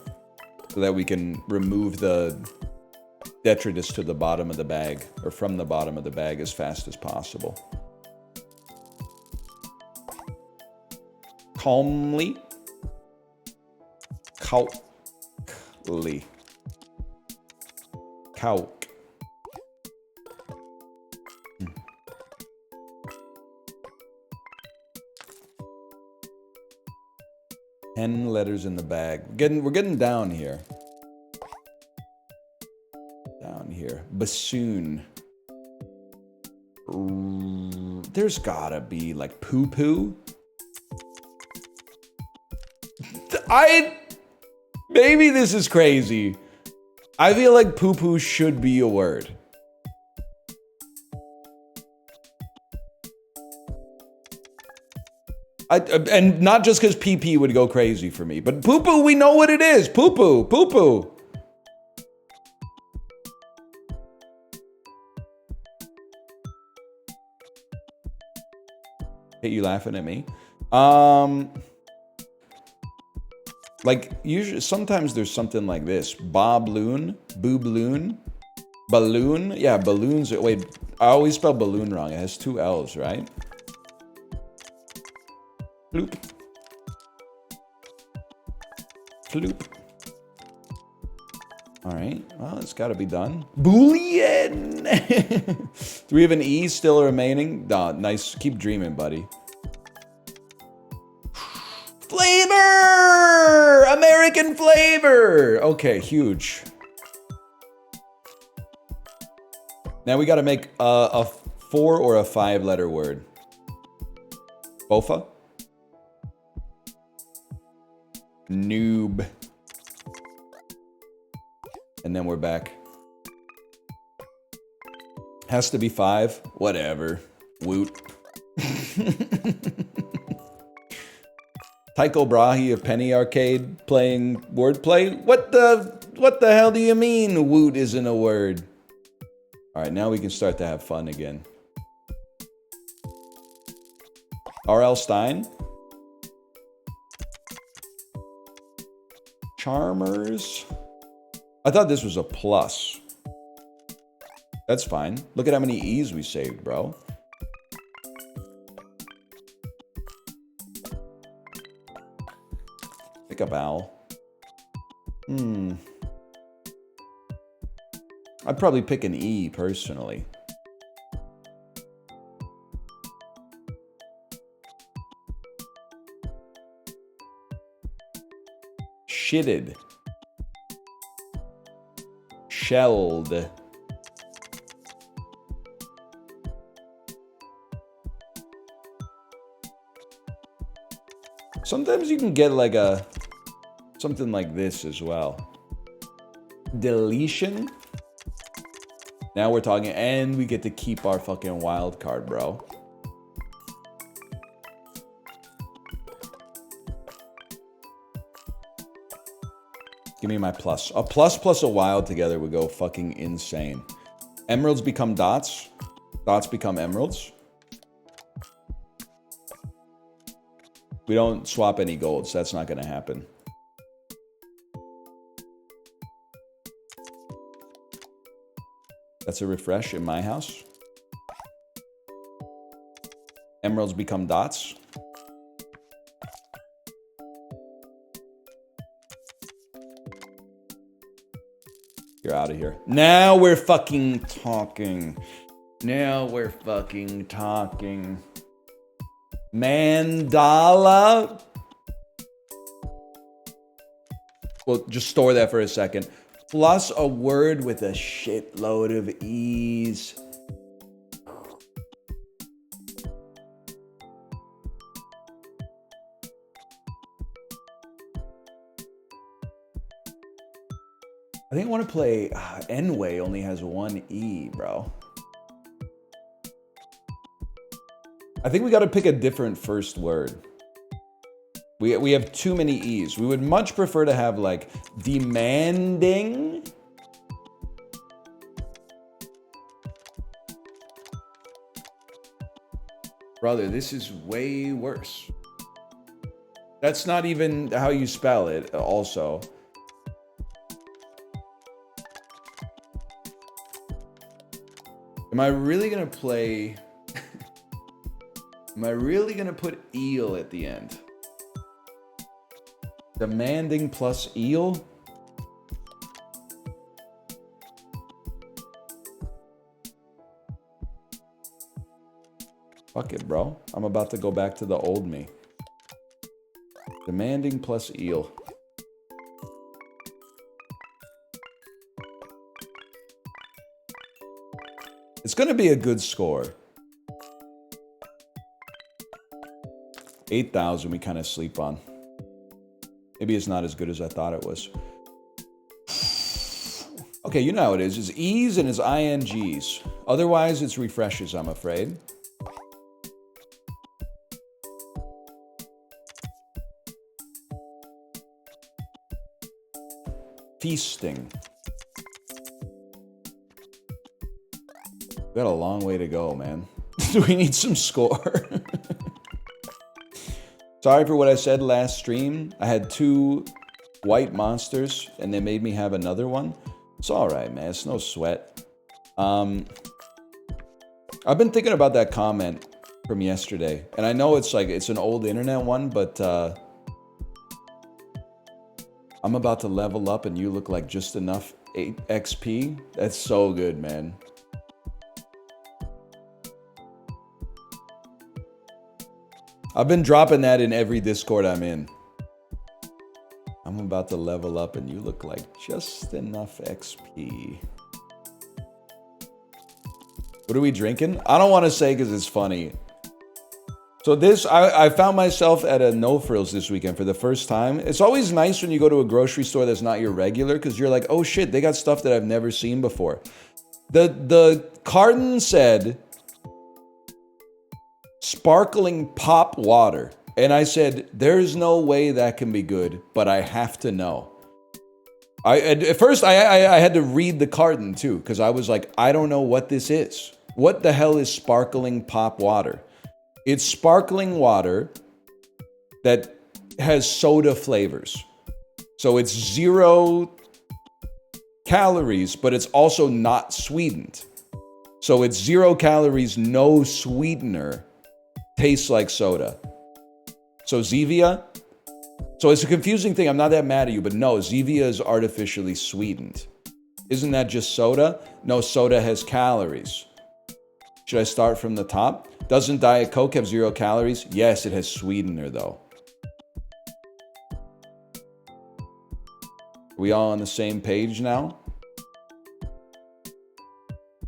so that we can remove the detritus to the bottom of the bag, or from the bottom of the bag as fast as possible. Calmly. Calcly. Calc. 10 letters in the bag. We're getting down here. Down here. Bassoon. There's gotta be like poo-poo. Maybe this is crazy. I feel like poo-poo should be a word. And not just because PP would go crazy for me, but poo-poo, we know what it is. Poo-poo, poo-poo. Hey, you laughing at me? Like, usually, sometimes there's something like this. Bobloon, boobloon, balloon. Yeah, balloons. Wait, I always spell balloon wrong. It has 2 L's, right? Floop. Floop. All right. Well, it's got to be done. Boolean. Do we have an E still remaining? Nah, nice. Keep dreaming, buddy. Flavor! American flavor! Okay, huge. Now we got to make a 4 or a 5 letter word. Bofa? Noob. And then we're back. Has to be 5. Whatever. Woot. Tycho Brahe of Penny Arcade playing wordplay? What the hell do you mean woot isn't a word? Alright, now we can start to have fun again. R.L. Stein? Charmers? I thought this was a plus. That's fine. Look at how many E's we saved, bro. Pick a vowel. I'd probably pick an E, personally. Shitted. Shelled. Sometimes you can get like something like this as well. Deletion. Now we're talking, and we get to keep our fucking wild card, bro. Give me my plus. A plus plus a wild together would go fucking insane. Emeralds become dots. Dots become emeralds. We don't swap any golds. That's not going to happen. That's a refresh in my house. Emeralds become dots. You're out of here. Now we're fucking talking. Now we're fucking talking. Mandala. Well, just store that for a second. Plus a word with a shitload of E's. I think I want to play N-Way only has 1 E, bro. I think we got to pick a different first word. We have too many E's. We would much prefer to have like demanding. Brother, this is way worse. That's not even how you spell it, also. Am I really gonna play... Am I really gonna put eel at the end? Demanding plus eel? Fuck it, bro. I'm about to go back to the old me. Demanding plus eel. It's gonna be a good score. 8,000 we kind of sleep on. Maybe it's not as good as I thought it was. Okay, you know how it is. It's E's and it's INGs. Otherwise, it's refreshes, I'm afraid. Feasting. We got a long way to go, man. We need some score. Sorry for what I said last stream. I had 2 white monsters, and they made me have another one. It's alright, man. It's no sweat. I've been thinking about that comment from yesterday. And I know it's like, it's an old internet one, but I'm about to level up and you look like just enough 8 XP. That's so good, man. I've been dropping that in every Discord I'm in. I'm about to level up and you look like just enough XP. What are we drinking? I don't want to say because it's funny. So this, I found myself at a No Frills this weekend for the first time. It's always nice when you go to a grocery store that's not your regular because you're like, oh shit, they got stuff that I've never seen before. The carton said sparkling pop water. And I said, there's no way that can be good, but I have to know. At first, I had to read the carton too, because I was like, I don't know what this is. What the hell is sparkling pop water? It's sparkling water that has soda flavors. So it's 0 calories, but it's also not sweetened. So it's 0 calories, no sweetener, tastes like soda. So Zevia, so it's a confusing thing. I'm not that mad at you, but no, Zevia is artificially sweetened. Isn't that just soda? No, soda has calories. Should I start from the top? Doesn't Diet Coke have 0 calories? Yes, it has sweetener though. Are we all on the same page now?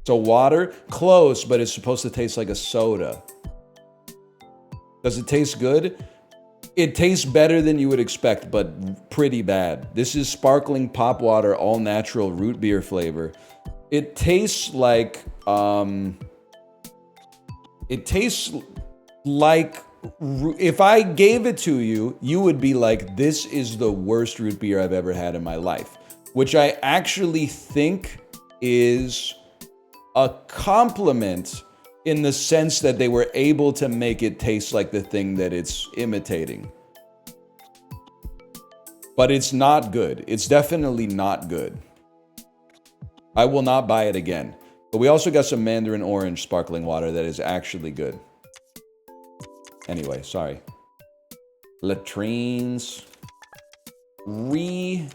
So water, close, but it's supposed to taste like a soda. Does it taste good? It tastes better than you would expect, but pretty bad. This is sparkling pop water, all natural root beer flavor. It tastes like, if I gave it to you, you would be like, this is the worst root beer I've ever had in my life. Which I actually think is a compliment in the sense that they were able to make it taste like the thing that it's imitating. But it's not good. It's definitely not good. I will not buy it again. But we also got some mandarin orange sparkling water that is actually good. Anyway, sorry. Latrines. Retriers.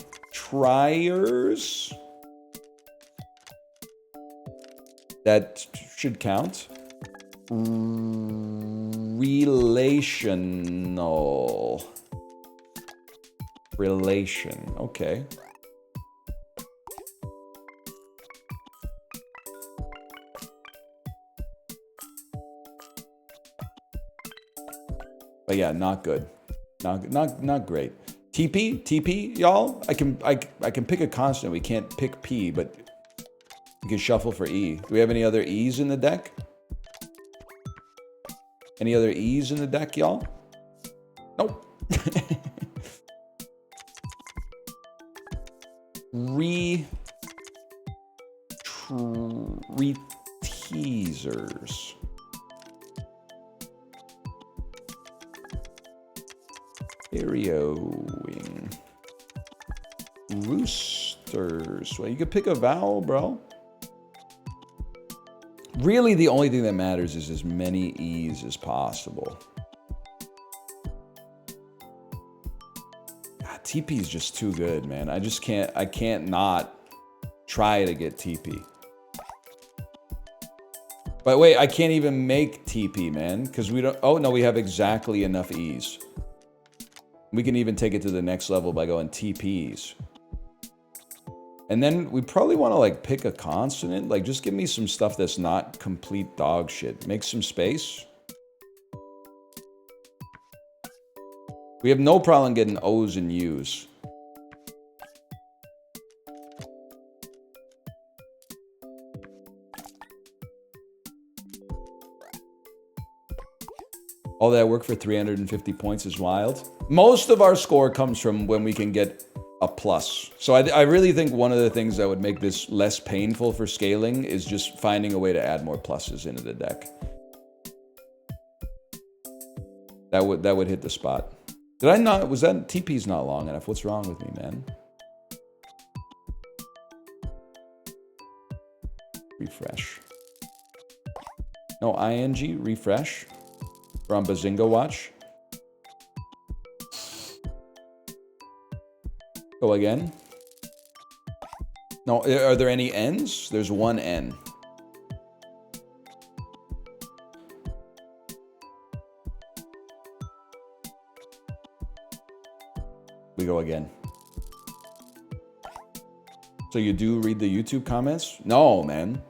That should count. Relational. Relation. Okay. But yeah, not good. Not great. TP, y'all. I can pick a consonant. We can't pick P, but we can shuffle for E. Do we have any other E's in the deck? Any other E's in the deck, y'all? Nope. Teasers. Areoing. Roosters. Well, you could pick a vowel, bro. Really, the only thing that matters is as many E's as possible. God, TP is just too good, man. I can't not try to get TP. But wait, I can't even make TP, man, because we don't... Oh, no, we have exactly enough E's. We can even take it to the next level by going TPs. And then we probably want to, like, pick a consonant. Like, just give me some stuff that's not complete dog shit. Make some space. We have no problem getting O's and U's. All that work for 350 points is wild. Most of our score comes from when we can get a plus. So I really think one of the things that would make this less painful for scaling is just finding a way to add more pluses into the deck. That would hit the spot. Did I not? Was that TP's not long enough? What's wrong with me, man? Refresh. No ing. Refresh. We're on Bazinga watch. Go again. No, are there any N's? There's one N. We go again. So you do read the YouTube comments? No, man.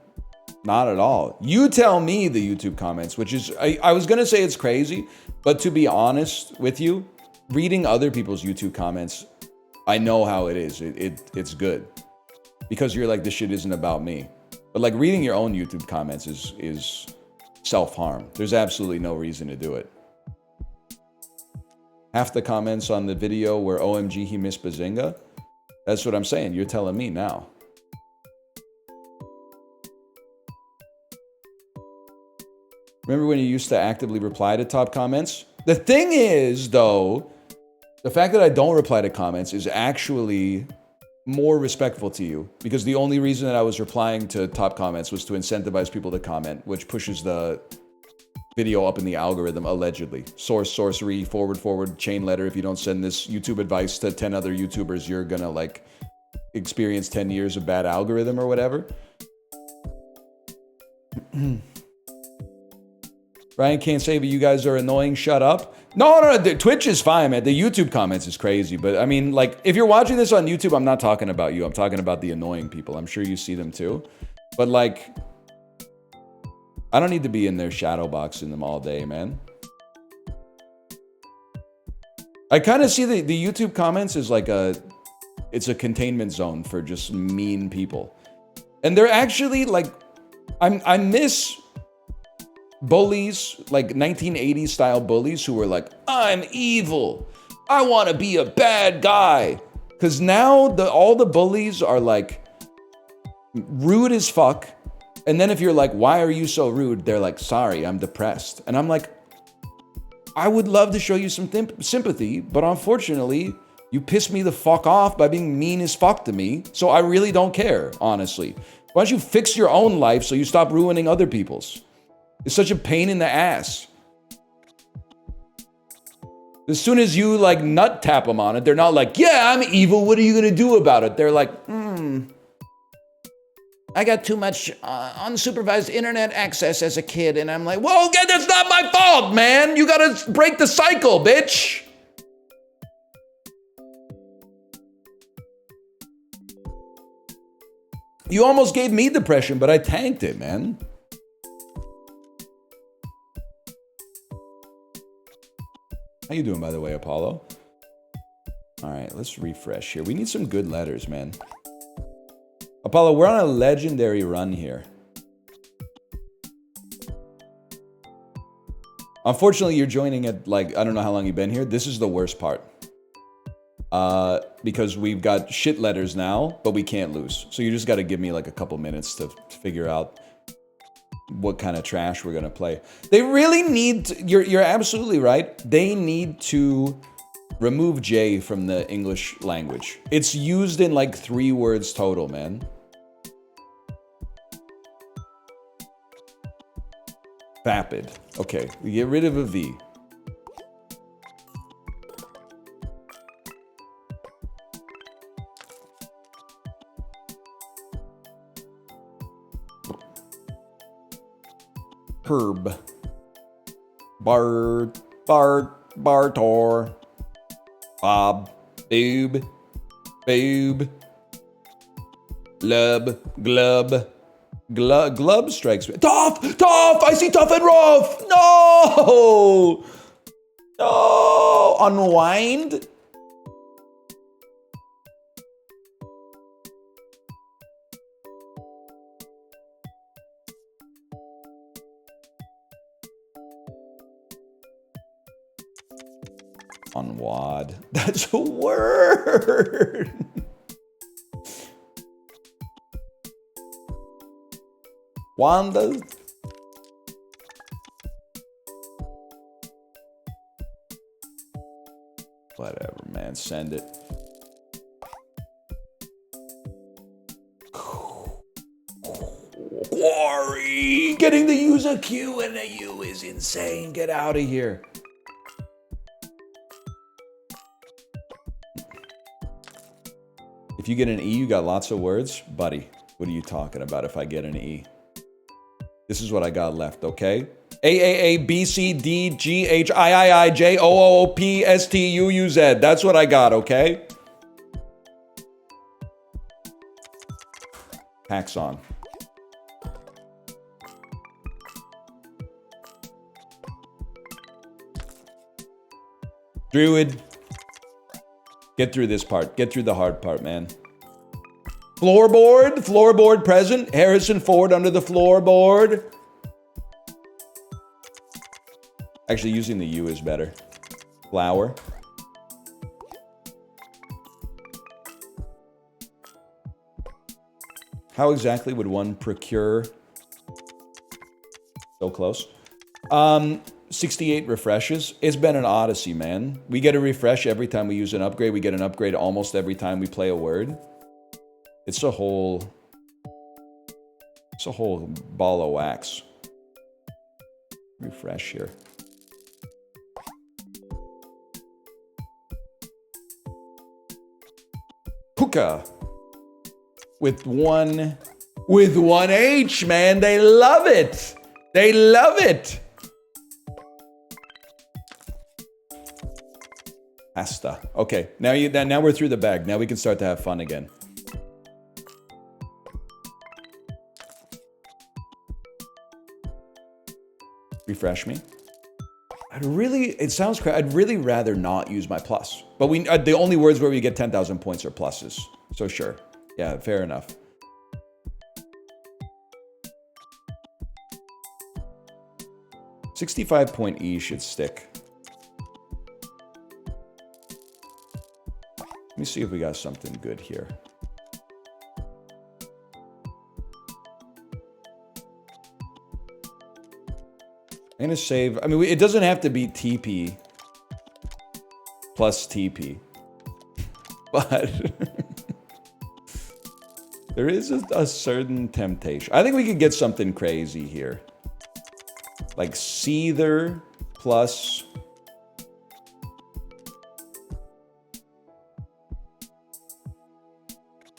Not at all. You tell me the YouTube comments, which is... I was going to say it's crazy, but to be honest with you, reading other people's YouTube comments, I know how it is. It's good. Because you're like, this shit isn't about me. But like reading your own YouTube comments is self-harm. There's absolutely no reason to do it. Half the comments on the video were, OMG, he missed Bazinga. That's what I'm saying. You're telling me now. Remember when you used to actively reply to top comments? The thing is, though, the fact that I don't reply to comments is actually more respectful to you, because the only reason that I was replying to top comments was to incentivize people to comment, which pushes the video up in the algorithm, allegedly. Source, sorcery, forward, chain letter. If you don't send this YouTube advice to 10 other YouTubers, you're gonna like experience 10 years of bad algorithm or whatever. Ryan can't say, but you guys are annoying. Shut up. No, the Twitch is fine, man. The YouTube comments is crazy. But I mean, like, if you're watching this on YouTube, I'm not talking about you. I'm talking about the annoying people. I'm sure you see them too. But like, I don't need to be in there shadow boxing them all day, man. I kind of see the YouTube comments as like it's a containment zone for just mean people. And they're actually like, I miss bullies, like 1980s style bullies who were like, I'm evil. I want to be a bad guy. Because now all the bullies are like rude as fuck. And then if you're like, why are you so rude? They're like, sorry, I'm depressed. And I'm like, I would love to show you some sympathy, but unfortunately, you piss me the fuck off by being mean as fuck to me. So I really don't care, honestly. Why don't you fix your own life so you stop ruining other people's? It's such a pain in the ass. As soon as you like nut tap them on it, they're not like, yeah, I'm evil. What are you going to do about it? They're like, I got too much unsupervised internet access as a kid. And I'm like, well, okay, that's not my fault, man. You got to break the cycle, bitch. You almost gave me depression, but I tanked it, man. How you doing, by the way, Apollo? All right, let's refresh here. We need some good letters, man. Apollo, we're on a legendary run here. Unfortunately, you're joining at, like, I don't know how long you've been here. This is the worst part. Because we've got shit letters now, but we can't lose. So you just got to give me, like, a couple minutes to figure out what kind of trash we're going to play. They really need to, you're absolutely right. They need to remove J from the English language. It's used in like 3 words total, man. Vapid. Okay, we get rid of a V. Herb. Bartor. Bob. Boob. Boob. Glub. Glub strikes me. Tough! I see tough and rough! No! No! Unwind? Unwad. That's a word! Wanda? Whatever, man. Send it. Quarry! Getting to use a Q and a U is insane. Get out of here. If you get an E, you got lots of words? Buddy, what are you talking about if I get an E? This is what I got left, okay? A, B, C, D, G, H, I, J, O, P, S, T, U, U, Z. That's what I got, okay? Taxon. Druid. Get through this part. Get through the hard part, man. Floorboard. Floorboard present. Harrison Ford under the floorboard. Actually, using the U is better. Flower. How exactly would one procure? So close. 68 refreshes. It's been an odyssey, man. We get a refresh every time we use an upgrade. We get an upgrade almost every time we play a word. It's a whole ball of wax. Refresh here. Hookah. With one H, man. They love it. They love it. Pasta. Okay, now we're through the bag. Now we can start to have fun again. Refresh me. I'd really rather not use my plus. But the only words where we get 10,000 points are pluses. So sure. Yeah, fair enough. .65 E should stick. Let me see if we got something good here. I'm gonna save. I mean, it doesn't have to be TP plus TP, but there is a certain temptation. I think we could get something crazy here, like Seether plus.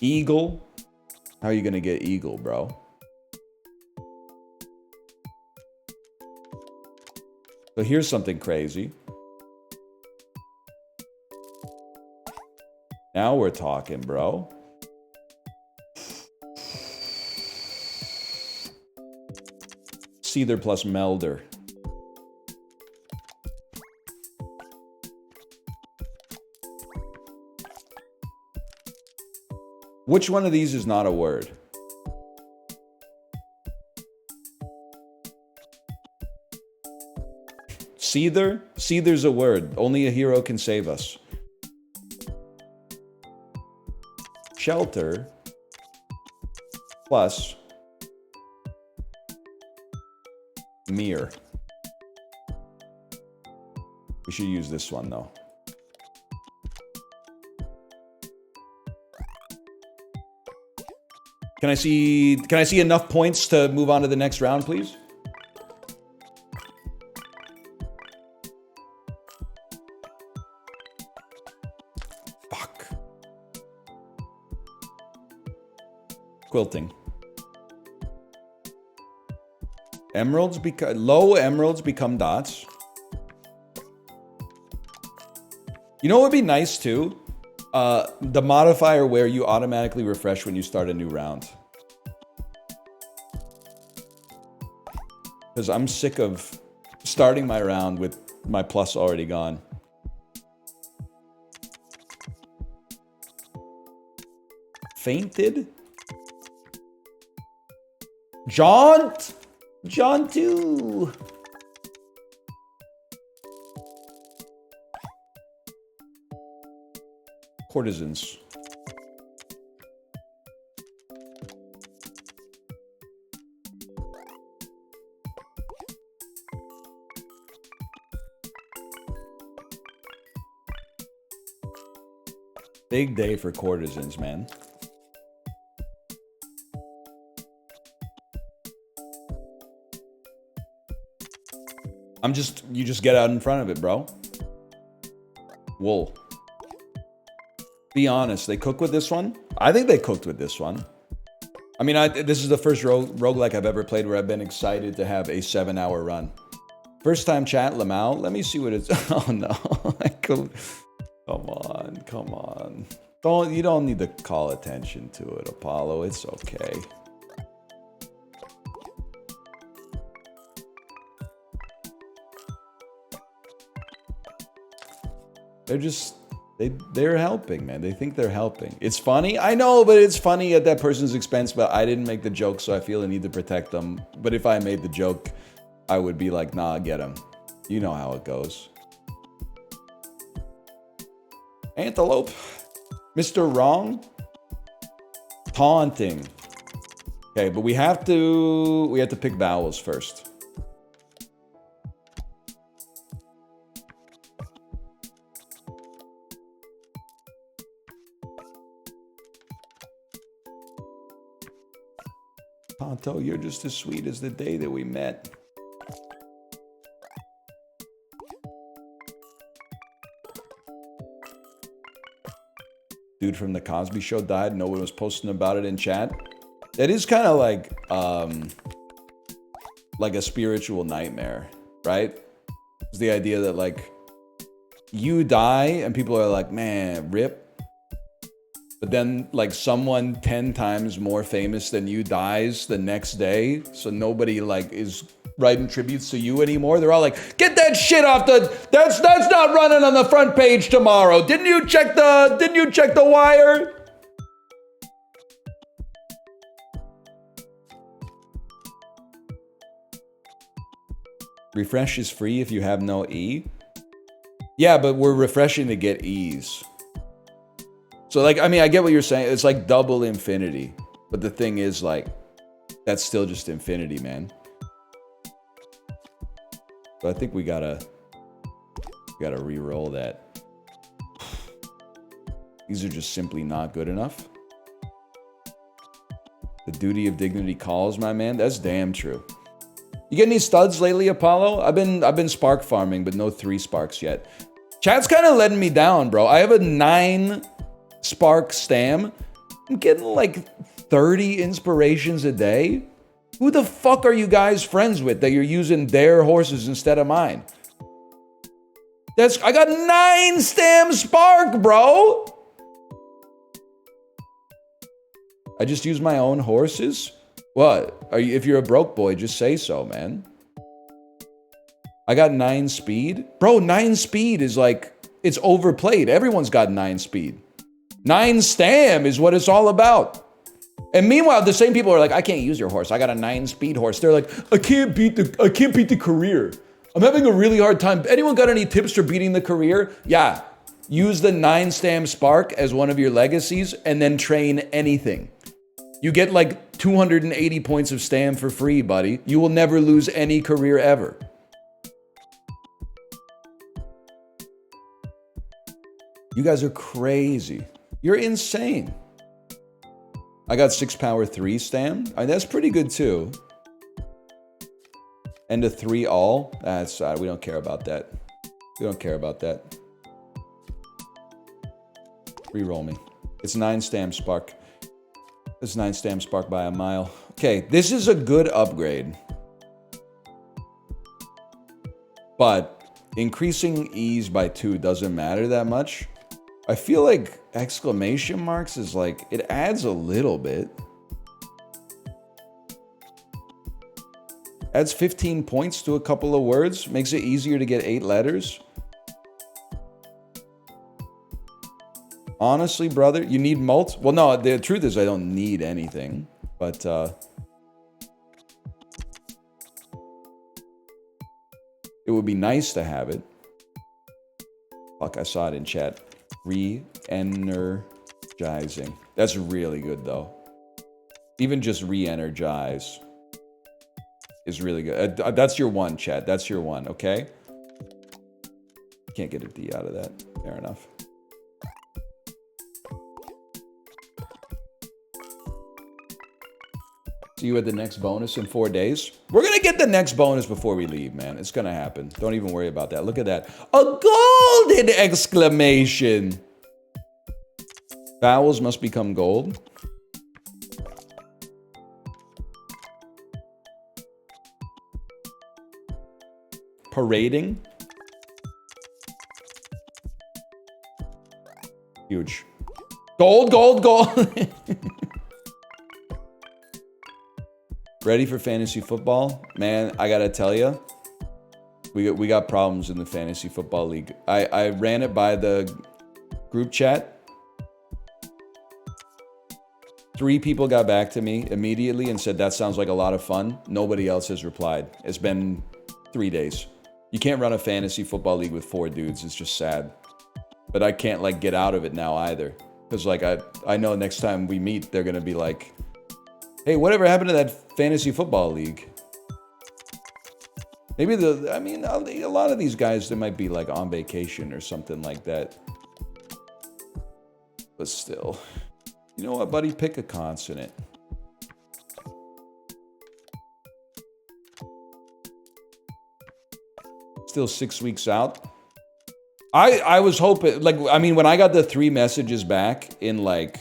Eagle? How are you gonna get eagle, bro? So here's something crazy. Now we're talking, bro. Seether plus melder. Which one of these is not a word? Seether? Seether's a word. Only a hero can save us. Shelter plus mirror. We should use this one though. Can I see enough points to move on to the next round, please? Quilting. Emeralds become low. Emeralds become dots. You know what would be nice too? The modifier where you automatically refresh when you start a new round. Because I'm sick of starting my round with my plus already gone. Fainted? Jaunt? Jaunt 2. Courtesans. Big day for courtesans, man. You just get out in front of it, bro. Wool. Be honest, they cook with this one? I think they cooked with this one. I mean, this is the first roguelike I've ever played where I've been excited to have a 7-hour run. First time chat, Lamau. Let me see what it's... Oh, no. Come on, come on. You don't need to call attention to it, Apollo. It's okay. They're helping, man. They think they're helping. It's funny. I know, but it's funny at that person's expense, but I didn't make the joke, so I feel I need to protect them. But if I made the joke, I would be like, nah, get him. You know how it goes. Antelope. Mr. Wrong. Taunting. Okay, but we have to pick vowels first. Tonto, you're just as sweet as the day that we met. Dude from the Cosby Show died. No one was posting about it in chat. That is kind of like a spiritual nightmare, right? It's the idea that like you die and people are like, man, rip. But then like someone 10 times more famous than you dies the next day. So nobody like is writing tributes to you anymore. They're all like, get that shit off that's not running on the front page tomorrow. Didn't you check the wire? Refresh is free if you have no E. Yeah, but we're refreshing to get E's. So like, I mean, I get what you're saying. It's like double infinity. But the thing is like, that's still just infinity, man. So I think we gotta re-roll that. These are just simply not good enough. The duty of dignity calls, my man. That's damn true. You get any studs lately, Apollo? I've been spark farming, but no 3 sparks yet. Chat's kind of letting me down, bro. I have a 9 spark stam. I'm getting like 30 inspirations a day. Who the fuck are you guys friends with that you're using their horses instead of mine? I got 9 stam spark, bro. I just use my own horses. What? If you're a broke boy, just say so, man. I got 9 speed. Bro, 9 speed is like, it's overplayed. Everyone's got 9 speed. 9 stam is what it's all about. And meanwhile, the same people are like, I can't use your horse. I got a 9 speed horse. They're like, I can't beat the career. I'm having a really hard time. Anyone got any tips for beating the career? Yeah. Use the 9 stam spark as one of your legacies and then train anything. You get like 280 points of stam for free, buddy. You will never lose any career ever. You guys are crazy. You're insane. I got 6 power 3 stam. I mean, that's pretty good too. And a 3 all. That's we don't care about that. We don't care about that. Reroll me. It's 9 stam spark. It's 9 stamp spark by a mile. Okay, this is a good upgrade. But increasing ease by 2 doesn't matter that much. I feel like exclamation marks is like, it adds a little bit. Adds 15 points to a couple of words. Makes it easier to get 8 letters. Honestly, brother, you need mult? Well, no, the truth is I don't need anything. But, it would be nice to have it. Fuck, I saw it in chat. Re-energizing. That's really good, though. Even just re-energize is really good. That's your one, chat. That's your one, okay? Can't get a D out of that. Fair enough. See you at the next bonus in 4 days. We're gonna get the next bonus before we leave, man. It's gonna happen. Don't even worry about that. Look at that. A golden exclamation. Vowels must become gold. Parading. Huge. Gold, gold, gold. Ready for fantasy football? Man, I gotta tell you, we got problems in the fantasy football league. I ran it by the group chat. 3 people got back to me immediately and said, that sounds like a lot of fun. Nobody else has replied. It's been 3 days. You can't run a fantasy football league with 4 dudes. It's just sad. But I can't, like, get out of it now either. Because, like, I know next time we meet, they're going to be like, hey, whatever happened to that fantasy football league? Maybe a lot of these guys, they might be, like, on vacation or something like that. But still. You know what, buddy? Pick a consonant. Still 6 weeks out. I was hoping, like, I mean, when I got the 3 messages back in, like,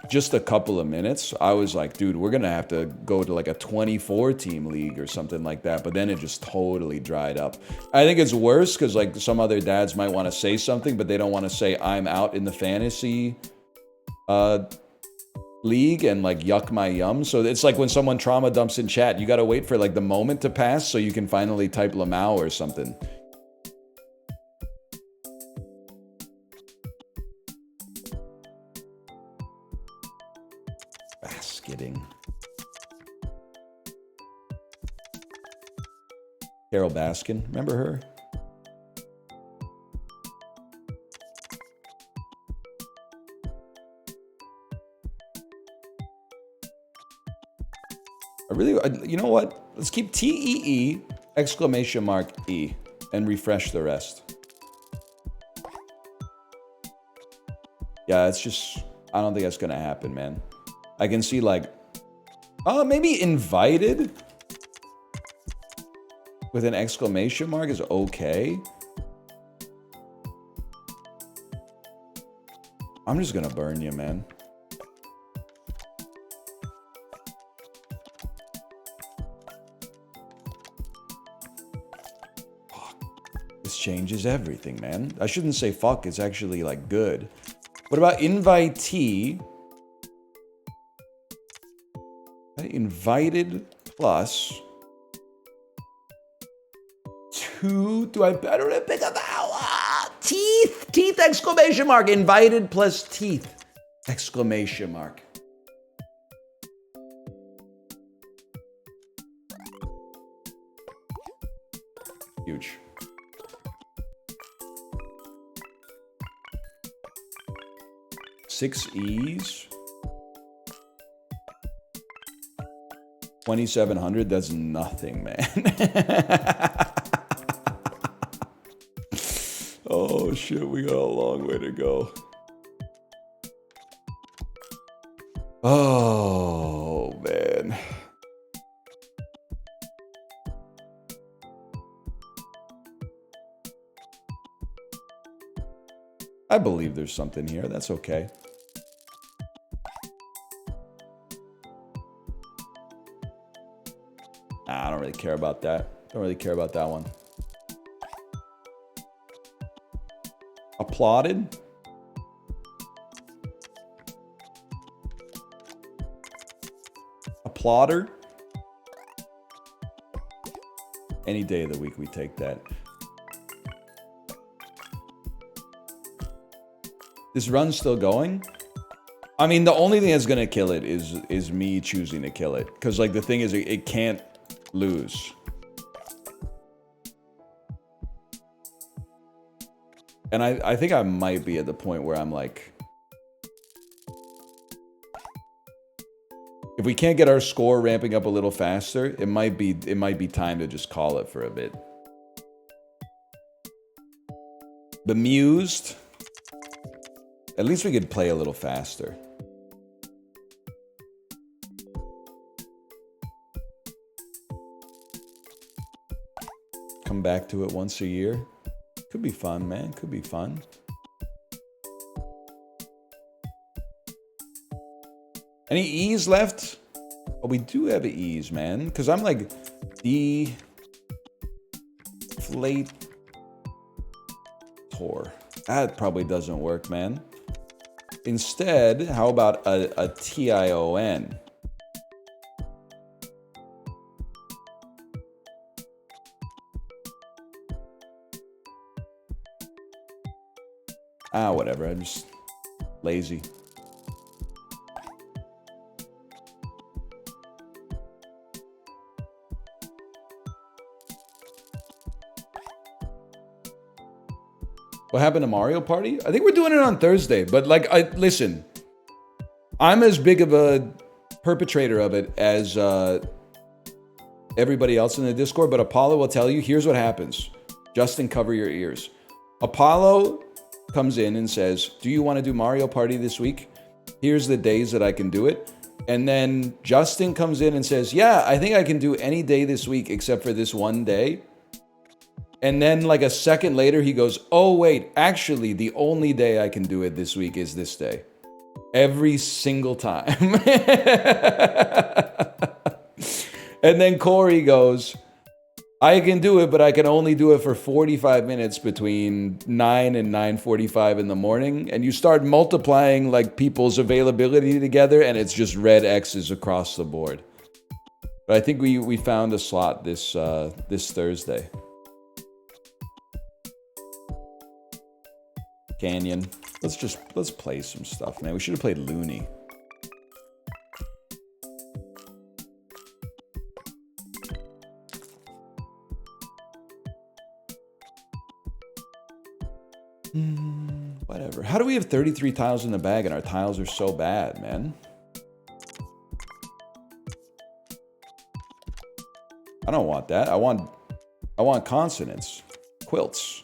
just a couple of minutes, I was like, dude, we're gonna have to go to like a 24-team league or something like that. But then it just totally dried up. I think it's worse because, like, some other dads might want to say something, but they don't want to say I'm out in the fantasy league and, like, yuck my yum. So it's like when someone trauma dumps in chat, you gotta wait for, like, the moment to pass so you can finally type Lamau or something. Basketing. Carol Baskin, remember her? You know what? Let's keep T-E-E, exclamation mark E, and refresh the rest. Yeah, it's just, I don't think that's gonna happen, man. I can see, like, maybe invited with an exclamation mark is okay. I'm just gonna burn you, man. This changes everything, man. I shouldn't say fuck, it's actually, like, good. What about invitee? Invited plus 2. I don't pick a vowel. Teeth. Teeth, exclamation mark. Invited plus teeth, exclamation mark. Huge. Six E's. 2,700, that's nothing, man. Oh, shit, we got a long way to go. Oh, man. I believe there's something here. That's okay. I don't really care about that. Don't really care about that one. Applauded? Applauder? Any day of the week we take that. This run's still going? I mean, the only thing that's gonna kill it is me choosing to kill it. Because, like, the thing is, it can't lose. And I think I might be at the point where I'm like... If we can't get our score ramping up a little faster, it might be time to just call it for a bit. Bemused. At least we could play a little faster. Come back to it once a year. Could be fun, man. Could be fun. Any E's left? Oh, we do have E's, man. Because I'm like, deflator. That probably doesn't work, man. Instead, how about a TION? Ah, whatever. I'm just lazy. What happened to Mario Party? I think we're doing it on Thursday, but like, listen, I'm as big of a perpetrator of it as everybody else in the Discord, but Apollo will tell you, here's what happens. Justin, cover your ears. Apollo comes in and says, do you want to do Mario Party this week? Here's the days that I can do it. And then Justin comes in and says, yeah, I think I can do any day this week except for this one day. And then like a second later, he goes, oh, wait, actually, the only day I can do it this week is this day. Every single time. And then Corey goes, I can do it, but I can only do it for 45 minutes between 9 and 9:45 in the morning. And you start multiplying like people's availability together, and it's just red X's across the board. But I think we found a slot this Thursday. Canyon. Let's play some stuff, man. We should have played Looney. Whatever. How do we have 33 tiles in the bag and our tiles are so bad, man? I don't want that. I want consonants. Quilts.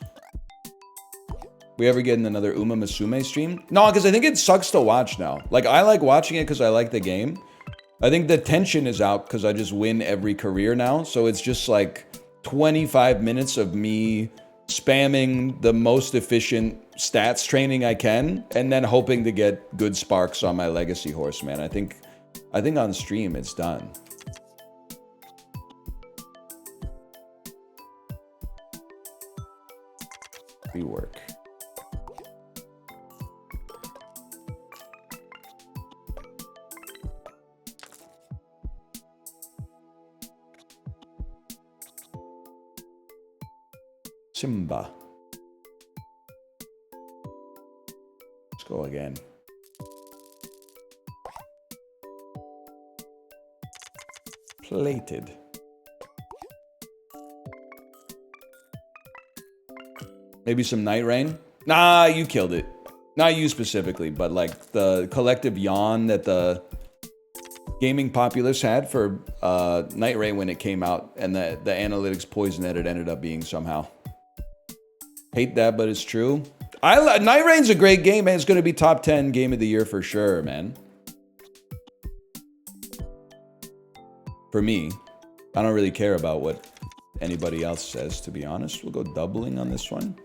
We ever get in another Uma Musume stream? No, because I think it sucks to watch now. Like, I like watching it because I like the game. I think the tension is out because I just win every career now. So it's just like 25 minutes of me spamming the most efficient stats training I can, and then hoping to get good sparks on my legacy horse, man. I think on stream it's done. Rework. Simba. Let's go again. Plated. Maybe some Night Rain? Nah, you killed it. Not you specifically, but like the collective yawn that the gaming populace had for Night Rain when it came out, and the analytics poison that it ended up being somehow. Hate that, but it's true. Night Rain's a great game, man. It's going to be top 10 game of the year for sure, man. For me, I don't really care about what anybody else says, to be honest. We'll go doubling on this one.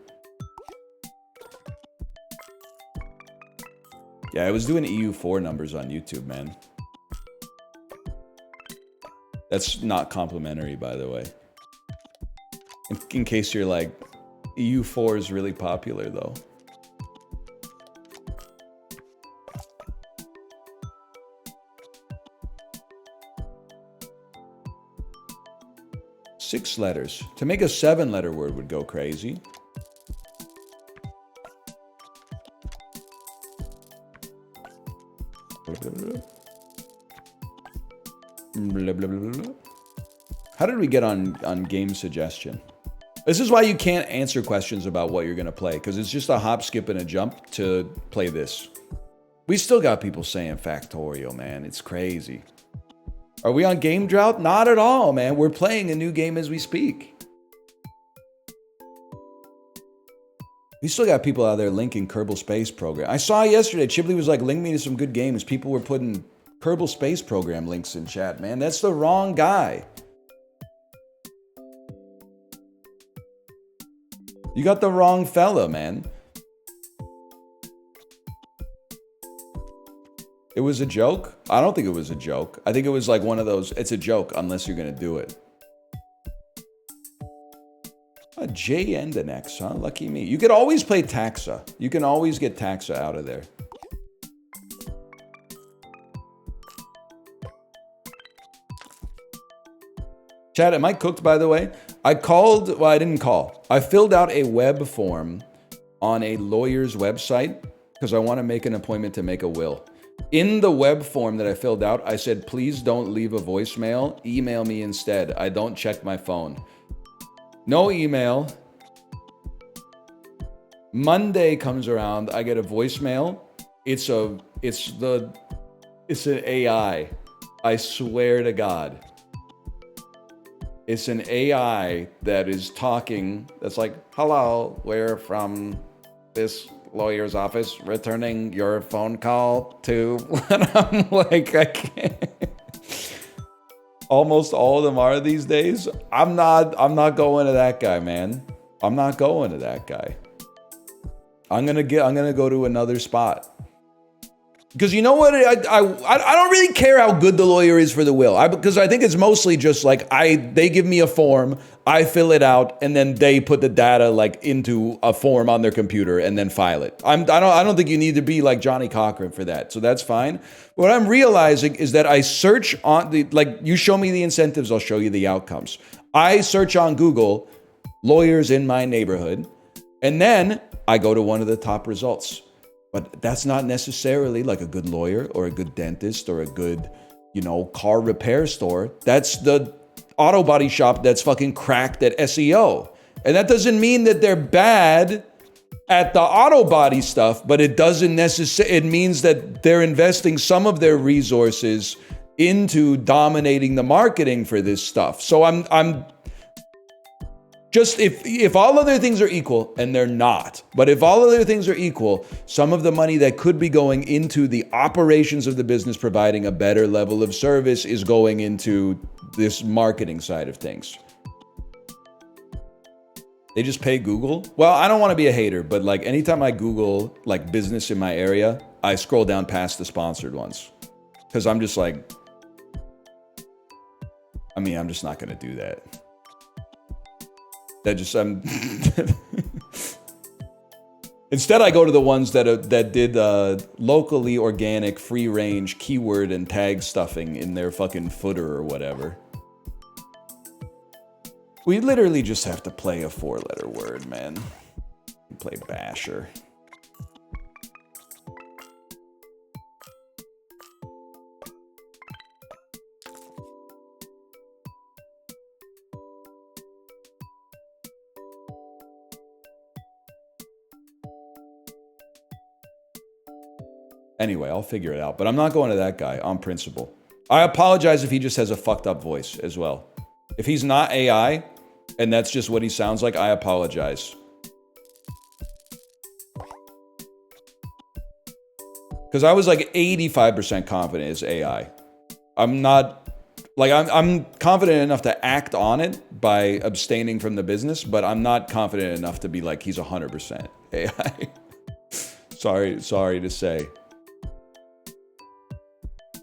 Yeah, I was doing EU4 numbers on YouTube, man. That's not complimentary, by the way. In case you're like, EU4 is really popular, though. Six letters. To make a 7-letter word would go crazy. Blah, blah, blah, blah. How did we get on game suggestion? This is why you can't answer questions about what you're going to play, because it's just a hop, skip, and a jump to play this. We still got people saying Factorio, man. It's crazy. Are we on game drought? Not at all, man. We're playing a new game as we speak. We still got people out there linking Kerbal Space Program. I saw yesterday, Chibley was like, link me to some good games. People were putting Kerbal Space Program links in chat, man. That's the wrong guy. You got the wrong fella, man. It was a joke? I don't think it was a joke. I think it was like one of those, it's a joke unless you're going to do it. A J and an X, huh? Lucky me. You could always play Taxa. You can always get Taxa out of there. Chat, am I cooked, by the way? I called, well, I didn't call. I filled out a web form on a lawyer's website because I want to make an appointment to make a will. In the web form that I filled out, I said, please don't leave a voicemail. Email me instead. I don't check my phone. No email. Monday comes around. I get a voicemail. It's an AI. I swear to God. It's an AI that is talking. That's like, hello, we're from this lawyer's office returning your phone call to. And I'm like, I can't. Almost all of them are these days. I'm not going to that guy, man. I'm not going to that guy. I'm gonna go to another spot. Because you know what? I don't really care how good the lawyer is for the will. Because I think it's mostly just like they give me a form, I fill it out, and then they put the data like into a form on their computer and then file it. I don't think you need to be like Johnny Cochran for that. So that's fine. What I'm realizing is that I search on you show me the incentives, I'll show you the outcomes. I search on Google lawyers in my neighborhood, and then I go to one of the top results. But that's not necessarily like a good lawyer or a good dentist or a good, car repair store. That's the auto body shop that's fucking cracked at SEO. And that doesn't mean that they're bad at the auto body stuff, but it doesn't necessarily, it means that they're investing some of their resources into dominating the marketing for this stuff. So I'm just, if all other things are equal, and they're not, but if all other things are equal, some of the money that could be going into the operations of the business providing a better level of service is going into this marketing side of things. They just pay Google? Well, I don't want to be a hater, but like anytime I Google like business in my area, I scroll down past the sponsored ones. Because I'm just like, I'm just not going to do that. Instead, I go to the ones that did locally organic, free range keyword and tag stuffing in their fucking footer or whatever. We literally just have to play a 4-letter word, man. Play Basher. Anyway, I'll figure it out. But I'm not going to that guy on principle. I apologize if he just has a fucked up voice as well. If he's not AI, and that's just what he sounds like, I apologize. Because I was like 85% confident it's AI. I'm not, I'm confident enough to act on it by abstaining from the business, but I'm not confident enough to be like, he's 100% AI. Sorry to say.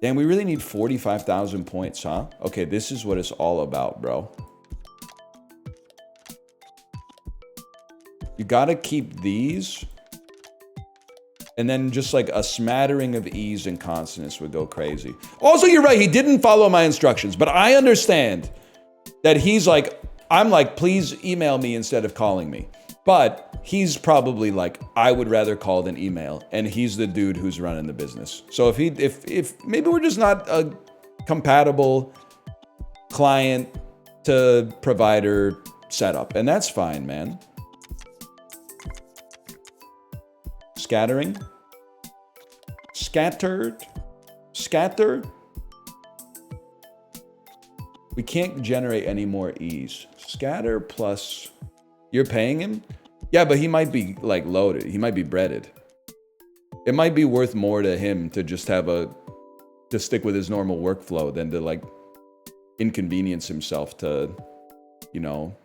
Damn, we really need 45,000 points, huh? Okay, this is what it's all about, bro. You gotta keep these. And then just like a smattering of E's and consonants would go crazy. Also, you're right, he didn't follow my instructions, but I understand that he's like, I'm like, please email me instead of calling me. But he's probably like, I would rather call than email. And he's the dude who's running the business. So if maybe we're just not a compatible client to provider setup, and that's fine, man. Scattering. Scattered. Scatter. We can't generate any more E's. Scatter plus... You're paying him? Yeah, but he might be like loaded. He might be breaded. It might be worth more to him to just have to stick with his normal workflow than to like inconvenience himself to, you know,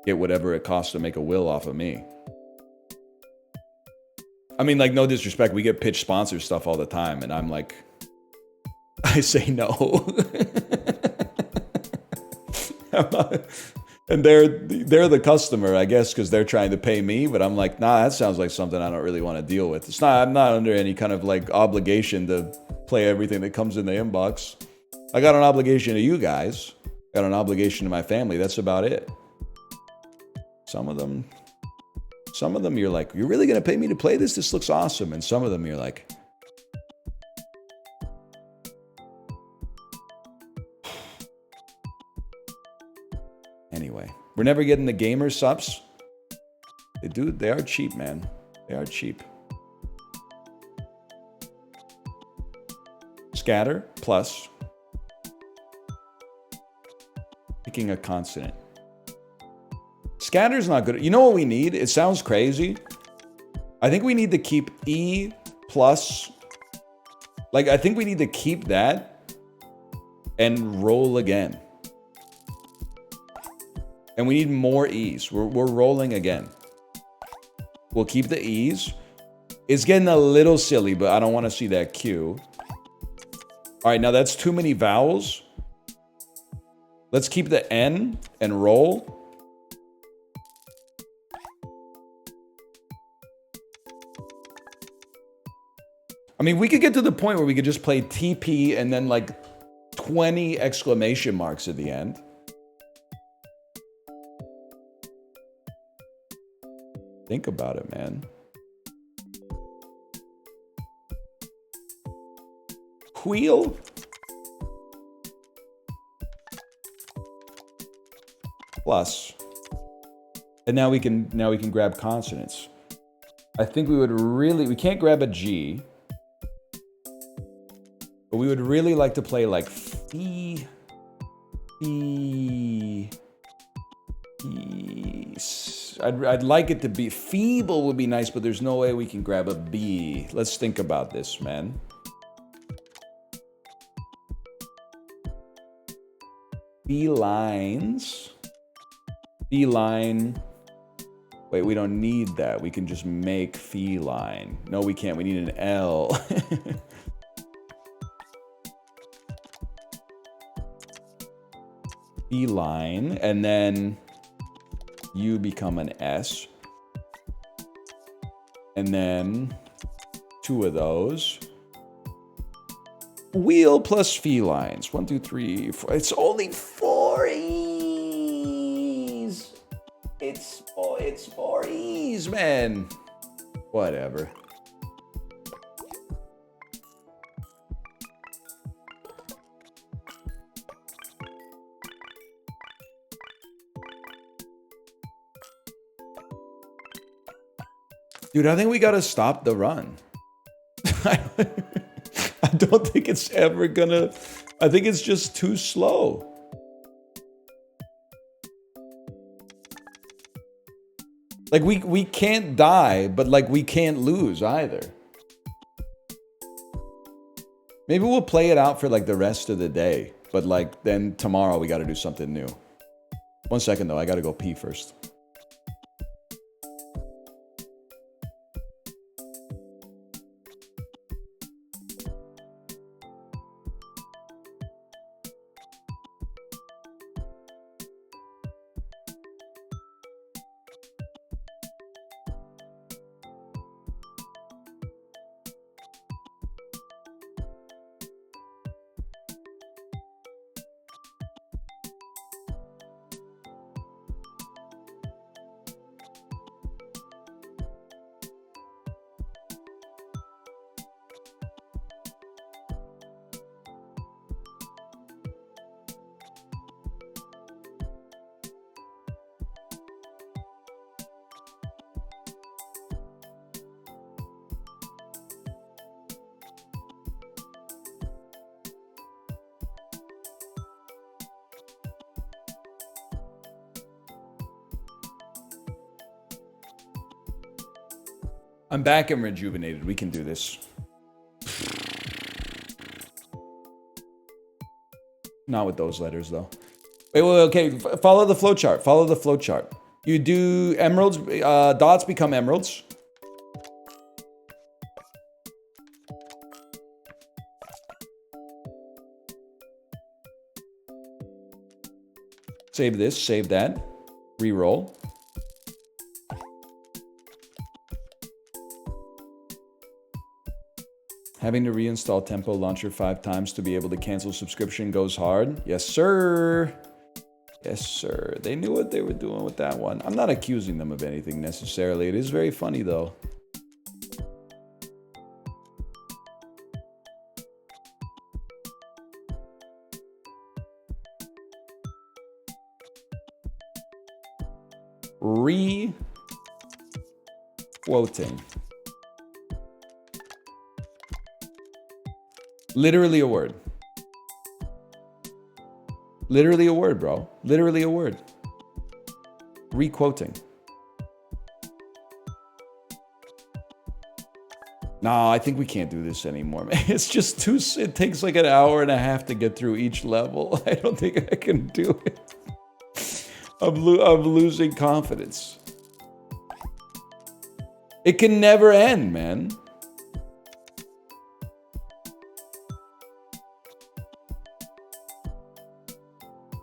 get whatever it costs to make a will off of me. I mean, like, no disrespect, we get pitch sponsor stuff all the time, and I'm like, I say no. And they're the customer, I guess, because they're trying to pay me, but I'm like, nah, that sounds like something I don't really want to deal with. I'm not under any kind of like obligation to play everything that comes in the inbox. I got an obligation to you guys. I got an obligation to my family. That's about it. Some of them you're like, you're really going to pay me to play this? This looks awesome. And some of them you're like, anyway, we're never getting the gamer subs. They are cheap, man. They are cheap. Scatter plus picking a consonant. Scatter's not good. You know what we need? It sounds crazy. I think we need to keep E plus. Like, I think we need to keep that and roll again. And we need more E's. We're rolling again. We'll keep the E's. It's getting a little silly, but I don't want to see that Q. All right, now that's too many vowels. Let's keep the N and roll. I mean, we could get to the point where we could just play TP and then like 20 exclamation marks at the end. Think about it, man. Wheel. Plus. And now we can grab consonants. I think we can't grab a G. But we would really like to play like fee. I'd like it to be feeble would be nice, but there's no way we can grab a B. Let's think about this, man. Felines. Feline. Wait, we don't need that. We can just make feline. No, we can't. We need an L. Feline, and then you become an S. And then 2 of those. Wheel plus felines. 1, 2, 3, 4. It's only 4 E's. It's 4 E's, man. Whatever. Dude, I think we gotta stop the run. I don't think it's ever gonna... I think it's just too slow. Like, we can't die, but, like, we can't lose either. Maybe we'll play it out for, like, the rest of the day. But, like, then tomorrow we gotta do something new. 1 second, though. I gotta go pee first. I'm back and rejuvenated. We can do this. Not with those letters, though. Wait, okay. Follow the flowchart. Follow the flowchart. You do emeralds. Dots become emeralds. Save this. Save that. Reroll. Having to reinstall Tempo Launcher 5 times to be able to cancel subscription goes hard. Yes, sir. Yes, sir. They knew what they were doing with that one. I'm not accusing them of anything necessarily. It is very funny, though. Re-quoting. Literally a word. Literally a word, bro. Literally a word. Re-quoting. Nah, I think we can't do this anymore, man. It's just too... It takes like an hour and a half to get through each level. I don't think I can do it. I'm losing confidence. It can never end, man.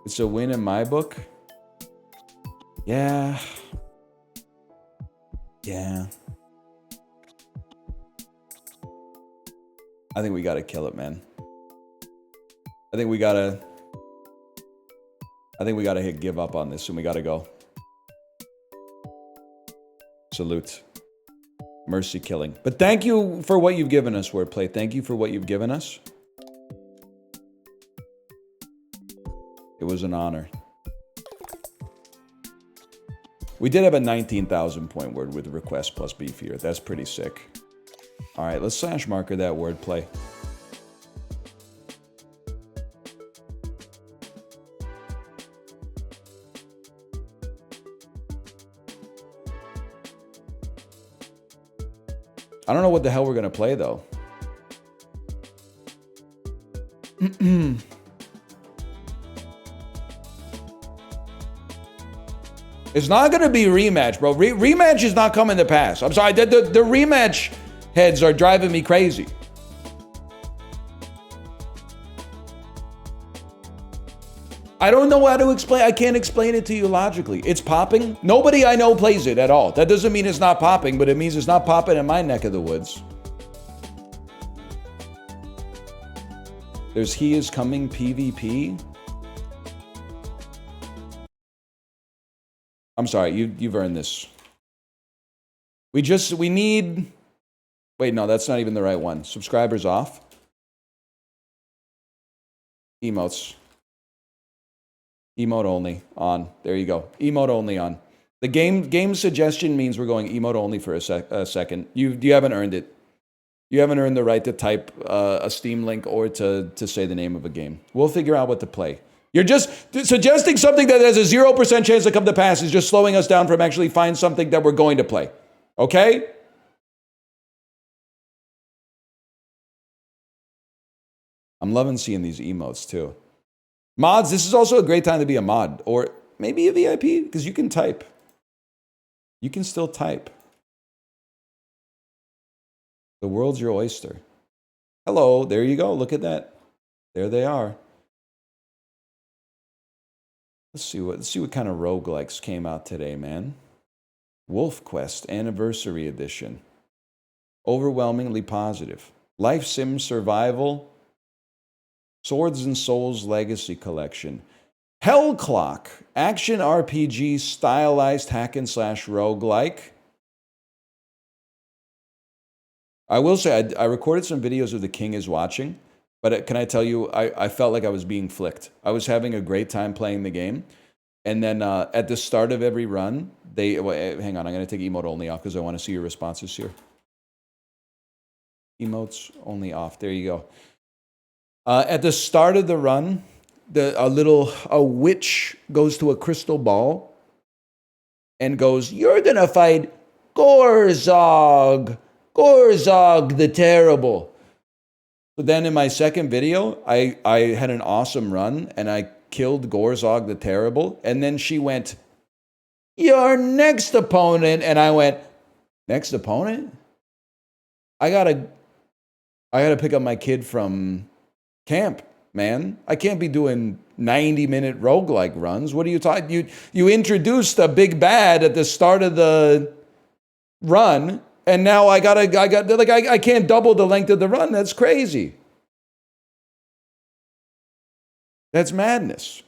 It's a win in my book. Yeah. Yeah. I think we gotta kill it, man. I think we gotta hit give up on this and we gotta go. Salute. Mercy killing. But thank you for what you've given us, Wordplay. Thank you for what you've given us. It was an honor. We did have a 19,000 point word with request plus beefier. That's pretty sick. All right, let's slash marker that wordplay. I don't know what the hell we're gonna play though. It's not going to be rematch, bro. Rematch is not coming to pass. I'm sorry. The rematch heads are driving me crazy. I don't know how to explain. I can't explain it to you logically. It's popping. Nobody I know plays it at all. That doesn't mean it's not popping, but it means it's not popping in my neck of the woods. There's He Is Coming PvP. I'm sorry, you've earned this. We need... Wait, no, that's not even the right one. Subscribers off. Emotes. Emote only on. There you go. Emote only on. The game suggestion means we're going emote only for a second. You haven't earned it. You haven't earned the right to type a Steam link or to say the name of a game. We'll figure out what to play. You're just suggesting something that has a 0% chance to come to pass is just slowing us down from actually find something that we're going to play. Okay? I'm loving seeing these emotes too. Mods, this is also a great time to be a mod or maybe a VIP because you can type. You can still type. The world's your oyster. Hello, there you go. Look at that. There they are. Let's see what kind of roguelikes came out today, man. Wolf Quest Anniversary Edition. Overwhelmingly positive. Life Sim Survival. Swords and Souls Legacy Collection. Hell Clock. Action RPG stylized hack and slash roguelike. I will say, I recorded some videos of The King is Watching. But can I tell you, I felt like I was being flicked. I was having a great time playing the game. And then at the start of every run, hang on, I'm going to take emote only off because I want to see your responses here. Emotes only off. There you go. At the start of the run, a witch goes to a crystal ball and goes, "You're going to fight Gorzog! Gorzog the Terrible. But then in my second video, I had an awesome run and I killed Gorzog the Terrible. And then she went, your next opponent. And I went, next opponent? I gotta pick up my kid from camp, man. I can't be doing 90-minute roguelike runs. What are you talking? You introduced a big bad at the start of the run, and now I can't double the length of the run. That's crazy. That's madness.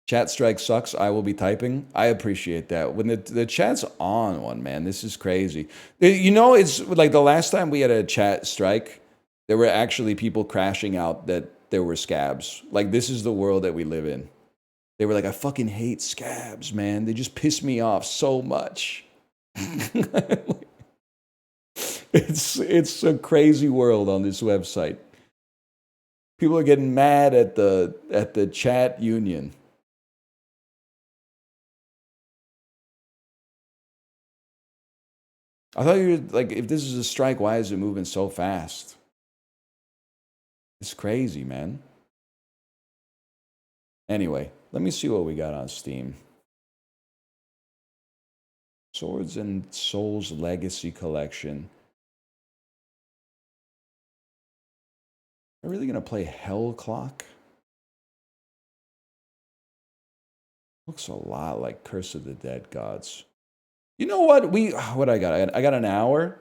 Chat strike sucks. I will be typing. I appreciate that. When the chat's on one, man, this is crazy. You know, it's like the last time we had a chat strike, there were actually people crashing out that there were scabs. Like, this is the world that we live in. They were like, I fucking hate scabs, man. They just piss me off so much. It's a crazy world on this website. People are getting mad at the chat union. I thought you were like, if this is a strike, why is it moving so fast? It's crazy, man. Anyway, let me see what we got on Steam. Swords and Souls Legacy Collection. Am I really gonna play Hell Clock? Looks a lot like Curse of the Dead Gods. You know what? What I got? I got an hour.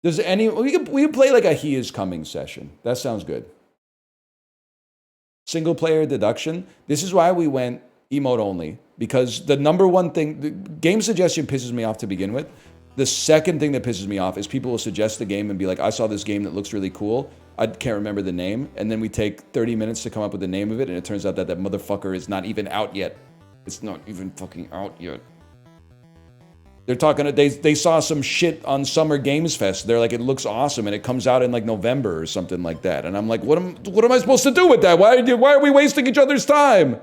Does we can play like a He Is Coming session. That sounds good. Single player deduction. This is why we went emote only, because the number one thing, the game suggestion pisses me off to begin with. The second thing that pisses me off is people will suggest the game and be like, I saw this game that looks really cool. I can't remember the name. And then we take 30 minutes to come up with the name of it. And it turns out that that motherfucker is not even out yet. It's not even fucking out yet. They're talking, they saw some shit on Summer Games Fest. They're like, it looks awesome, and it comes out in like November or something like that. And I'm like, what am I supposed to do with that? Why are we wasting each other's time?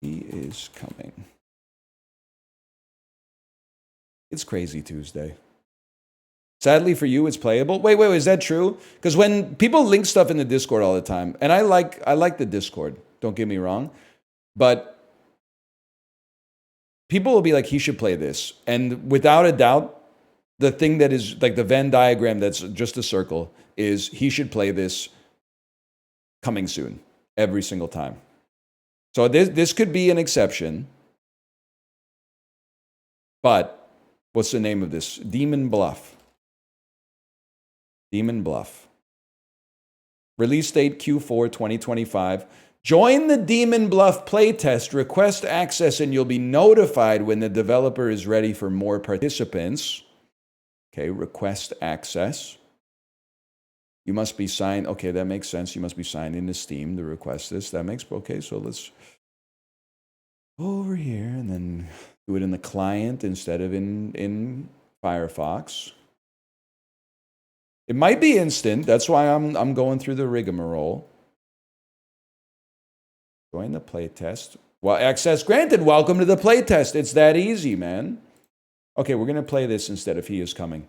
He is coming. It's Crazy Tuesday. Sadly for you, it's playable. Wait, is that true? Because when people link stuff in the Discord all the time, and I like the Discord, don't get me wrong, but people will be like, he should play this. And without a doubt, the thing that is like the Venn diagram that's just a circle is he should play this coming soon, every single time. So this could be an exception, but what's the name of this? Demon Bluff. Demon Bluff. Release date Q4 2025. Join the Demon Bluff playtest. Request access and you'll be notified when the developer is ready for more participants. Okay, request access. You must be signed. Okay, that makes sense. You must be signed into Steam to request this. That makes, okay, so let's go over here and then do it in the client instead of in Firefox. It might be instant. That's why I'm going through the rigmarole. Join the playtest. Well, access granted. Welcome to the playtest. It's that easy, man. Okay, we're going to play this instead of He Is Coming.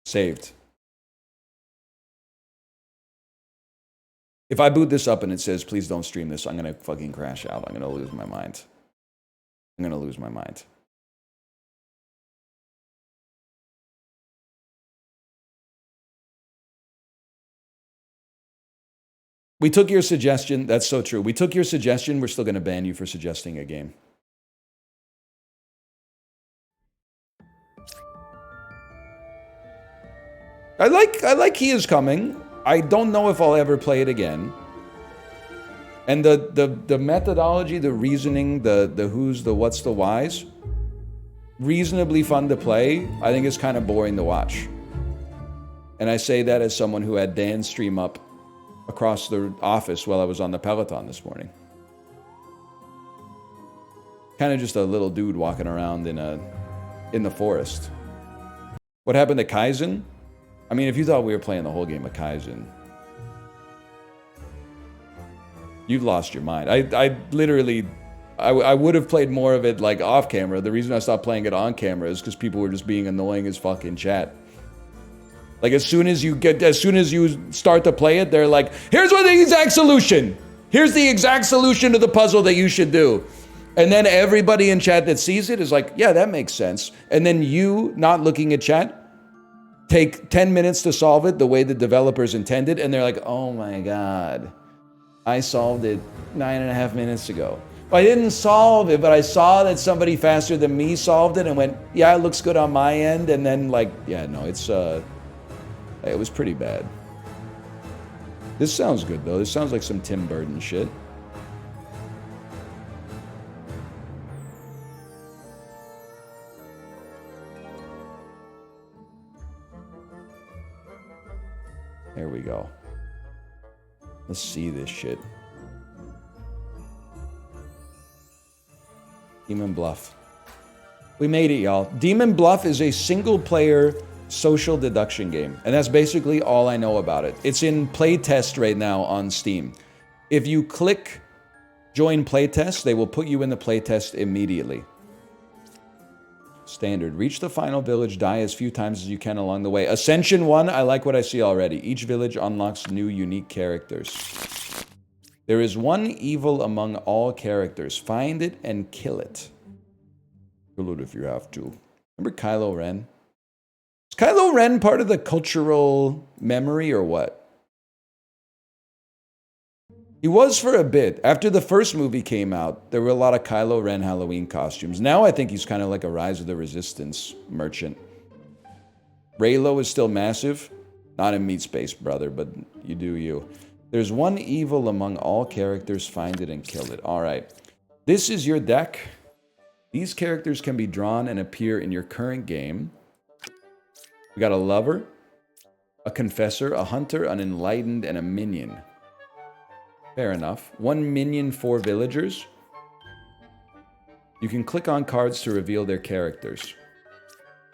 Saved. If I boot this up and it says, please don't stream this, I'm going to fucking crash out. I'm going to lose my mind. I'm going to lose my mind. We took your suggestion. That's so true. We took your suggestion. We're still going to ban you for suggesting a game. I like He Is Coming. I don't know if I'll ever play it again. And the methodology, the reasoning, the who's, the what's, the whys, reasonably fun to play. I think it's kind of boring to watch. And I say that as someone who had Dan's stream up across the office while I was on the Peloton this morning. Kind of just a little dude walking around in the forest. What happened to Kaizen? I mean, if you thought we were playing the whole game of Kaizen, you've lost your mind. I literally, I would have played more of it like off camera. The reason I stopped playing it on camera is because people were just being annoying as fuck in chat. Like as soon as you start to play it, they're like, here's what the exact solution. Here's the exact solution to the puzzle that you should do. And then everybody in chat that sees it is like, yeah, that makes sense. And then you, not looking at chat, take 10 minutes to solve it the way the developers intended. And they're like, oh my God, I solved it 9.5 minutes ago. I didn't solve it, but I saw that somebody faster than me solved it and went, yeah, it looks good on my end. And then like, yeah, no, it was pretty bad. This sounds good though. This sounds like some Tim Burton shit. There we go. Let's see this shit. Demon Bluff. We made it, y'all. Demon Bluff is a single-player social deduction game, and that's basically all I know about it. It's in playtest right now on Steam. If you click join playtest, they will put you in the playtest immediately. Standard. Reach the final village, die as few times as you can along the way. Ascension 1, I like what I see already. Each village unlocks new unique characters. There is one evil among all characters. Find it and kill it. Kill it if you have to. Remember Kylo Ren? Is Kylo Ren part of the cultural memory or what? He was for a bit. After the first movie came out, there were a lot of Kylo Ren Halloween costumes. Now I think he's kind of like a Rise of the Resistance merchant. Reylo is still massive. Not in Meat Space, brother, but you do you. There's one evil among all characters. Find it and kill it. All right. This is your deck. These characters can be drawn and appear in your current game. We got a lover, a confessor, a hunter, an enlightened, and a minion. Fair enough. One minion, 4 villagers. You can click on cards to reveal their characters.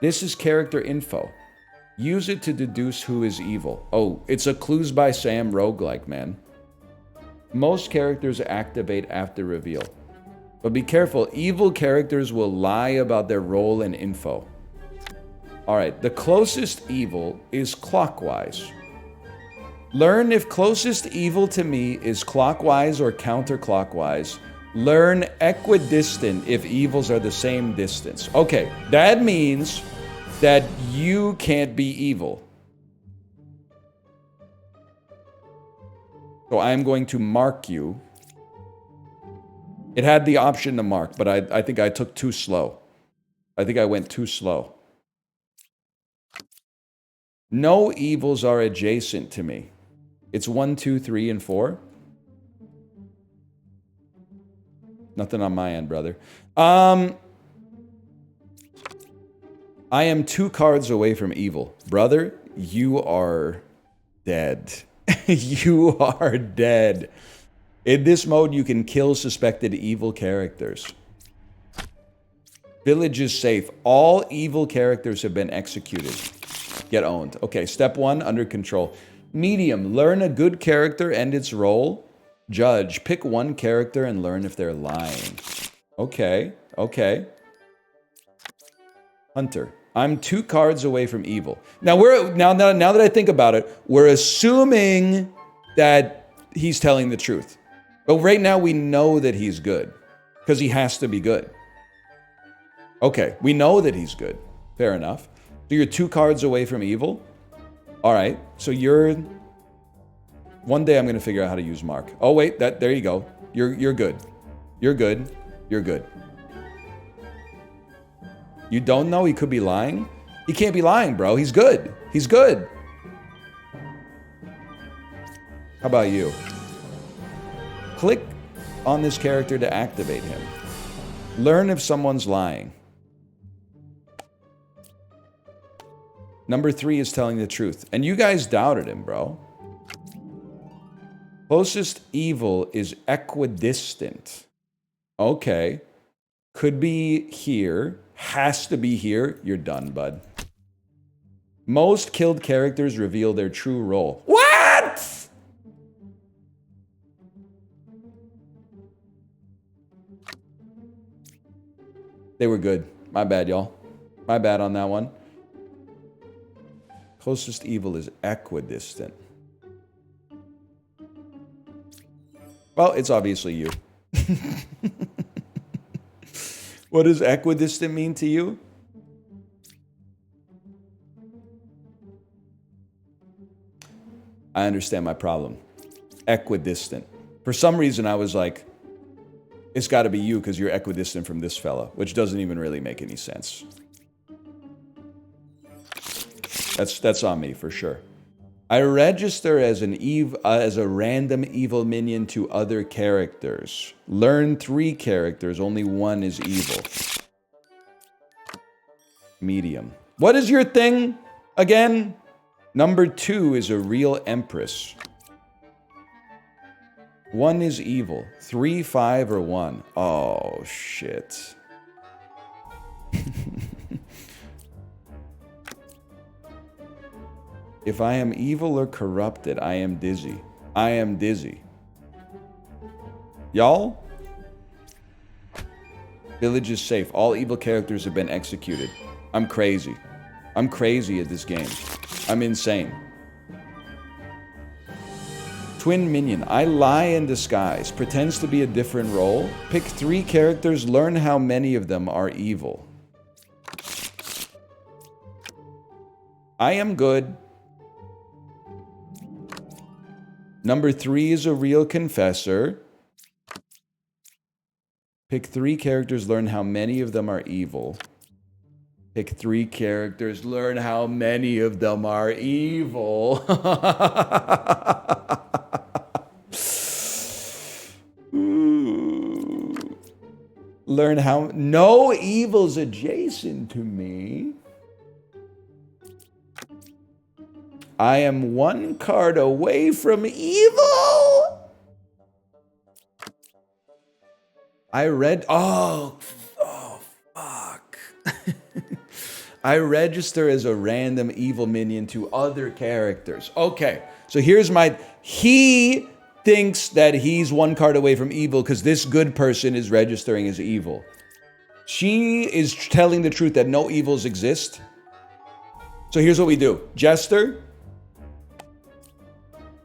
This is character info. Use it to deduce who is evil. Oh, it's a Clues by Sam roguelike, man. Most characters activate after reveal. But be careful, evil characters will lie about their role and info. Alright, the closest evil is clockwise. Learn if closest evil to me is clockwise or counterclockwise. Learn equidistant if evils are the same distance. Okay, that means that you can't be evil. So I'm going to mark you. It had the option to mark, but I think I took too slow. I think I went too slow. No evils are adjacent to me. It's 1, 2, 3, and 4. Nothing on my end, brother. I am 2 cards away from evil. Brother, you are dead. You are dead. In this mode, you can kill suspected evil characters. Village is safe. All evil characters have been executed. Get owned. Okay, step 1, under control. Medium, learn a good character and its role. Judge, pick one character and learn if they're lying. Okay, okay. Hunter, I'm 2 cards away from evil. Now now that I think about it, we're assuming that he's telling the truth. But right now we know that he's good because he has to be good. Okay, we know that he's good. Fair enough. So you're 2 cards away from evil. All right, so you're... One day I'm going to figure out how to use Mark. Oh, wait, there you go. You're good. You're good. You're good. You don't know he could be lying? He can't be lying, bro. He's good. He's good. How about you? Click on this character to activate him. Learn if someone's lying. Number 3 is telling the truth. And you guys doubted him, bro. Closest evil is equidistant. Okay. Could be here. Has to be here. You're done, bud. Most killed characters reveal their true role. What? They were good. My bad, y'all. My bad on that one. Closest evil is equidistant. Well, it's obviously you. What does equidistant mean to you? I understand my problem. Equidistant. For some reason, I was like, it's got to be you because you're equidistant from this fella, which doesn't even really make any sense. That's on me for sure. I register as a random evil minion to other characters. Learn 3 characters, only 1 is evil. Medium. What is your thing again? Number 2 is a real empress. 1 is evil. 3, 5, or 1. Oh, shit. If I am evil or corrupted, I am dizzy. I am dizzy. Y'all? Village is safe. All evil characters have been executed. I'm crazy. I'm crazy at this game. I'm insane. Twin minion. I lie in disguise. Pretends to be a different role. Pick 3 characters. Learn how many of them are evil. I am good. Number 3 is a real confessor. Pick 3 characters, learn how many of them are evil. Pick 3 characters, learn how many of them are evil. Learn how... No evil's adjacent to me. I am 1 card away from evil. I read... Oh, fuck. I register as a random evil minion to other characters. Okay, so here's my... He thinks that he's 1 card away from evil because this good person is registering as evil. She is telling the truth that no evils exist. So here's what we do. Jester...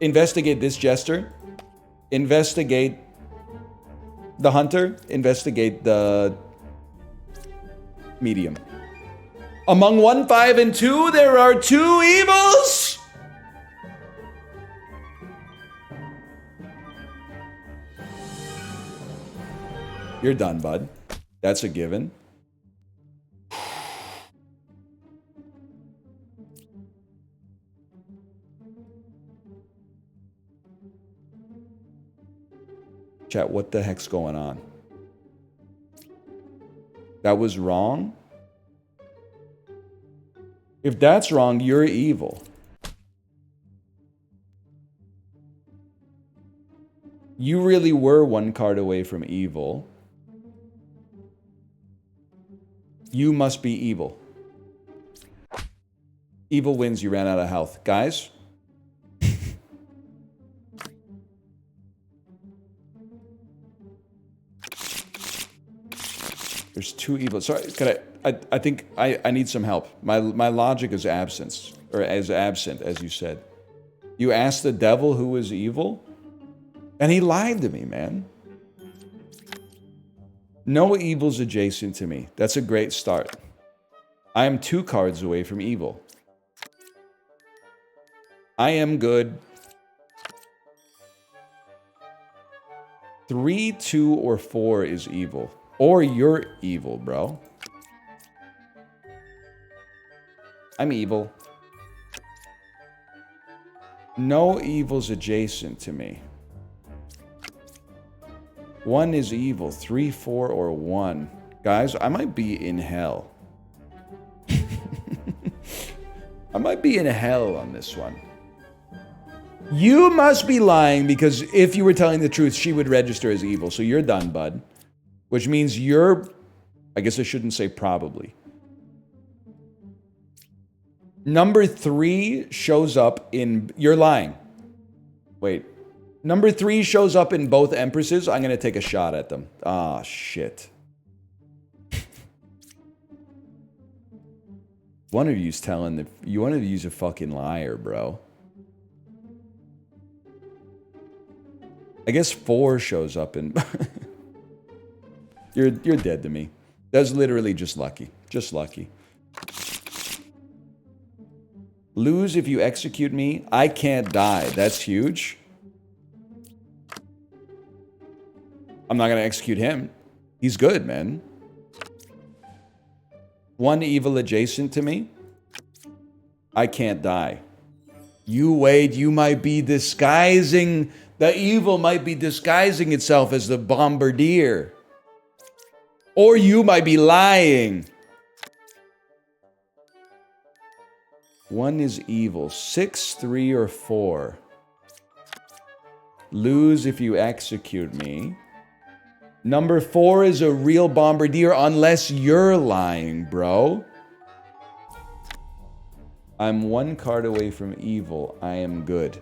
Investigate this jester. Investigate the hunter. Investigate the medium. Among 1, 5, and 2, there are 2 evils. You're done, bud. That's a given. Chat, what the heck's going on? That was wrong? If that's wrong, you're evil. You really were 1 card away from evil. You must be evil. Evil wins, you ran out of health. Guys? There's 2 evils. Sorry, I think I need some help. My logic is absent, as you said. You asked the devil who was evil? And he lied to me, man. No evil's adjacent to me. That's a great start. I am 2 cards away from evil. I am good. 3, 2, or 4 is evil. Or you're evil, bro. I'm evil. No evil's adjacent to me. 1 is evil. 3, 4, or 1. Guys, I might be in hell. I might be in hell on this one. You must be lying because if you were telling the truth, she would register as evil. So you're done, bud. Which means you're... I guess I shouldn't say probably. Number 3 shows up in... You're lying. Wait. Number 3 shows up in both Empresses. I'm going to take a shot at them. Ah, shit. One of you's telling the... One of you's a fucking liar, bro. I guess 4 shows up in... You're dead to me. That's literally just lucky. Just lucky. Lose if you execute me. I can't die. That's huge. I'm not going to execute him. He's good, man. 1 evil adjacent to me. I can't die. You wait. You might be disguising... The evil might be disguising itself as the bombardier. Or you might be lying. 1 is evil. 6, 3, or 4. Lose if you execute me. Number 4 is a real bombardier unless you're lying, bro. I'm 1 card away from evil. I am good.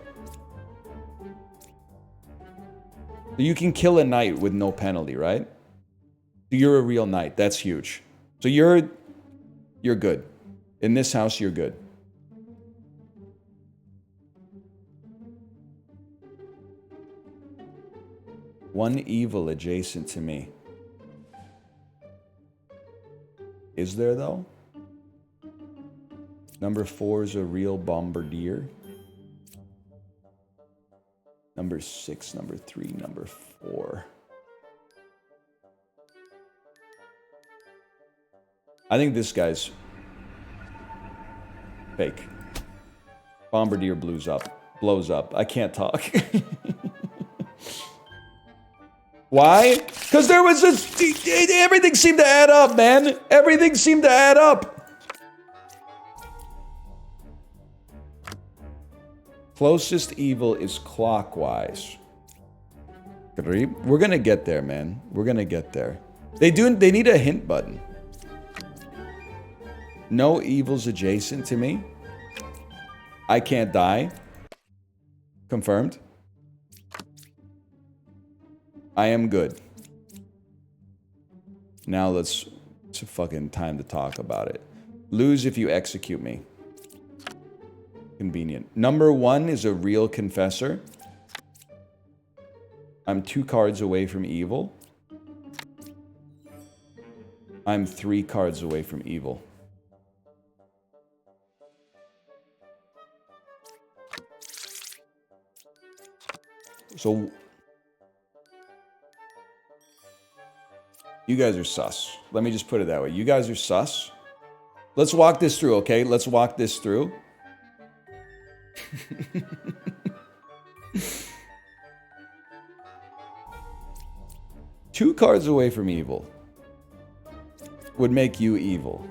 You can kill a knight with no penalty, right? You're a real knight. That's huge. So you're good. In this house, you're good. One evil adjacent to me. Is there, though? Number 4 is a real bombardier. Number 6, number 3, number 4. I think this guy's fake. Bombardier blows up. I can't talk. Why? Because there was this... Everything seemed to add up, man. Everything seemed to add up. Closest evil is clockwise. We're gonna get there, man. We're gonna get there. They need a hint button. No evils adjacent to me. I can't die. Confirmed. I am good. Now it's fucking time to talk about it. Lose if you execute me. Convenient. Number 1 is a real confessor. I'm 2 cards away from evil. I'm 3 cards away from evil. So... You guys are sus. Let me just put it that way. You guys are sus. Let's walk this through, okay? Let's walk this through. 2 cards away from evil would make you evil.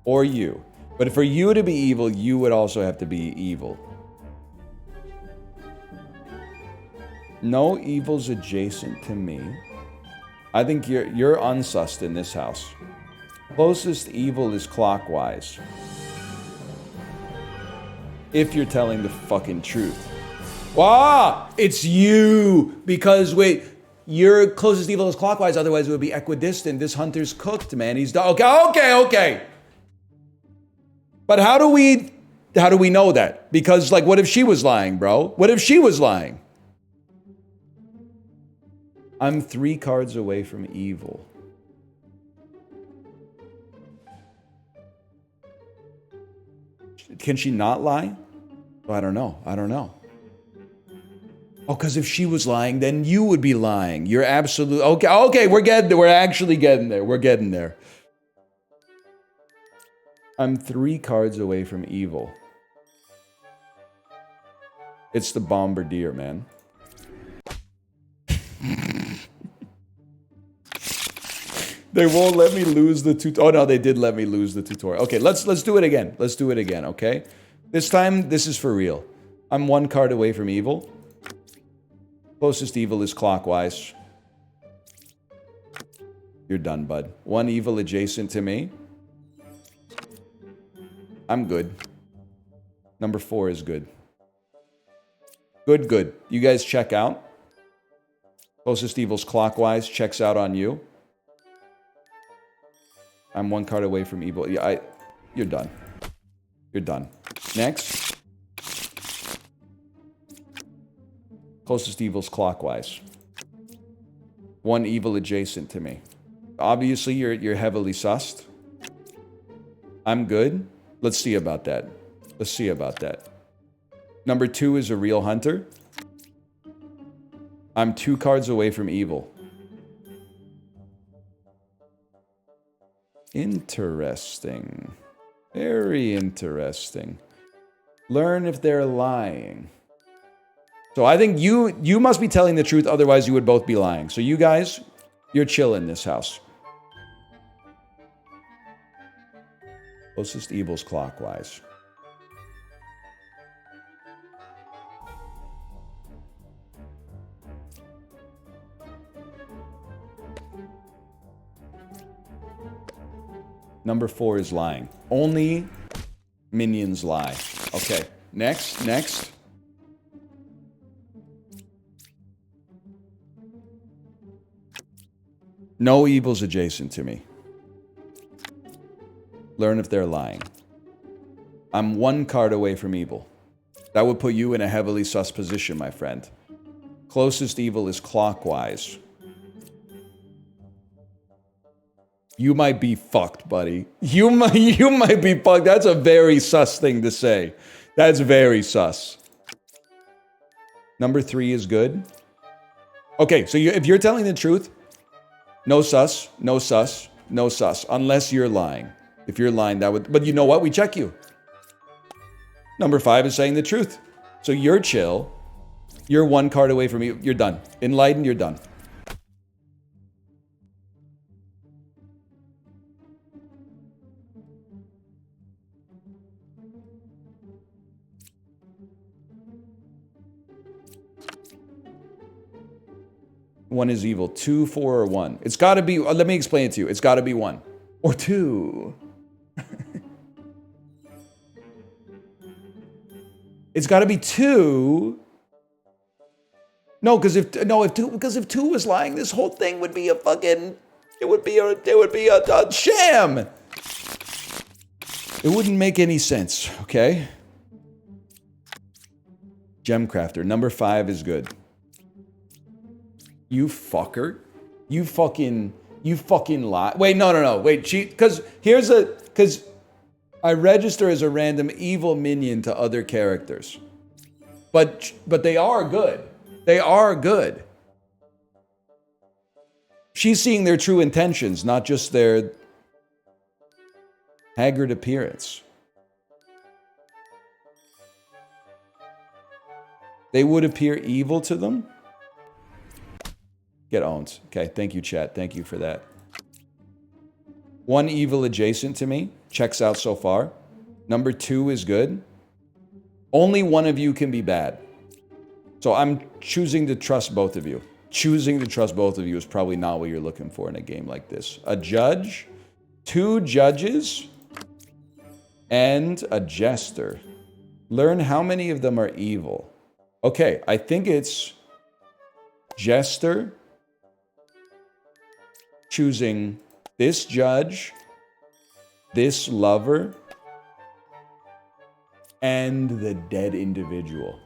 Or you. But for you to be evil, you would also have to be evil. No evils adjacent to me. I think you're unsussed in this house. Closest evil is clockwise. If you're telling the fucking truth. Ah! It's you! Because, wait, your closest evil is clockwise, otherwise it would be equidistant. This hunter's cooked, man. He's done. Okay. But how do we know that? Because, like, what if she was lying, bro? What if she was lying? I'm 3 cards away from evil. Can she not lie? Oh, I don't know. Oh, because if she was lying, then you would be lying. You're absolute... Okay, we're getting there. We're actually getting there. We're getting there. I'm 3 cards away from evil. It's the bombardier, man. They won't let me lose the tutorial. Oh no, they did let me lose the tutorial. Okay, let's do it again. Let's do it again, okay? This time, this is for real. I'm one card away from evil. Closest evil is clockwise. You're done, bud. One evil adjacent to me. I'm good. Number 4 is good. Good, good. You guys check out. Closest evil's clockwise. Checks out on you. I'm one card away from evil. Yeah, you're done. You're done. Next. Closest evil's clockwise. One evil adjacent to me. Obviously, you're heavily sussed. I'm good. Let's see about that. Let's see about that. Number 2 is a real hunter. I'm 2 cards away from evil. Interesting. Very interesting. Learn if they're lying. So I think you must be telling the truth, otherwise you would both be lying. So you guys, you're chill in this house. Closest evil's clockwise. Number 4 is lying. Only minions lie. Okay, next. No evils adjacent to me. Learn if they're lying. I'm 1 card away from evil. That would put you in a heavily sus position, my friend. Closest evil is clockwise. You might be fucked, buddy. You might be fucked. That's a very sus thing to say. That's very sus. Number 3 is good. Okay, so if you're telling the truth, no sus, no sus, no sus, unless you're lying. If you're lying, that would... But you know what? We check you. Number 5 is saying the truth. So you're chill. You're 1 card away from you. You're done. Enlightened, you're done. One is evil. 2, 4, or 1. It's got to be... let me explain it to you. It's got to be 1. Or 2. It's got to be 2. No, because if 2 was lying, this whole thing would be a fucking... It would be a sham. It wouldn't make any sense, okay? Gemcrafter. Number 5 is good. You fucker. You fucking lie. Wait, no. Wait, cheat. Because I register as a random evil minion to other characters. But they are good. They are good. She's seeing their true intentions, not just their haggard appearance. They would appear evil to them. Get owned. Okay, thank you, chat. Thank you for that. 1 evil adjacent to me. Checks out so far. Number 2 is good. Only one of you can be bad. So I'm choosing to trust both of you. Choosing to trust both of you is probably not what you're looking for in a game like this. A judge, 2 judges, and a jester. Learn how many of them are evil. Okay, I think it's jester, choosing this judge, this lover, and the dead individual.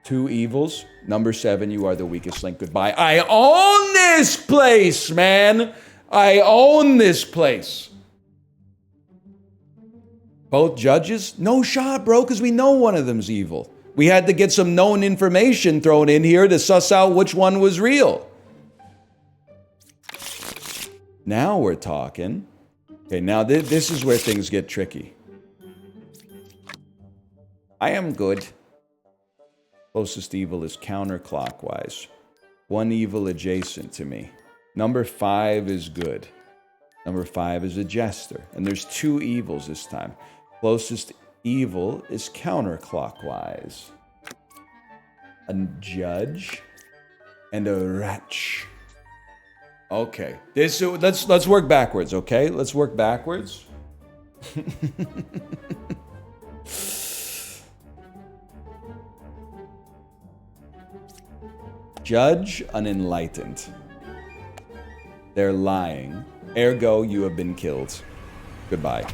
2 evils. Number 7, you are the weakest link. Goodbye. I own this place, man. I own this place. Both judges? No shot, bro, because we know one of them's evil. We had to get some known information thrown in here to suss out which one was real. Now we're talking. Okay, now this is where things get tricky. I am good. Closest evil is counterclockwise. 1 evil adjacent to me. Number 5 is good. Number 5 is a jester. And there's 2 evils this time. Closest evil is counterclockwise. A judge and a wretch. Okay. Let's work backwards, okay? Let's work backwards. Judge, unenlightened. They're lying. Ergo, you have been killed. Goodbye.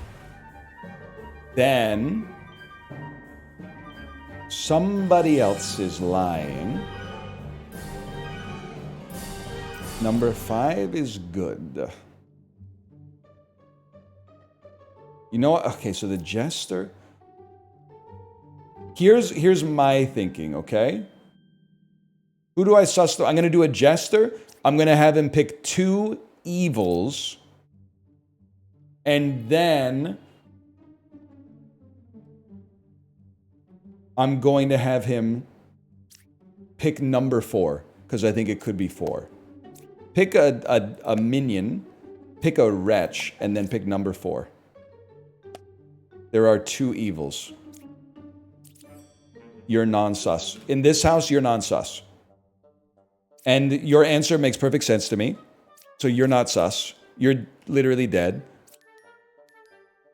Then, somebody else is lying. Number 5 is good. You know what? Okay, so the jester. Here's my thinking, okay? Who do I suss? I'm going to do a jester. I'm going to have him pick 2 evils. And then I'm going to have him pick number 4, because I think it could be 4. Pick a minion, pick a wretch, and then pick number 4. There are 2 evils. You're non-sus. In this house, you're non-sus. And your answer makes perfect sense to me. So you're not sus. You're literally dead.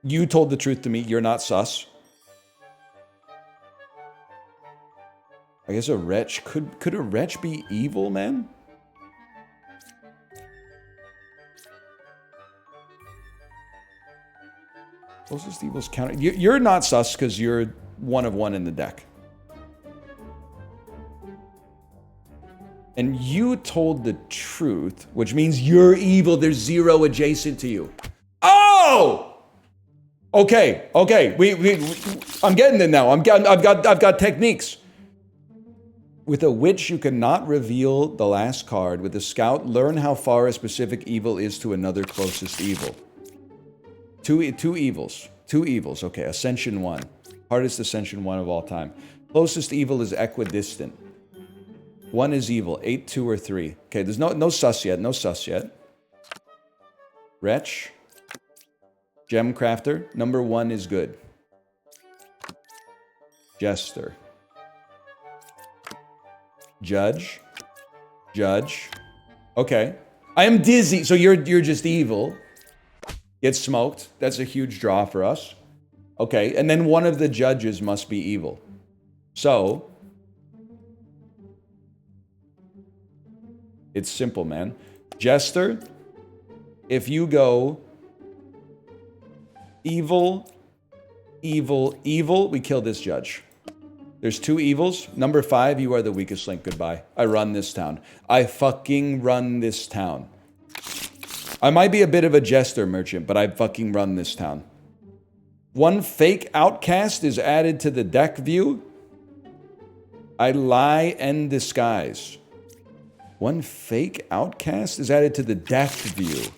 You told the truth to me. You're not sus. I guess a wretch. Could a wretch be evil, man? Closest evil's counter. You're not sus because you're 1 of 1 in the deck. And you told the truth, which means you're evil. There's 0 adjacent to you. Oh! Okay. I'm getting it now. I've got techniques. With a witch, you cannot reveal the last card. With a scout, learn how far a specific evil is to another closest evil. Two evils. 2 evils. Okay, Ascension 1. Hardest Ascension 1 of all time. Closest evil is equidistant. 1 is evil. 8, 2, or 3. Okay, there's no sus yet. No sus yet. Wretch. Gem crafter. Number 1 is good. Jester. Judge. Okay. I am dizzy. So you're just evil. Get smoked. That's a huge draw for us. Okay, and then one of the judges must be evil. So, it's simple, man. Jester, if you go evil, we kill this judge. There's 2 evils. Number 5, you are the weakest link. Goodbye. I run this town. I fucking run this town. I might be a bit of a jester merchant, but I fucking run this town. 1 fake outcast is added to the deck view. I lie and disguise. 1 fake outcast is added to the deck view.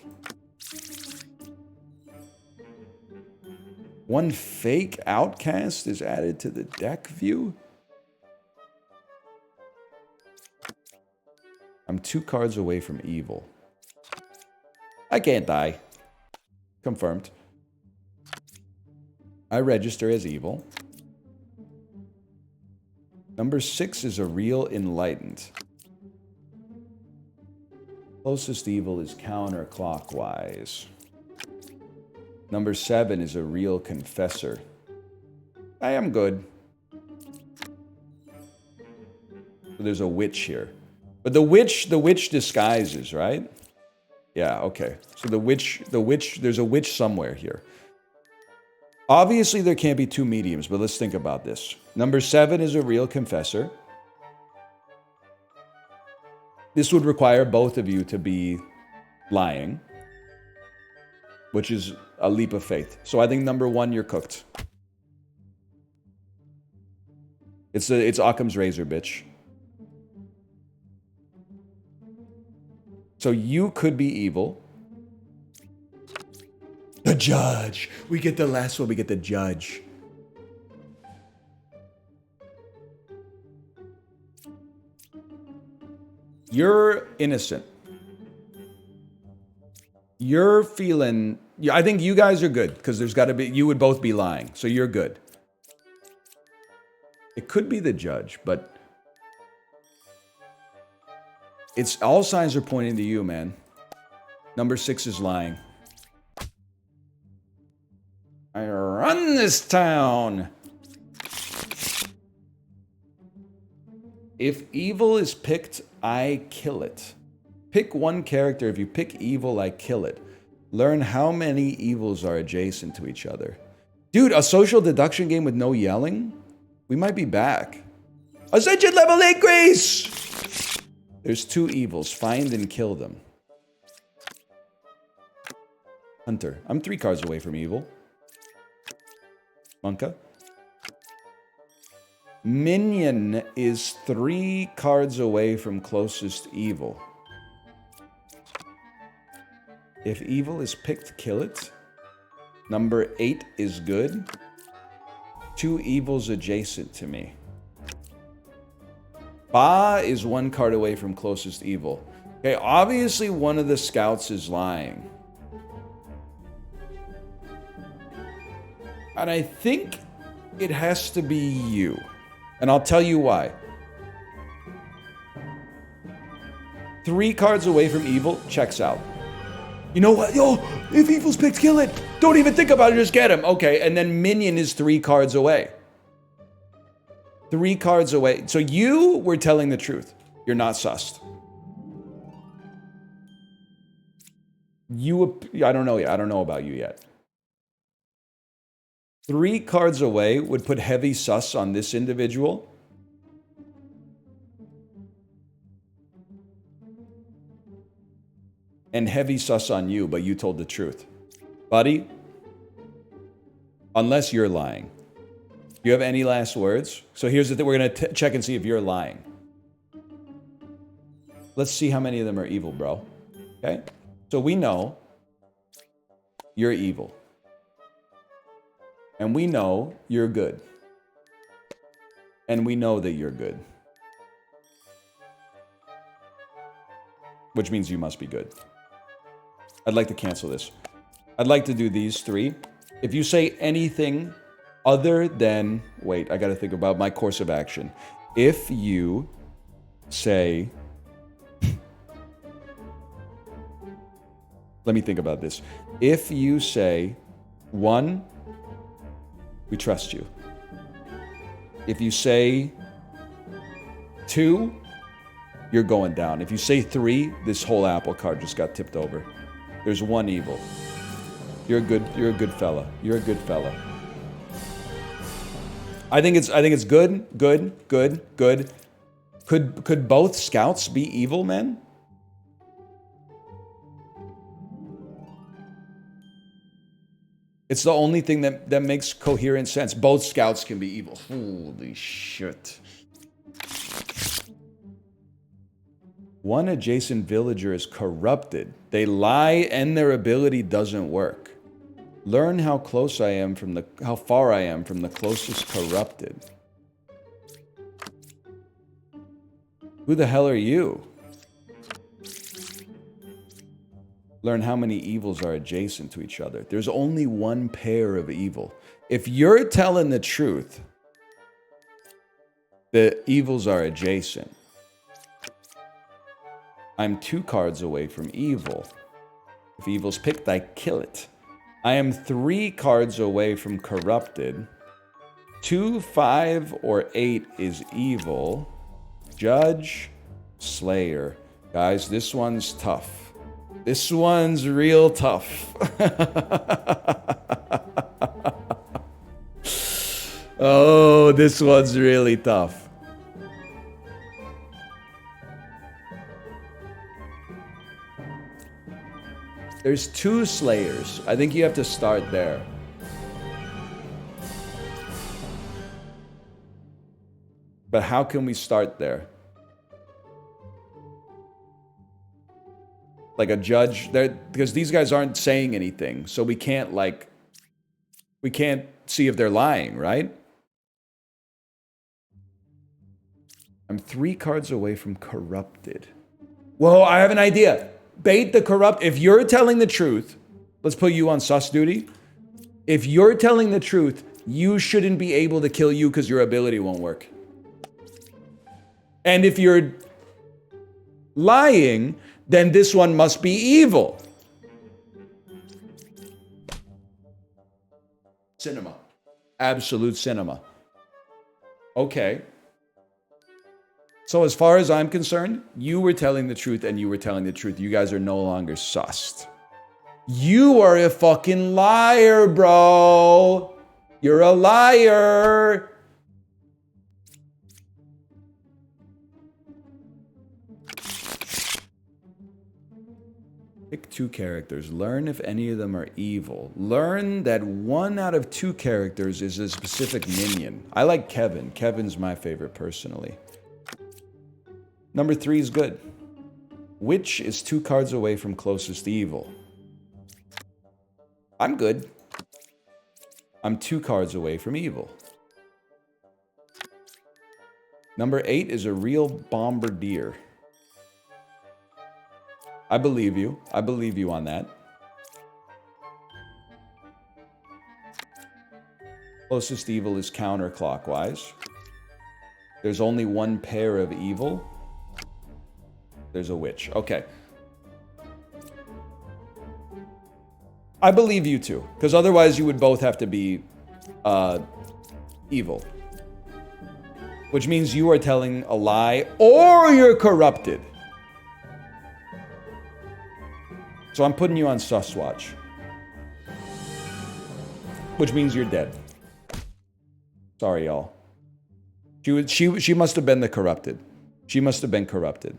1 fake outcast is added to the deck view. I'm 2 cards away from evil. I can't die. Confirmed. I register as evil. Number 6 is a real enlightened. Closest evil is counterclockwise. Number 7 is a real confessor. I am good. So there's a witch here. But the witch disguises, right? Yeah, okay. So the witch, there's a witch somewhere here. Obviously, there can't be 2 mediums, but let's think about this. Number 7 is a real confessor. This would require both of you to be lying, which is a leap of faith. So I think number 1, you're cooked. It's Occam's razor, bitch. So you could be evil. The judge. We get the last one. We get the judge. You're innocent. You're feeling... Yeah, I think you guys are good, because there's got to be... You would both be lying, so you're good. It could be the judge, but... It's all signs are pointing to you, man. Number 6 is lying. I run this town. If evil is picked, I kill it. Pick one character. If you pick evil, I kill it. Learn how many evils are adjacent to each other. Dude, a social deduction game with no yelling? We might be back. Ascension level increase! There's 2 evils. Find and kill them. Hunter. I'm 3 cards away from evil. Monka. Minion is 3 cards away from closest evil. If evil is picked, kill it. Number 8 is good. 2 evils adjacent to me. Ba is 1 card away from closest evil. Okay, obviously one of the scouts is lying. And I think it has to be you. And I'll tell you why. 3 cards away from evil, checks out. You know what? Yo, if evil's picked, kill it. Don't even think about it, just get him. Okay, and then minion is 3 cards away. 3 cards away. So you were telling the truth. You're not sussed. I don't know yet. I don't know about you yet. 3 cards away would put heavy sus on this individual. And heavy sus on you, but you told the truth. Buddy, unless you're lying. Do you have any last words? So here's the thing. We're going to check and see if you're lying. Let's see how many of them are evil, bro. Okay? So we know you're evil. And we know you're good. And we know that you're good. Which means you must be good. I'd like to cancel this. I'd like to do these 3. If you say anything other than... Wait, I gotta think about my course of action. If you say... Let me think about this. If you say, 1, we trust you. If you say 2, you're going down. If you say 3, this whole apple cart just got tipped over. There's 1 evil. You're a good fella. You're a good fella. I think it's good. Could both scouts be evil, man? It's the only thing that makes coherent sense. Both scouts can be evil. Holy shit. 1 adjacent villager is corrupted. They lie and their ability doesn't work. Learn how close I am from how far I am from the closest corrupted. Who the hell are you? Learn how many evils are adjacent to each other. There's only 1 pair of evil. If you're telling the truth, the evils are adjacent. I'm 2 cards away from evil. If evil's picked, I kill it. I am 3 cards away from corrupted. 2, 5, or 8 is evil. Judge, Slayer. Guys, this one's tough. This one's real tough. Oh, this one's really tough. There's 2 Slayers. I think you have to start there. But how can we start there? Like a judge, because these guys aren't saying anything, so we can't see if they're lying, right? I'm 3 cards away from corrupted. Whoa, I have an idea. bait the corrupt. If you're telling the truth, let's put you on sus duty. If you're telling the truth, you shouldn't be able to kill you because your ability won't work. And if you're lying, then this one must be evil. Cinema. Absolute cinema. Okay. So as far as I'm concerned, you were telling the truth and you were telling the truth. You guys are no longer sussed. You are a fucking liar, bro. You're a liar. Pick 2 characters. Learn if any of them are evil. Learn that 1 out of 2 characters is a specific minion. I like Kevin. Kevin's my favorite personally. Number 3 is good. Witch is 2 cards away from closest evil. I'm good. I'm 2 cards away from evil. Number 8 is a real bombardier. I believe you. I believe you on that. Closest evil is counterclockwise. There's only 1 pair of evil. There's a witch. Okay. I believe you too, because otherwise you would both have to be evil. Which means you are telling a lie or you're corrupted. So I'm putting you on sus watch. Which means you're dead. Sorry, y'all. She must have been the corrupted. She must have been corrupted.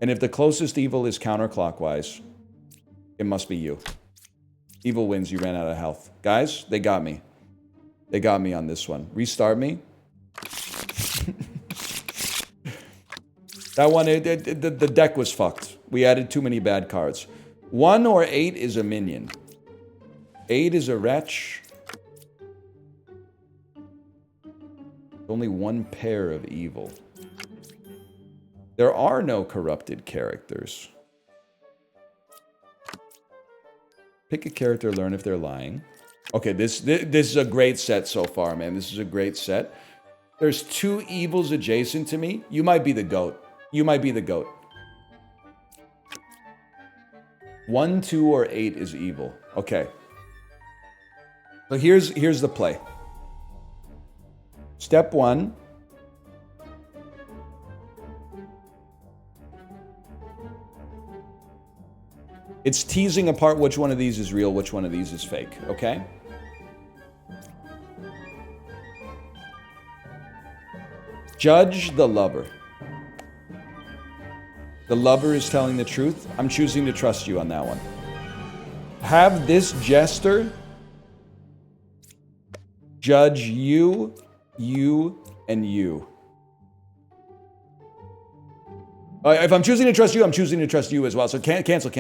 And if the closest evil is counterclockwise, it must be you. Evil wins, you ran out of health. Guys, they got me. They got me on this one. Restart me. That one, the deck was fucked. We added too many bad cards. 1 or 8 is a minion. 8 is a wretch. Only 1 pair of evil. There are no corrupted characters. Pick a character, learn if they're lying. Okay, this is a great set so far, man. This is a great set. There's 2 evils adjacent to me. You might be the GOAT. You might be the GOAT. 1, 2, or 8 is evil. Okay. So here's the play. Step 1. It's teasing apart which one of these is real, which one of these is fake, okay? Judge the lover. The lover is telling the truth. I'm choosing to trust you on that one. Have this jester judge you, you, and you. If I'm choosing to trust you, I'm choosing to trust you as well. So cancel.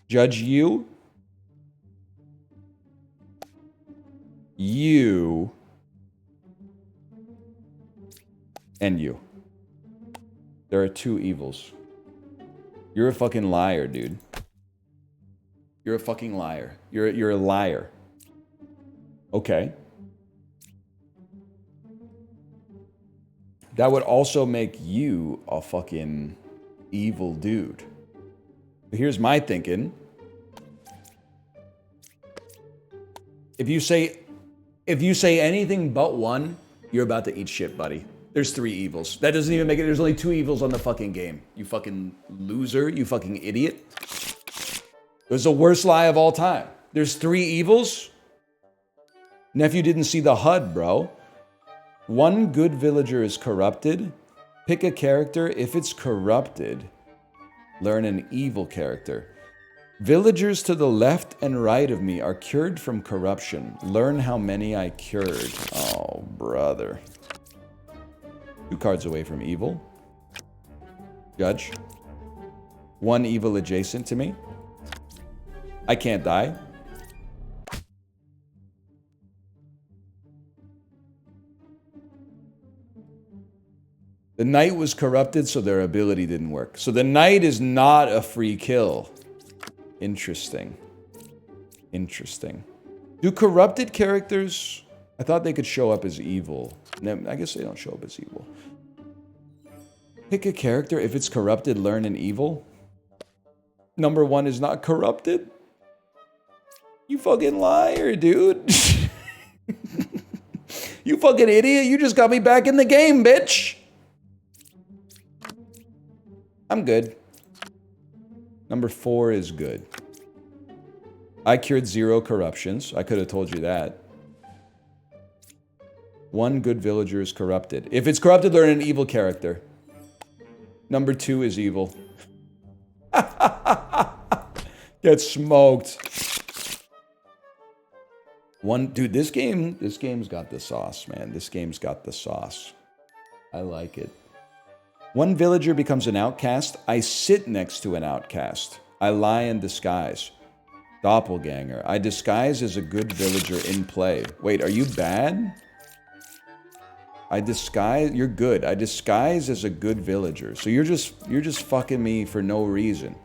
Judge you. You. And you. There are 2 evils. You're a fucking liar, dude. You're a fucking liar. You're a liar. Okay. That would also make you a fucking evil dude. Here's my thinking. If you say anything but 1, you're about to eat shit, buddy. There's 3 evils. That doesn't even make it. There's only 2 evils on the fucking game. You fucking loser. You fucking idiot. It was the worst lie of all time. There's 3 evils? Nephew didn't see the HUD, bro. 1 good villager is corrupted. Pick a character. If it's corrupted, learn an evil character. Villagers to the left and right of me are cured from corruption. Learn how many I cured. Oh, brother. 2 cards away from evil. Judge. 1 evil adjacent to me. I can't die. The knight was corrupted, so their ability didn't work. So the knight is not a free kill. Interesting. Interesting. Do corrupted characters... I thought they could show up as evil. No, I guess they don't show up as evil. Pick a character. If it's corrupted, learn an evil. Number 1 is not corrupted. You fucking liar, dude. You fucking idiot. You just got me back in the game, bitch. I'm good. Number 4 is good. I cured 0 corruptions. I could have told you that. 1 good villager is corrupted. If it's corrupted, learn an evil character. Number 2 is evil. Get smoked. Dude, this game's got the sauce, man. This game's got the sauce. I like it. 1 villager becomes an outcast. I sit next to an outcast. I lie in disguise. Doppelganger. I disguise as a good villager in play. Wait, are you bad? You're good. I disguise as a good villager. So you're just fucking me for no reason.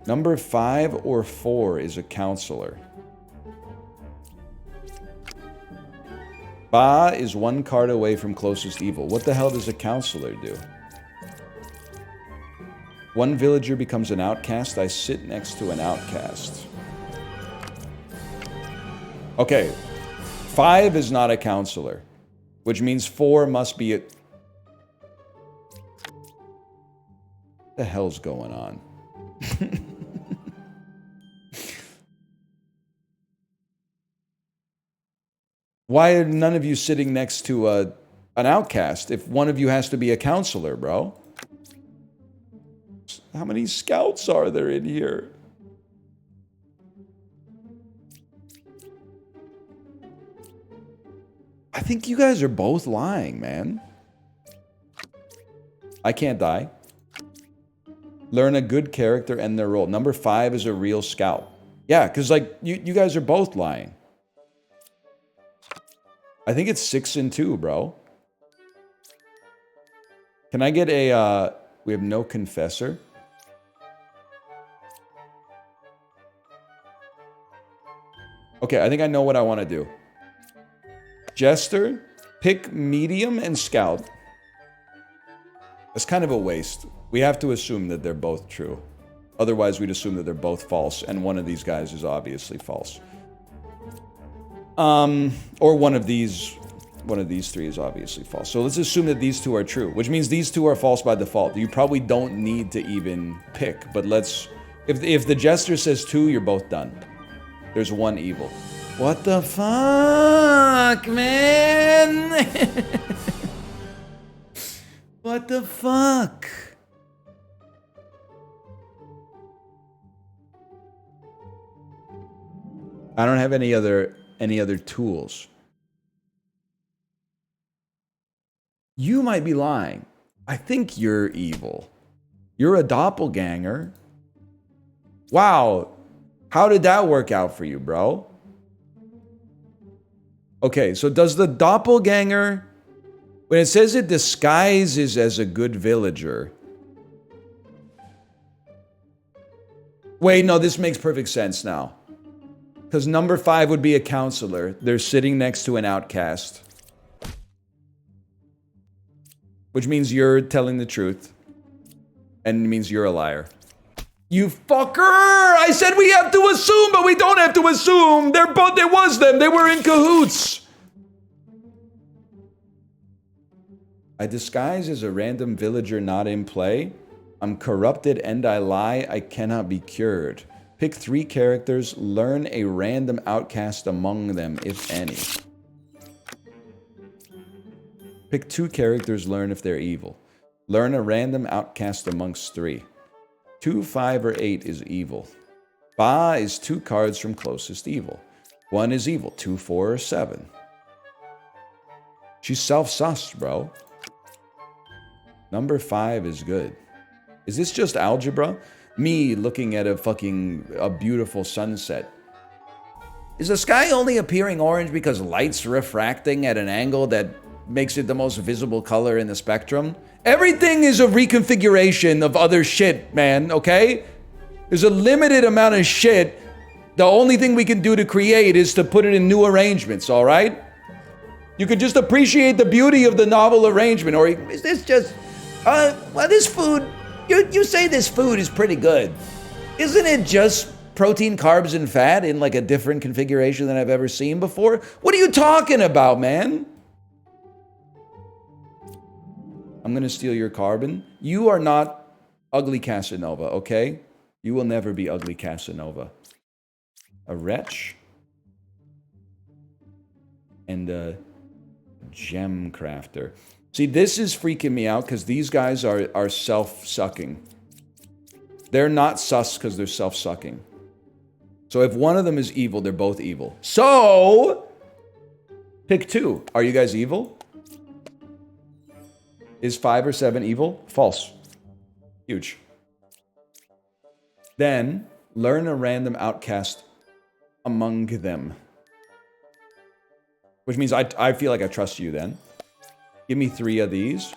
Number 5 or 4 is a counselor. Ba is 1 card away from closest evil. What the hell does a counselor do? 1 villager becomes an outcast. I sit next to an outcast. Okay. 5 is not a counselor. Which means 4 must be it. What the hell's going on? Why are none of you sitting next to an outcast if one of you has to be a counselor, bro? How many scouts are there in here? I think you guys are both lying, man. I can't die. Learn a good character and their role. Number 5 is a real scout. Yeah, because, like, you guys are both lying. I think it's 6 and 2, bro. Can I get a, we have no confessor. Okay, I think I know what I want to do. Jester, pick medium and scout. That's kind of a waste. We have to assume that they're both true. Otherwise, we'd assume that they're both false, and one of these guys is obviously false. Or one of these 3 is obviously false. So let's assume that these 2 are true, which means these 2 are false by default. You probably don't need to even pick, but let's... If the Jester says 2, you're both done. There's 1 evil. What the fuck, man? What the fuck? I don't have any other tools. You might be lying. I think you're evil. You're a doppelganger. Wow. How did that work out for you, bro? Okay, so does the doppelganger, when it says it disguises as a good villager... Wait, no, this makes perfect sense now. Because number 5 would be a counselor. They're sitting next to an outcast. Which means you're telling the truth. And it means you're a liar. You fucker! I said we have to assume, but we don't have to assume. It was them. They were in cahoots. I disguise as a random villager not in play. I'm corrupted and I lie. I cannot be cured. Pick 3 characters. Learn a random outcast among them, if any. Pick 2 characters. Learn if they're evil. Learn a random outcast amongst 3. 2, 5, or 8 is evil. Ba is 2 cards from closest evil. 1 is evil. 2, 4, or 7. She's self-sussed, bro. Number 5 is good. Is this just algebra? Me looking at a beautiful sunset. Is the sky only appearing orange because light's refracting at an angle that makes it the most visible color in the spectrum. Everything is a reconfiguration of other shit, man, okay? There's a limited amount of shit. The only thing we can do to create is to put it in new arrangements, all right? You could just appreciate the beauty of the novel arrangement, or is this just, well, this food, you say this food is pretty good. Isn't it just protein, carbs, and fat in like a different configuration than I've ever seen before? What are you talking about, man? I'm gonna steal your carbon. You are not ugly Casanova, okay? You will never be ugly Casanova. A wretch. And a gem crafter. See, this is freaking me out because these guys are self-sucking. They're not sus because they're self-sucking. So if one of them is evil, they're both evil. So, pick two. Are you guys evil? Is 5 or 7 evil? False. Huge. Then, learn a random outcast among them. Which means I feel like I trust you then. Give me 3 of these.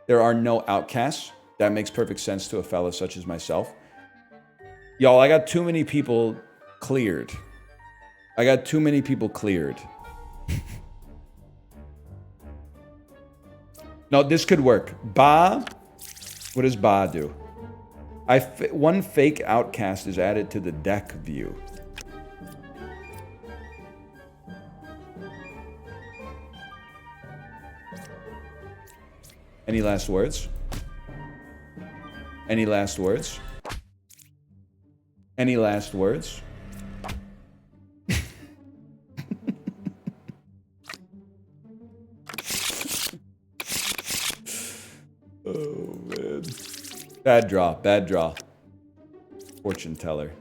There are no outcasts. That makes perfect sense to a fella such as myself. Y'all, I got too many people cleared. I got too many people cleared. No, this could work. Ba. What does Ba do? One fake outcast is added to the deck view. Any last words? Any last words? Any last words? Oh, man. Bad draw, bad draw. Fortune teller.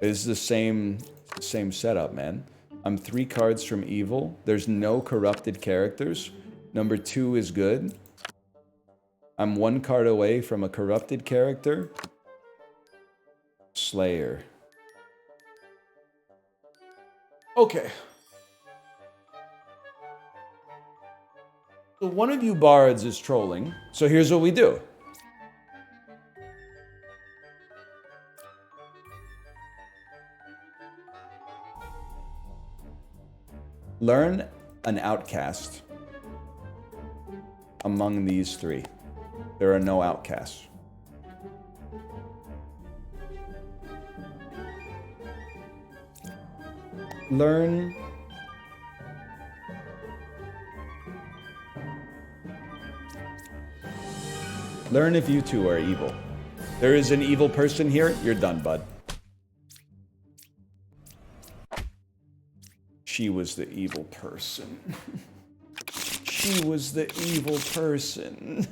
It's the same setup, man. I'm 3 cards from evil. There's no corrupted characters. Number 2 is good. I'm 1 card away from a corrupted character. Slayer. Okay. So one of you bards is trolling. So here's what we do. Learn an outcast among these 3. There are no outcasts. Learn if you two are evil. There is an evil person here, you're done, bud. She was the evil person. She was the evil person.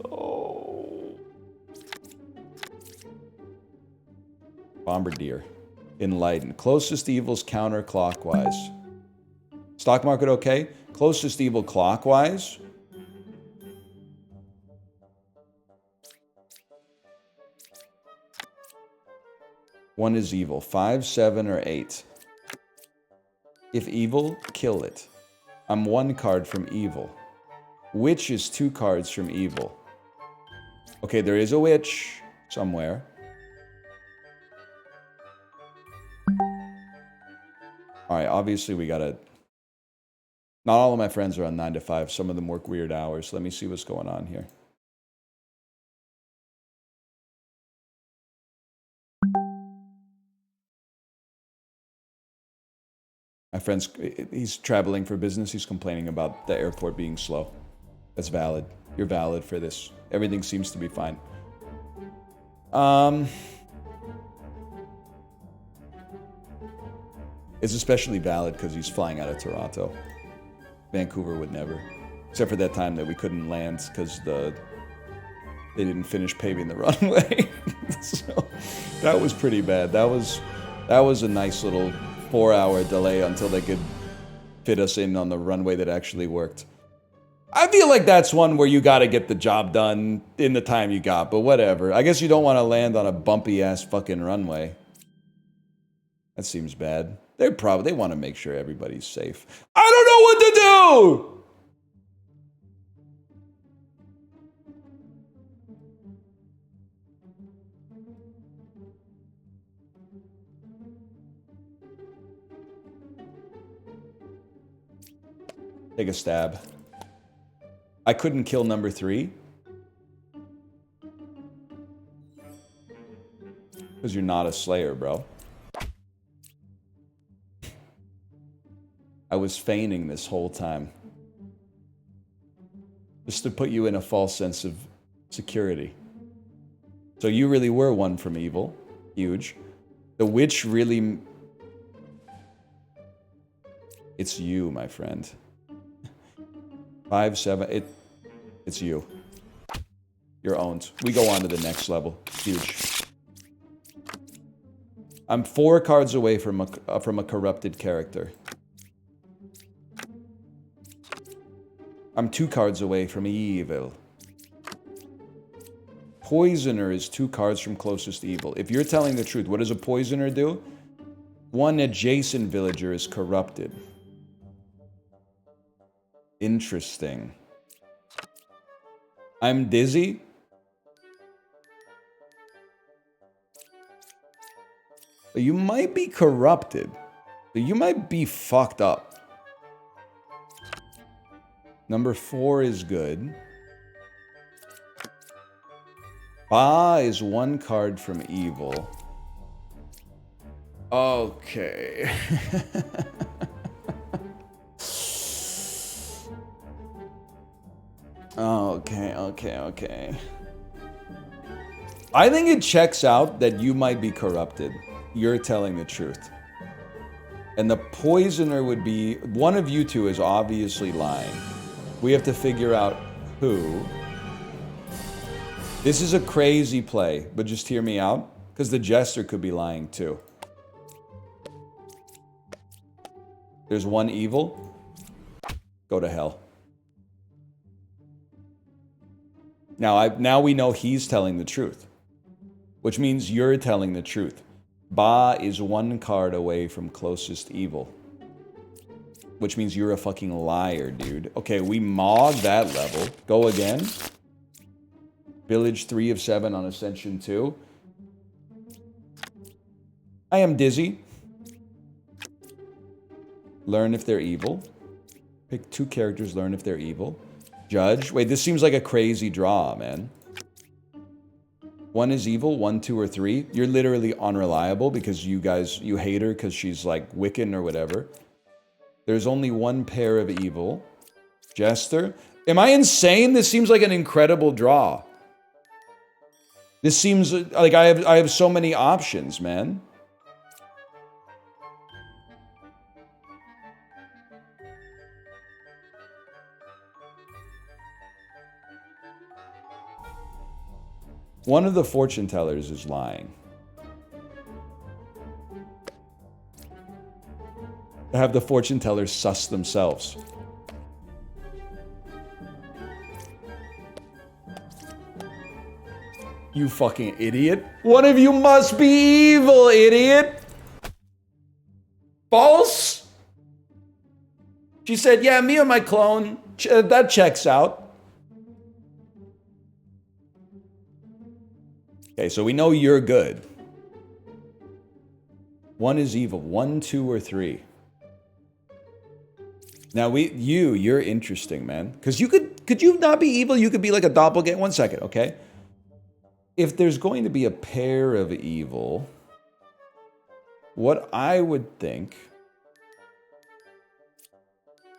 Oh. Bombardier. Enlighten. Closest evil's counterclockwise. Stock market okay? Closest evil clockwise. One is evil. 5, 7, or 8. If evil, kill it. I'm 1 card from evil. Witch is 2 cards from evil. Okay, there is a witch somewhere. Alright, obviously we gotta... Not all of my friends are on 9 to 5. Some of them work weird hours. Let me see what's going on here. My friend's, he's traveling for business. He's complaining about the airport being slow. That's valid. You're valid for this. Everything seems to be fine. It's especially valid because he's flying out of Toronto. Vancouver would never. Except for that time that we couldn't land because they didn't finish paving the runway. So that was pretty bad. That was a nice little 4-hour delay until they could fit us in on the runway that actually worked. I feel like that's one where you gotta get the job done in the time you got, but whatever. I guess you don't want to land on a bumpy-ass fucking runway. That seems bad. They want to make sure everybody's safe. I don't know what to do! Take a stab. I couldn't kill number 3. Because you're not a slayer, bro. I was feigning this whole time. Just to put you in a false sense of security. So you really were one from evil. Huge. The witch really... It's you, my friend. 5, 7, it's you. You're owned. We go on to the next level. Huge. I'm 4 cards away from a corrupted character. I'm 2 cards away from evil. Poisoner is 2 cards from closest evil. If you're telling the truth, what does a poisoner do? One adjacent villager is corrupted. Interesting. I'm dizzy. You might be corrupted. You might be fucked up. Number 4 is good. Ba is 1 card from evil. Okay. Okay. I think it checks out that you might be corrupted. You're telling the truth. And the poisoner would be... One of you two is obviously lying. We have to figure out who. This is a crazy play, but just hear me out. Because the jester could be lying too. There's 1 evil. Go to hell. Now we know he's telling the truth. Which means you're telling the truth. Ba is 1 card away from closest evil. Which means you're a fucking liar, dude. Okay, we mogged that level. Go again. Village 3 of 7 on Ascension 2. I am dizzy. Learn if they're evil. Pick 2 characters, learn if they're evil. Judge. Wait, this seems like a crazy draw, man. 1 is evil, 1, 2, or 3. You're literally unreliable because you hate her because she's like Wiccan or whatever. There's only 1 pair of evil. Jester. Am I insane? This seems like an incredible draw. This seems like I have so many options, man. One of the fortune tellers is lying. Have the fortune tellers suss themselves. You fucking idiot. One of you must be evil, idiot. False? She said, yeah, me or my clone. That checks out. Okay, so we know you're good. 1 is evil. 1, 2, or 3. Now you're interesting, man. Because could you not be evil? You could be like a doppelganger. 1 second, okay? If there's going to be a pair of evil, what I would think,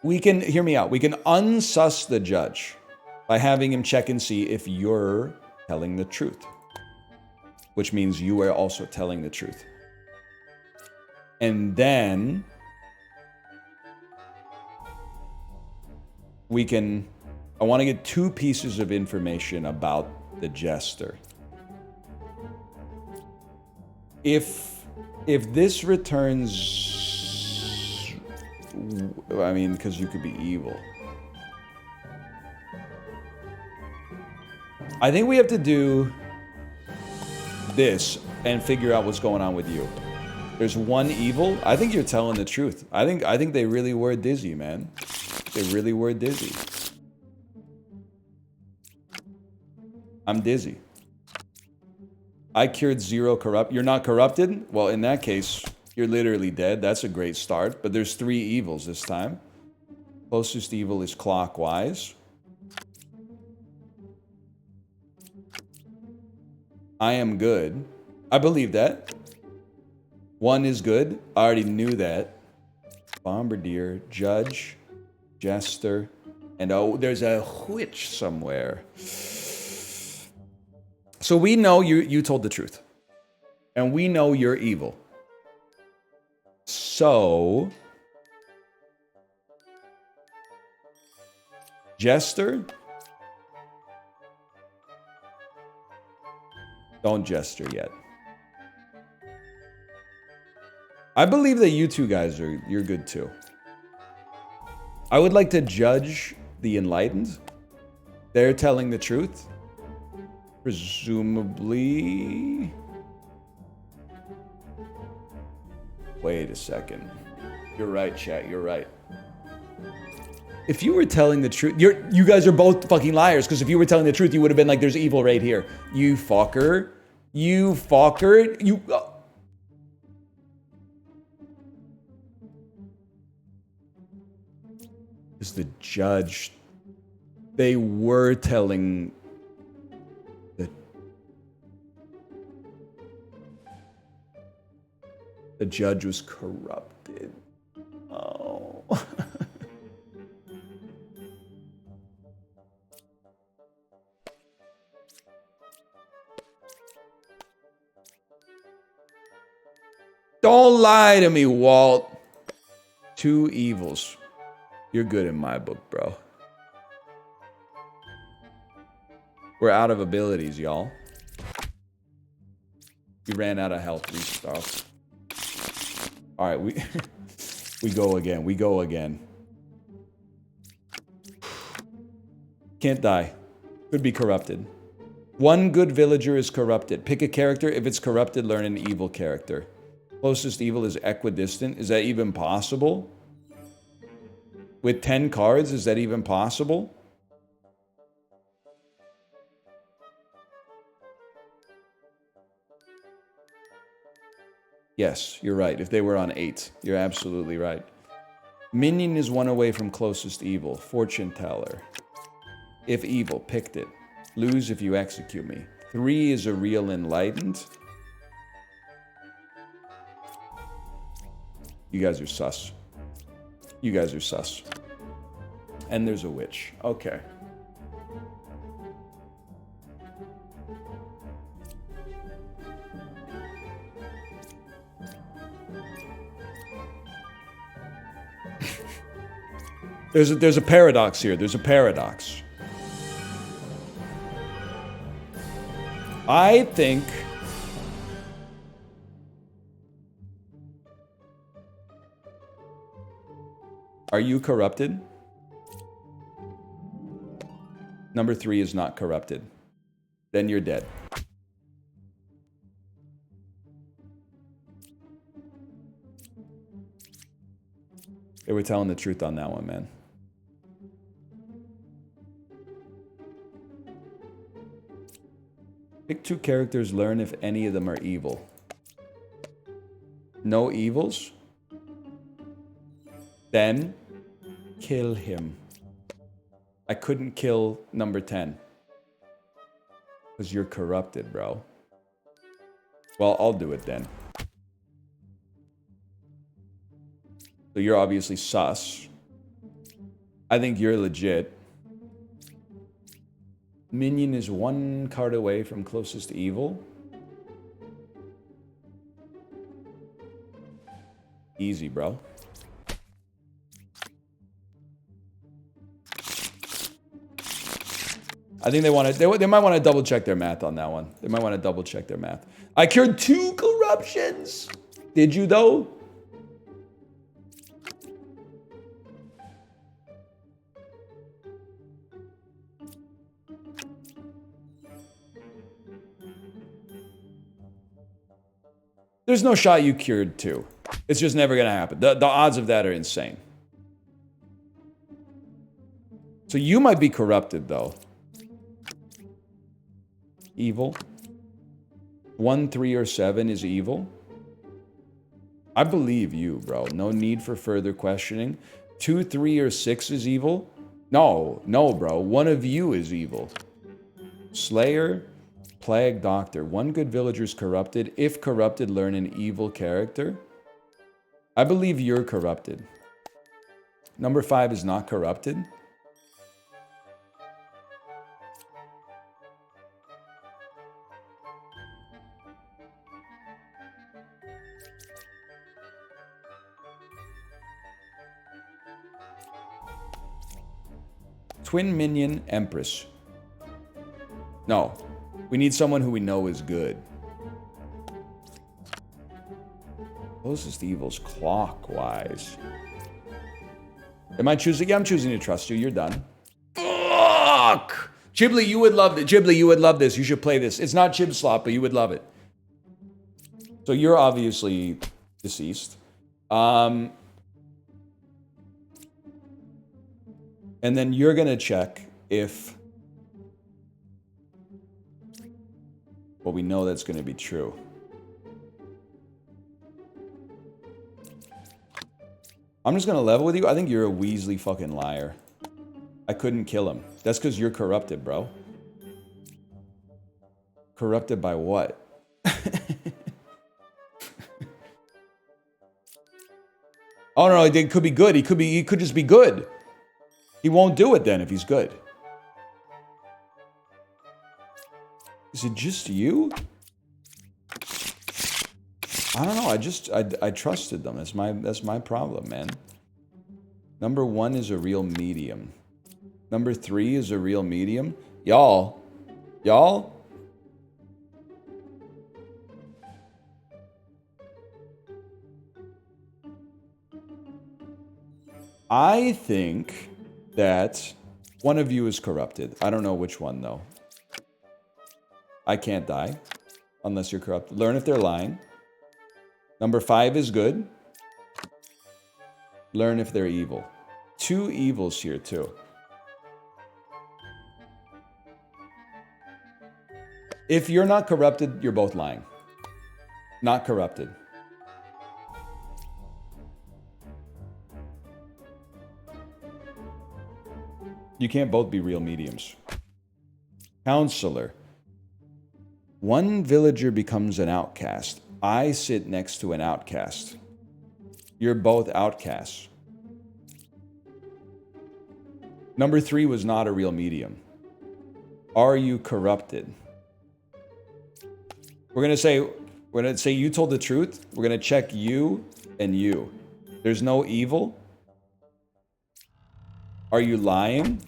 hear me out. We can unsuss the judge by having him check and see if you're telling the truth. Which means you are also telling the truth. And then I want to get 2 pieces of information about the jester. If this returns, I mean, because you could be evil. I think we have to do this and figure out what's going on with you. There's one evil. I think you're telling the truth. I think they really were dizzy, man. They really were dizzy. I'm dizzy. I cured 0 corrupt. You're not corrupted? Well, in that case, you're literally dead. That's a great start. But there's 3 evils this time. Closest evil is clockwise. I am good. I believe that. 1 is good. I already knew that. Bombardier, Judge, Jester, and oh, there's a witch somewhere. So we know you told the truth. And we know you're evil. So... Jester? Don't jester yet. I believe that you two guys you're good too. I would like to judge the enlightened. They're telling the truth. Presumably. Wait a second. You're right, chat. You're right. If you were telling the truth, you guys are both fucking liars. Because if you were telling the truth, you would have been like, "There's evil right here." You fucker. You fucker. You. Is the judge? They were telling the judge was corrupted. Oh. Don't lie to me, Walt. 2 evils. You're good in my book, bro. We're out of abilities, y'all. We ran out of health. Restart. Alright, we go again. We go again. Can't die. Could be corrupted. 1 good villager is corrupted. Pick a character. If it's corrupted, learn an evil character. Closest evil is equidistant. Is that even possible? With 10 cards, is that even possible? Yes, you're right. If they were on 8, you're absolutely right. Minion is 1 away from closest evil. Fortune teller. If evil, picked it. Lose if you execute me. 3 is a real enlightened. You guys are sus. You guys are sus. And there's a witch. Okay. There's a paradox here. There's a paradox. I think... Are you corrupted? Number 3 is not corrupted. Then you're dead. They were telling the truth on that one, man. Pick 2 characters, learn if any of them are evil. No evils? Then, kill him. I couldn't kill number 10. Because you're corrupted, bro. Well, I'll do it then. So you're obviously sus. I think you're legit. Minion is 1 card away from closest evil. Easy, bro. I think they might want to double check their math on that one. They might want to double check their math. I cured 2 corruptions. Did you though? There's no shot you cured 2. It's just never gonna happen. The odds of that are insane. So you might be corrupted, though. Evil. 1, 3, or 7 is evil. I believe you, bro. No need for further questioning. 2, 3, or 6 is evil. No, bro. One of you is evil. Slayer, Plague Doctor. 1 good villager is corrupted. If corrupted, learn an evil character. I believe you're corrupted. Number 5 is not corrupted. Twin Minion Empress. No. We need someone who we know is good. Closest evil's clockwise. Am I choosing? Yeah, I'm choosing to trust you. You're done. Fuck! Ghibli, you would love it. Ghibli, you would love this. You should play this. It's not Chib Slop, but you would love it. So you're obviously deceased. And then you're going to check if... Well, we know that's going to be true. I'm just going to level with you. I think you're a Weasley fucking liar. I couldn't kill him. That's because you're corrupted, bro. Corrupted by what? Oh, no, it could be good. He could just be good. He won't do it then if he's good. Is it just you? I don't know. I trusted them. That's my problem, man. Number 1 is a real medium. Number 3 is a real medium. Y'all. I think that one of you is corrupted. I don't know which one, though. I can't die unless you're corrupted. Learn if they're lying. Number 5 is good. Learn if they're evil. 2 evils here, too. If you're not corrupted, you're both lying. Not corrupted. You can't both be real mediums. Counselor. 1 villager becomes an outcast. I sit next to an outcast. You're both outcasts. Number 3 was not a real medium. Are you corrupted? We're gonna say you told the truth. We're gonna check you and you. There's no evil. Are you lying?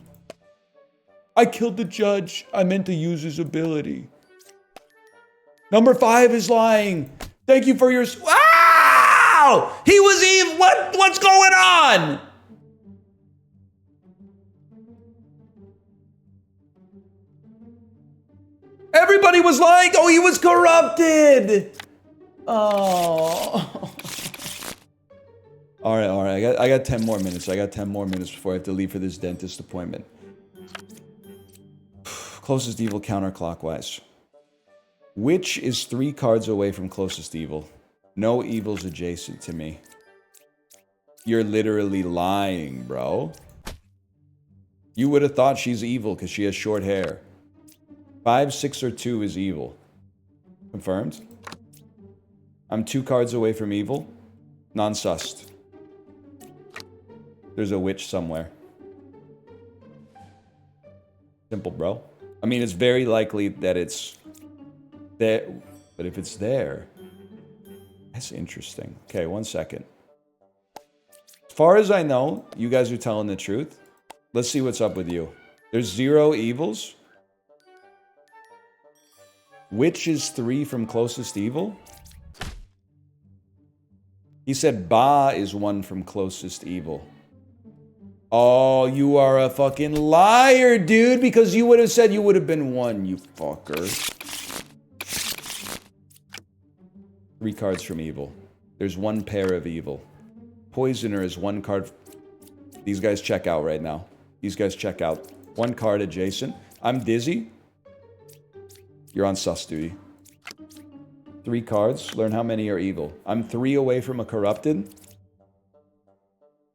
I killed the judge. I meant to use his ability. Number 5 is lying. Thank you for your... Wow! He was evil. What's going on? Everybody was lying. Oh, he was corrupted. Oh. All right. I got 10 more minutes. I got 10 more minutes before I have to leave for this dentist appointment. Closest evil counterclockwise. Which is 3 cards away from closest evil? No evils adjacent to me. You're literally lying, bro. You would have thought she's evil because she has short hair. 5, 6, or 2 is evil. Confirmed? I'm 2 cards away from evil. Non-sussed. There's a witch somewhere. Simple, bro. I mean, it's very likely that it's there, but if it's there, that's interesting. Okay, 1 second. As far as I know, you guys are telling the truth. Let's see what's up with you. There's 0 evils. Which is 3 from closest evil? He said Ba is 1 from closest evil. Oh, you are a fucking liar, dude, because you would have said you would have been 1, you fucker. 3 cards from evil. There's 1 pair of evil. Poisoner is 1 card. These guys check out right now. These guys check out. 1 card adjacent. I'm dizzy. You're on sus duty. 3 cards. Learn how many are evil. I'm 3 away from a corrupted.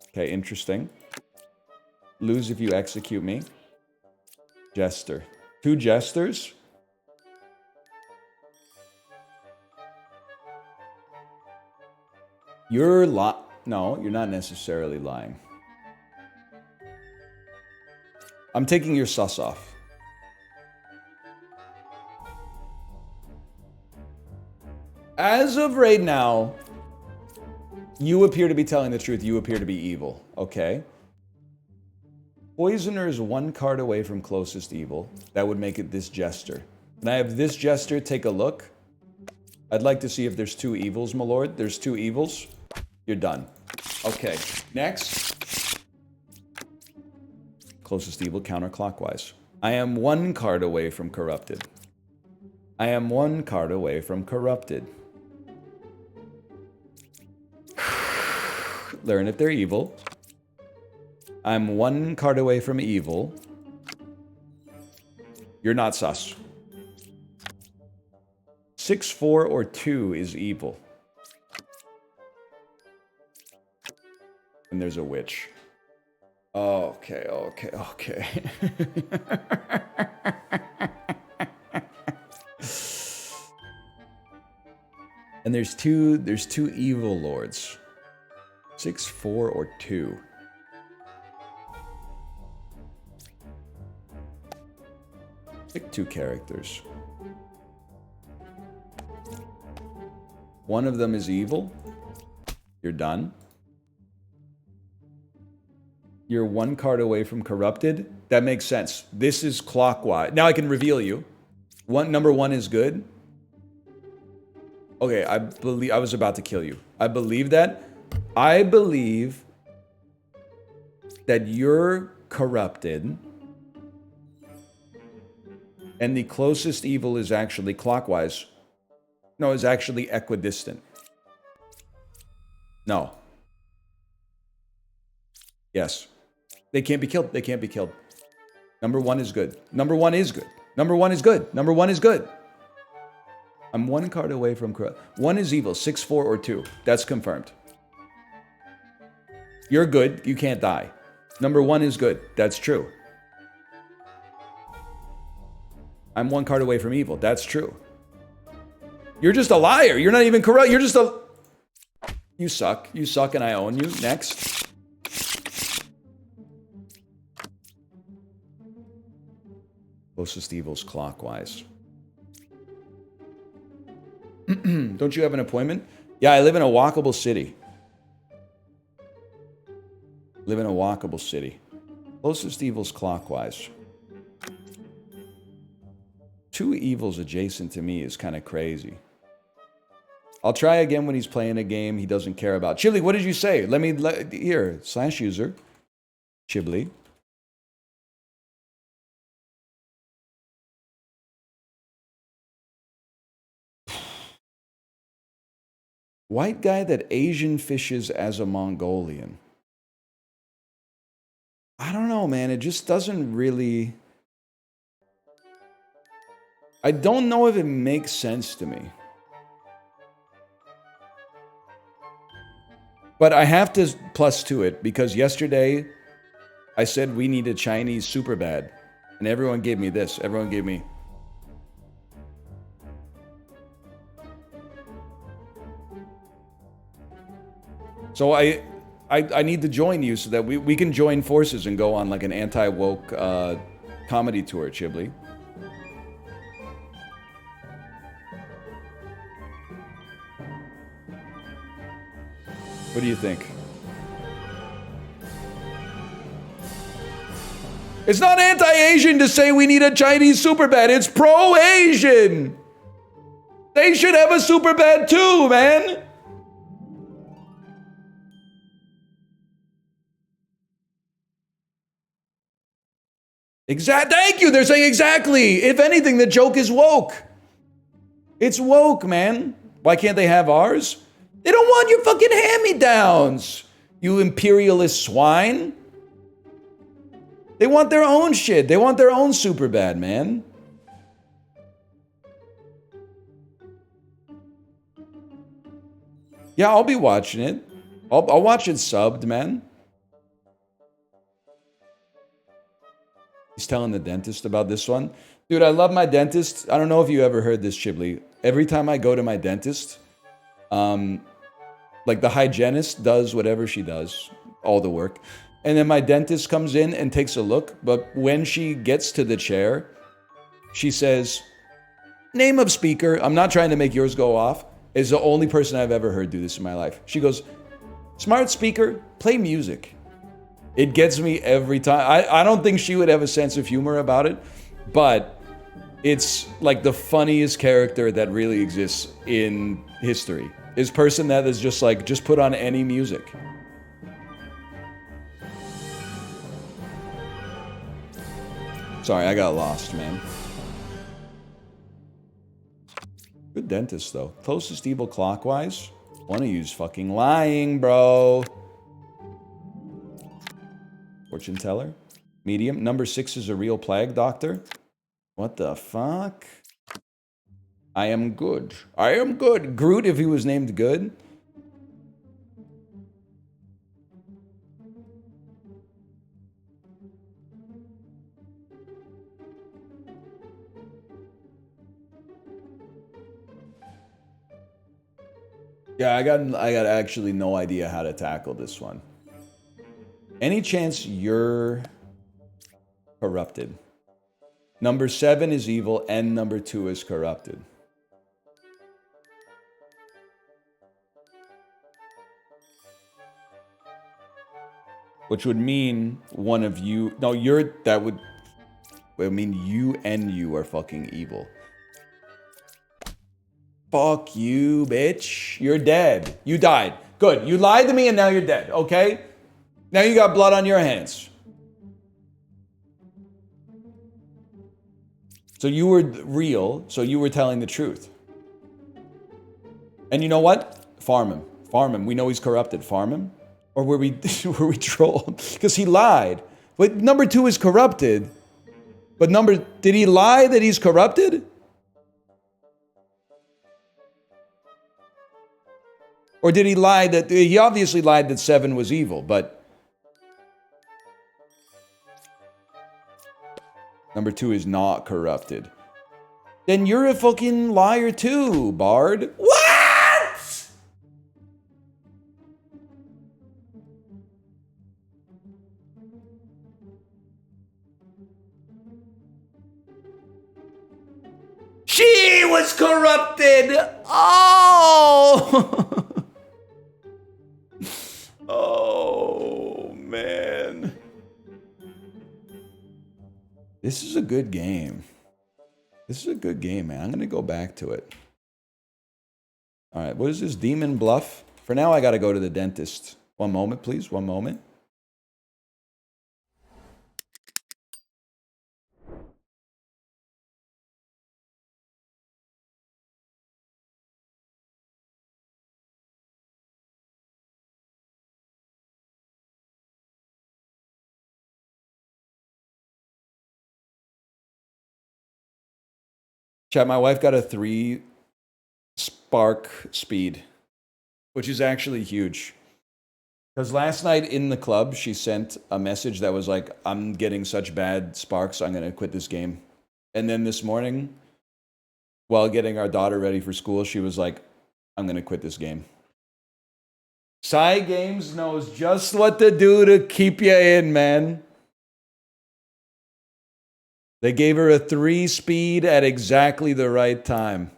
Okay, interesting. Lose if you execute me. Jester. 2 jesters. You're no, you're not necessarily lying. I'm taking your sus off. As of right now, you appear to be telling the truth. You appear to be evil. Okay. Poisoner is 1 card away from closest evil. That would make it this jester. Can I have this jester take a look? I'd like to see if there's 2 evils, my lord. There's 2 evils. You're done. Okay. Next. Closest evil counterclockwise. I am 1 card away from corrupted. I am 1 card away from corrupted. Learn if they're evil. I'm 1 card away from evil. You're not sus. 6, 4, or 2 is evil. And there's a witch. Okay. And there's two evil lords. 6, 4, or 2. Pick 2 characters. One of them is evil. You're done. You're 1 card away from corrupted. That makes sense. This is clockwise. Now I can reveal you. Number 1 is good. Okay, I believe I was about to kill you. I believe that. I believe that you're corrupted. And the closest evil is actually clockwise. No, it's actually equidistant. No. Yes. They can't be killed. They can't be killed. Number 1 is good. Number 1 is good. Number 1 is good. Number 1 is good. I'm 1 card away from corrupt. 1 is evil. 6, 4, or 2. That's confirmed. You're good. You can't die. Number 1 is good. That's true. I'm 1 card away from evil. That's true. You're just a liar. You're not even corrupt. You're just a... You suck. You suck and I own you. Next. Closest evil's clockwise. Don't you have an appointment? Yeah, I live in a walkable city. Live in a walkable city. Closest evil's clockwise. 2 evils adjacent to me is kind of crazy. I'll try again when he's playing a game he doesn't care about. Chibli, what did you say? Here, /user. Chibli. White guy that Asian fishes as a Mongolian. I don't know, man. It just doesn't really... I don't know if it makes sense to me. But I have to plus to it because yesterday I said we need a Chinese super bad. And everyone gave me this. Everyone gave me... So I need to join you so that we can join forces and go on like an anti-woke comedy tour, Chibli. What do you think? It's not anti-Asian to say we need a Chinese superbad. It's pro-Asian. They should have a superbad too, man. Thank you. They're saying exactly. If anything, the joke is woke. It's woke, man. Why can't they have ours? They don't want your fucking hand-me-downs, you imperialist swine. They want their own shit. They want their own Superbad, man. Yeah, I'll be watching it. I'll watch it subbed, man. He's telling the dentist about this one. Dude, I love my dentist. I don't know if you ever heard this, Chibli. Every time I go to my dentist, like the hygienist does whatever she does, all the work. And then my dentist comes in and takes a look. But when she gets to the chair, she says, name of speaker. I'm not trying to make yours go off. Is the only person I've ever heard do this in my life. She goes, smart speaker, play music. It gets me every time. I don't think she would have a sense of humor about it, but it's like the funniest character that really exists in history. Is person that is just like, just put on any music. Sorry, I got lost, man. Good dentist, though. Closest evil clockwise? One of you's fucking lying, bro. Fortune teller. Medium. Number 6 is a real plague doctor. What the fuck? I am good. I am good. Groot if he was named good. Yeah, I got actually no idea how to tackle this one. Any chance you're corrupted? Number 7 is evil and number 2 is corrupted. Which would mean one of you... No, that would mean you and you are fucking evil. Fuck you, bitch. You're dead. You died. Good. You lied to me and now you're dead, okay? Now you got blood on your hands. So you were real, so you were telling the truth. And you know what? Farm him. Farm him. We know he's corrupted. Farm him. Or were we trolled? Because he lied. But number 2 is corrupted. But did he lie that he's corrupted? Or did he lie that, he obviously lied that 7 was evil, but number 2 is not corrupted. Then you're a fucking liar too, Bard. What? She was corrupted. Oh. Oh, man. This is a good game. This is a good game, man. I'm going to go back to it. All right, what is this? Demon Bluff? For now, I got to go to the dentist. One moment, please. One moment. Chat, my wife got a 3 spark speed, which is actually huge. Because last night in the club, she sent a message that was like, I'm getting such bad sparks, I'm going to quit this game. And then this morning, while getting our daughter ready for school, she was like, I'm going to quit this game. Psy Games knows just what to do to keep you in, man. They gave her a 3 speed at exactly the right time.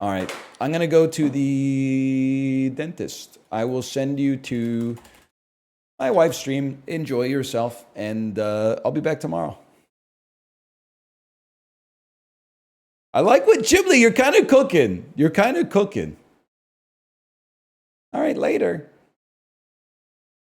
All right, I'm going to go to the dentist. I will send you to my wife's stream. Enjoy yourself, and I'll be back tomorrow. I like what Ghibli, you're kind of cooking. You're kind of cooking. All right, later.